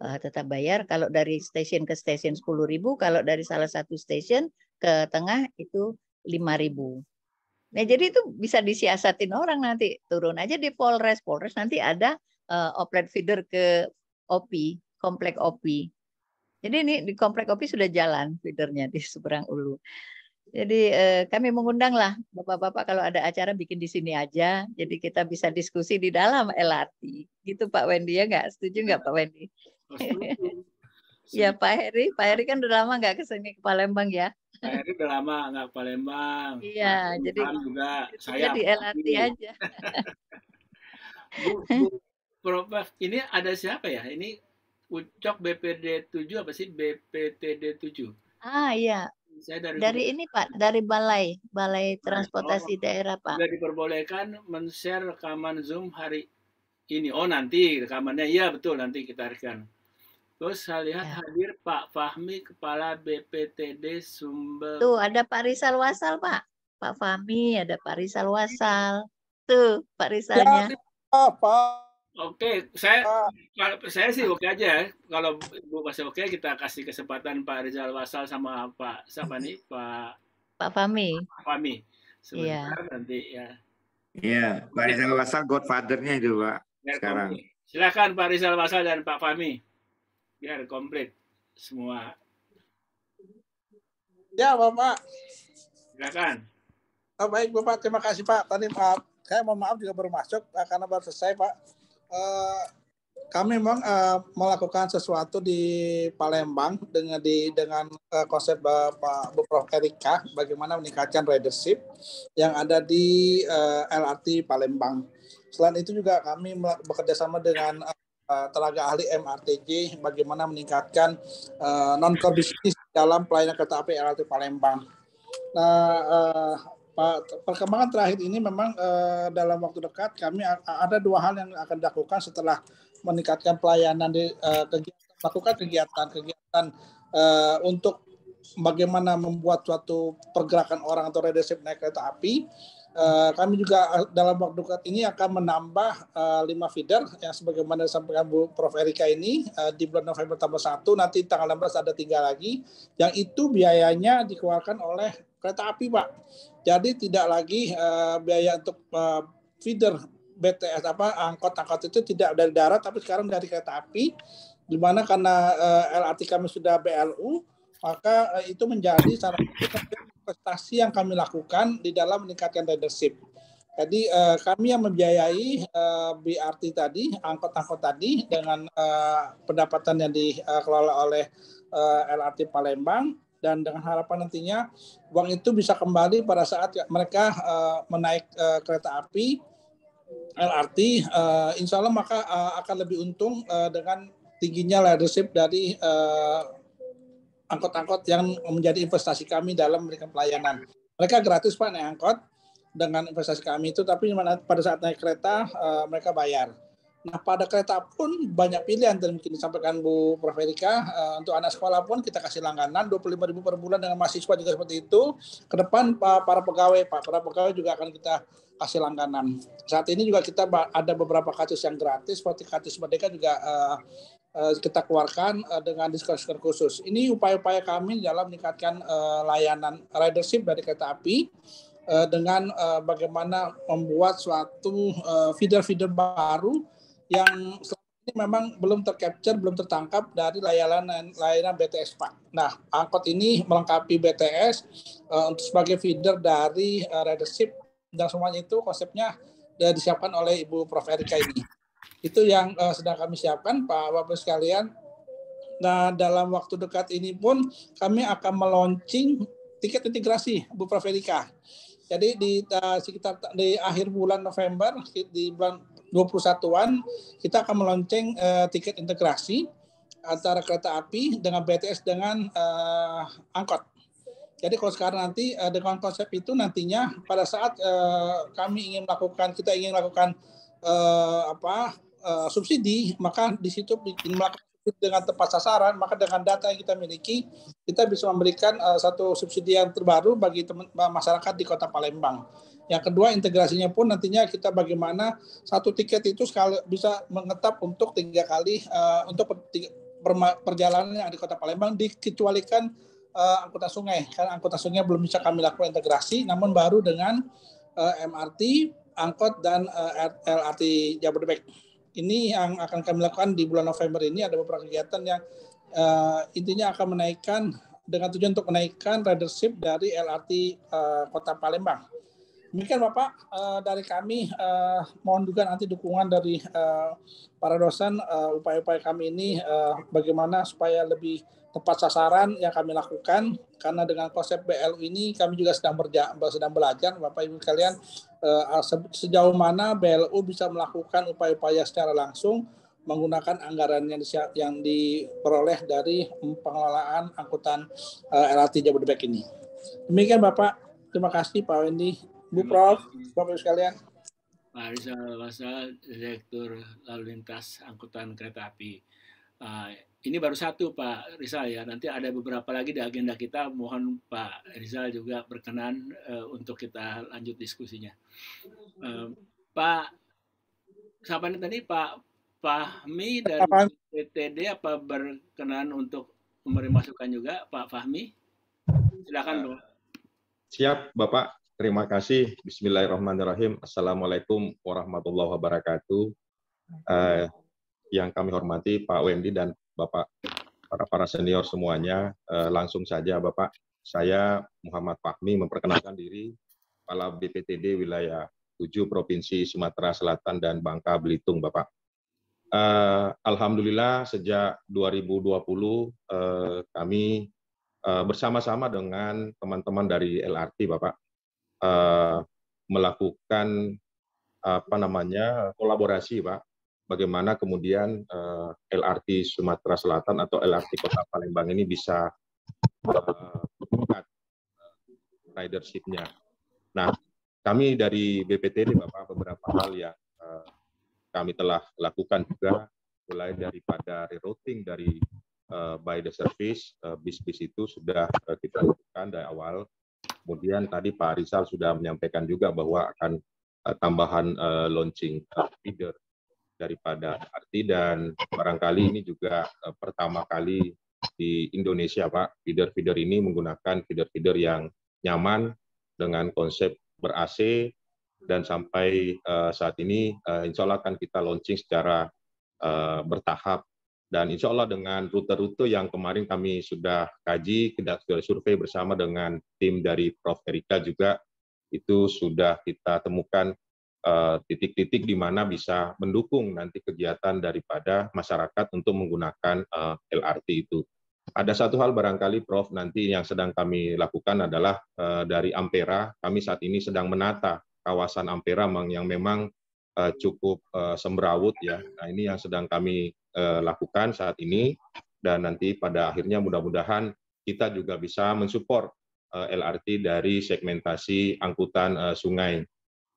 Speaker 3: Tetap bayar kalau dari stasiun ke stasiun 10.000, kalau dari salah satu stasiun ke tengah itu 5.000. Nah, jadi itu bisa disiasatin orang nanti. Turun aja di Polres. Polres nanti ada oplet feeder ke OPI, Komplek OPI. Jadi ini di Komplek OPI sudah jalan feedernya di seberang Ulu. Jadi kami mengundanglah Bapak-bapak kalau ada acara bikin di sini aja. Jadi kita bisa diskusi di dalam LRT. Gitu Pak Wendy ya nggak? Setuju nggak Pak Wendy? Ya Pak Heri kan udah lama nggak kesini ke Palembang ya?
Speaker 1: Pak Heri udah lama nggak ke Palembang.
Speaker 3: Iya, jadi
Speaker 1: juga saya
Speaker 3: di LRT aja.
Speaker 1: Prof, ini ada siapa ya? Ini Ucok BPD 7 apa sih? BPTD 7?
Speaker 3: Ah iya.
Speaker 1: Saya
Speaker 3: dari ini Pak, dari Balai Transportasi Daerah Pak.
Speaker 1: Sudah diperbolehkan men-share rekaman Zoom hari ini. Oh nanti rekamannya, iya betul nanti kita rekam. Terus saya lihat hadir Pak Fahmi, Kepala BPTD Sumber.
Speaker 3: Tuh ada Pak Rizal Wasal Pak. Pak Fahmi, ada Pak Rizal Wasal. Tuh Pak Rizalnya.
Speaker 7: Ya, Pak.
Speaker 1: Oke, saya sih oke aja. Kalau Ibu masih oke, kita kasih kesempatan Pak Rizal Wasal sama Pak siapa nih? Pak
Speaker 3: Pak Fahmi.
Speaker 1: Pak Fahmi.
Speaker 3: Iya.
Speaker 1: Sebentar nanti ya.
Speaker 11: Iya, Pak Rizal Wasal godfather-nya itu, Pak.
Speaker 1: Biar
Speaker 11: Sekarang.
Speaker 1: komplit. Silakan Pak Rizal Wasal dan Pak Fahmi. Biar komplit semua.
Speaker 16: Ya, Bapak.
Speaker 1: Silakan.
Speaker 16: Baik, Bapak. Terima kasih, Pak. Tadi maaf, saya mohon maaf juga baru masuk karena baru selesai, Pak. Kami memang melakukan sesuatu di Palembang dengan konsep Pak Bu Prof Erika, bagaimana meningkatkan ridership yang ada di LRT Palembang. Selain itu juga kami bekerja sama dengan tenaga ahli MRTJ, bagaimana meningkatkan non-core bisnis dalam pelayanan kereta api LRT Palembang. Nah, Pak, perkembangan terakhir ini memang dalam waktu dekat kami ada dua hal yang akan dilakukan setelah meningkatkan pelayanan di melakukan kegiatan untuk bagaimana membuat suatu pergerakan orang atau ridership naik kereta api. Kami juga dalam waktu dekat ini akan menambah 5 feeder yang sebagaimana disampaikan Bu Prof Erika ini di bulan November tambah 1, nanti tanggal 16 ada 3 lagi, yang itu biayanya dikeluarkan oleh kereta api, Pak. Jadi tidak lagi biaya untuk feeder BTS angkot-angkot itu tidak dari darat tapi sekarang dari kereta api, di mana karena LRT kami sudah BLU, maka itu menjadi salah satu investasi yang kami lakukan di dalam meningkatkan ridership. Jadi kami yang membiayai BRT tadi, angkot-angkot tadi dengan pendapatan yang dikelola oleh LRT Palembang, dan dengan harapan nantinya uang itu bisa kembali pada saat mereka menaik kereta api LRT, insya Allah maka akan lebih untung dengan tingginya ridership dari angkot-angkot yang menjadi investasi kami dalam memberikan pelayanan. Mereka gratis, Pak, naik angkot dengan investasi kami itu, tapi pada saat naik kereta mereka bayar. Nah, pada kereta pun banyak pilihan, dan mungkin disampaikan Bu Prof Erika, untuk anak sekolah pun kita kasih langganan 25.000 per bulan, dengan mahasiswa juga seperti itu. Ke depan para pegawai, Pak, para pegawai juga akan kita kasih langganan. Saat ini juga kita ada beberapa karcis yang gratis, seperti karcis Merdeka juga kita keluarkan dengan diskon khusus. Ini upaya-upaya kami dalam meningkatkan layanan ridership dari kereta api dengan bagaimana membuat suatu feeder-feeder baru yang selama ini memang belum tercapture, belum tertangkap dari layanan BTS, Pak. Nah, angkot ini melengkapi BTS untuk sebagai feeder dari ridership, dan semuanya itu konsepnya sudah disiapkan oleh Ibu Prof Erika ini. Itu yang sedang kami siapkan, Pak Bapak sekalian. Nah, dalam waktu dekat ini pun kami akan meluncing tiket integrasi, Bu Prof Erika. Jadi sekitar di akhir bulan November, di bulan 21-an, kita akan melonceng tiket integrasi antara kereta api dengan BTS dengan angkot. Jadi kalau sekarang nanti dengan konsep itu nantinya pada saat kita ingin melakukan subsidi, maka di situ melakukan dengan tepat sasaran, maka dengan data yang kita miliki, kita bisa memberikan satu subsidi yang terbaru bagi masyarakat di Kota Palembang. Yang kedua, integrasinya pun nantinya kita bagaimana satu tiket itu bisa mengetap untuk 3 kali untuk perjalanan yang di Kota Palembang, dikecualikan angkutan sungai, karena angkutan sungai belum bisa kami lakukan integrasi, namun baru dengan MRT, angkot, dan LRT Jabodebek. Ini yang akan kami lakukan di bulan November ini. Ada beberapa kegiatan yang intinya akan menaikkan dengan tujuan untuk menaikkan ridership dari LRT Kota Palembang. Demikian Bapak dari kami, mohon juga nanti dukungan dari para dosen, upaya-upaya kami ini bagaimana supaya lebih tepat sasaran yang kami lakukan, karena dengan konsep BLU ini kami juga sedang belajar, Bapak Ibu sekalian, sejauh mana BLU bisa melakukan upaya-upaya secara langsung menggunakan anggaran yang diperoleh dari pengelolaan angkutan LRT Jabodebek ini. Demikian Bapak, terima kasih Pak Wendy, Bu Prof, Bapak Ibu sekalian.
Speaker 1: Pak Rizal Wasal, Direktur Lalu Lintas Angkutan Kereta Api. Ini baru satu Pak Rizal ya, nanti ada beberapa lagi di agenda kita, mohon Pak Rizal juga berkenan untuk kita lanjut diskusinya. Pak, siapa tadi Pak Fahmi dari PTD apa berkenan untuk memberi masukan juga Pak Fahmi? Silakan Bro.
Speaker 17: Siap, Bapak. Terima kasih. Bismillahirrahmanirrahim. Assalamualaikum warahmatullahi wabarakatuh. Yang kami hormati Pak Wendy dan Bapak para senior semuanya, langsung saja Bapak. Saya Muhammad Fahmi memperkenalkan diri, Kepala BPTD Wilayah 7 Provinsi Sumatera Selatan dan Bangka Belitung, Bapak. Alhamdulillah sejak 2020 kami bersama-sama dengan teman-teman dari LRT, Bapak, melakukan kolaborasi, Pak. Bagaimana kemudian LRT Sumatera Selatan atau LRT Kota Palembang ini bisa meningkat ridership-nya. Nah, kami dari BPTD, Bapak, beberapa hal yang kami telah lakukan juga, mulai daripada rerouting dari by the service, bis-bis itu sudah kita lakukan dari awal. Kemudian tadi Pak Rizal sudah menyampaikan juga bahwa akan tambahan launching feeder daripada LRT, dan barangkali ini juga pertama kali di Indonesia, Pak, feeder-feeder ini menggunakan feeder-feeder yang nyaman dengan konsep ber-AC, dan sampai saat ini insya Allah akan kita launching secara bertahap, dan insya Allah dengan rute-rute yang kemarin kami sudah kaji, kita sudah survei bersama dengan tim dari Prof. Erika juga, itu sudah kita temukan titik-titik di mana bisa mendukung nanti kegiatan daripada masyarakat untuk menggunakan LRT itu. Ada satu hal barangkali Prof nanti yang sedang kami lakukan adalah dari Ampera, kami saat ini sedang menata kawasan Ampera yang memang cukup semrawut ya. Nah, ini yang sedang kami lakukan saat ini, dan nanti pada akhirnya mudah-mudahan kita juga bisa mensupport LRT dari segmentasi angkutan sungai.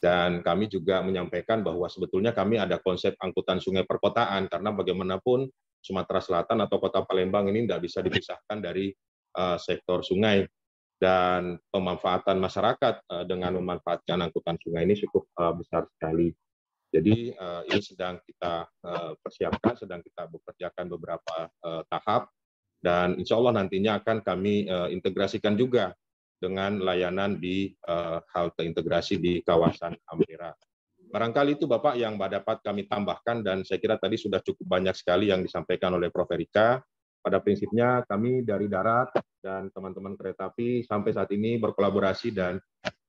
Speaker 17: Dan kami juga menyampaikan bahwa sebetulnya kami ada konsep angkutan sungai perkotaan, karena bagaimanapun Sumatera Selatan atau Kota Palembang ini tidak bisa dipisahkan dari sektor sungai, dan pemanfaatan masyarakat dengan memanfaatkan angkutan sungai ini cukup besar sekali. Jadi ini sedang kita persiapkan, sedang kita bekerjakan beberapa tahap, dan insya Allah nantinya akan kami integrasikan juga dengan layanan di halte integrasi di kawasan Ampera. Barangkali itu Bapak yang dapat kami tambahkan, dan saya kira tadi sudah cukup banyak sekali yang disampaikan oleh Prof. Erika. Pada prinsipnya kami dari darat dan teman-teman kereta api sampai saat ini berkolaborasi dan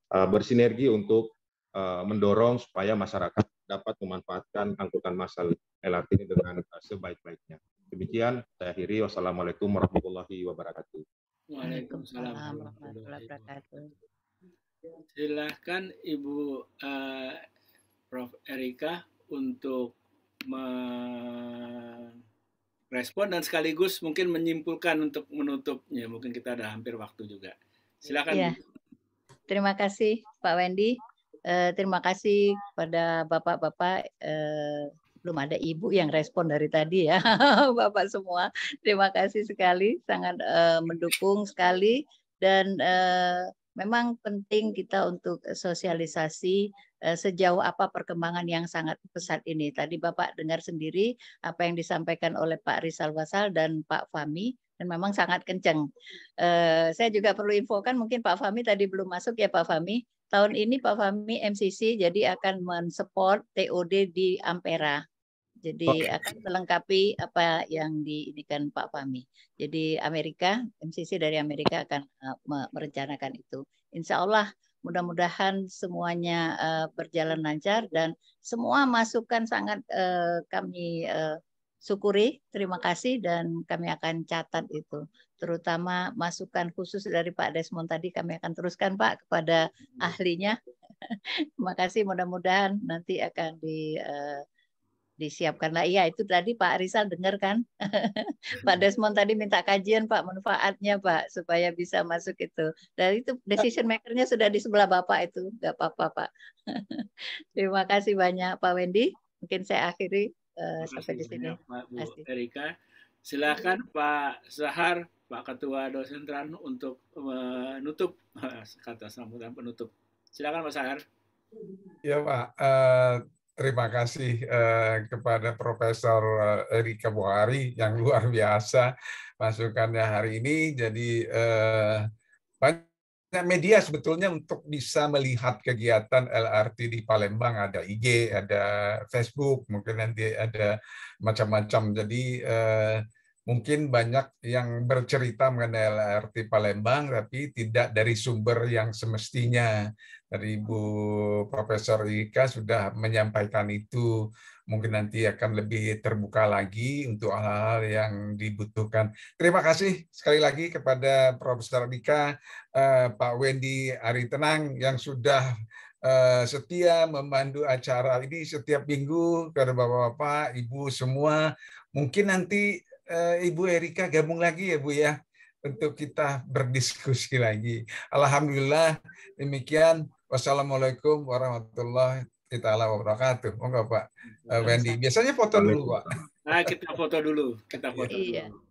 Speaker 17: bersinergi untuk mendorong supaya masyarakat dapat memanfaatkan angkutan massal LRT ini dengan sebaik-baiknya. Demikian saya akhiri. Wassalamualaikum warahmatullahi wabarakatuh.
Speaker 1: Waalaikumsalam warahmatullahi wabarakatuh. Silakan Ibu Prof. Erika untuk merespon dan sekaligus mungkin menyimpulkan untuk menutupnya. Mungkin kita ada hampir waktu juga. Silakan.
Speaker 3: Ya. Terima kasih Pak Wendy. Terima kasih kepada Bapak-Bapak. Belum ada Ibu yang respon dari tadi ya, Bapak semua. Terima kasih sekali, sangat mendukung sekali, dan memang penting kita untuk sosialisasi sejauh apa perkembangan yang sangat pesat ini. Tadi Bapak dengar sendiri apa yang disampaikan oleh Pak Rizal Wasal dan Pak Fahmi, dan memang sangat kencang. Saya juga perlu infokan, mungkin Pak Fahmi tadi belum masuk ya Pak Fahmi. Tahun ini Pak Fahmi MCC jadi akan mensupport TOD di Ampera. Jadi akan melengkapi apa yang diinikan Pak Fahmi. Jadi Amerika, MCC dari Amerika akan merencanakan itu. Insya Allah mudah-mudahan semuanya berjalan lancar, dan semua masukan sangat kami syukuri. Terima kasih, dan kami akan catat itu. Terutama masukan khusus dari Pak Desmond tadi kami akan teruskan Pak kepada ahlinya. Terima kasih, mudah-mudahan nanti akan disiapkan lah. Iya, itu tadi Pak Rizal dengar kan? Pak Desmond tadi minta kajian Pak, manfaatnya Pak, supaya bisa masuk itu. Dan itu decision maker-nya sudah di sebelah Bapak itu, nggak apa-apa Pak. Terima kasih banyak Pak Wendy. Mungkin saya akhiri sampai di sini.
Speaker 1: Pak Bu Erika. Silakan Pak Zahar, Pak Ketua Dosen Tran untuk menutup kata sambutan penutup. Silakan Pak Zahar.
Speaker 2: Ya Pak. Terima kasih kepada Profesor Erika Bohari yang luar biasa masukannya hari ini. Jadi banyak media sebetulnya untuk bisa melihat kegiatan LRT di Palembang. Ada IG, ada Facebook, mungkin nanti ada macam-macam. Jadi mungkin banyak yang bercerita mengenai LRT Palembang, tapi tidak dari sumber yang semestinya. Dari Ibu Profesor Ika sudah menyampaikan itu. Mungkin nanti akan lebih terbuka lagi untuk hal-hal yang dibutuhkan. Terima kasih sekali lagi kepada Profesor Ika, Pak Wendy Ari Tenang yang sudah setia memandu acara ini setiap minggu, kepada Bapak-Bapak, Ibu semua. Mungkin nanti Ibu Erika gabung lagi ya Bu ya, untuk kita berdiskusi lagi. Alhamdulillah, demikian. Wassalamualaikum warahmatullahi wabarakatuh. Monggo Pak Wendy. Biasanya foto dulu Pak.
Speaker 1: Nah, kita foto dulu. Kita foto dulu.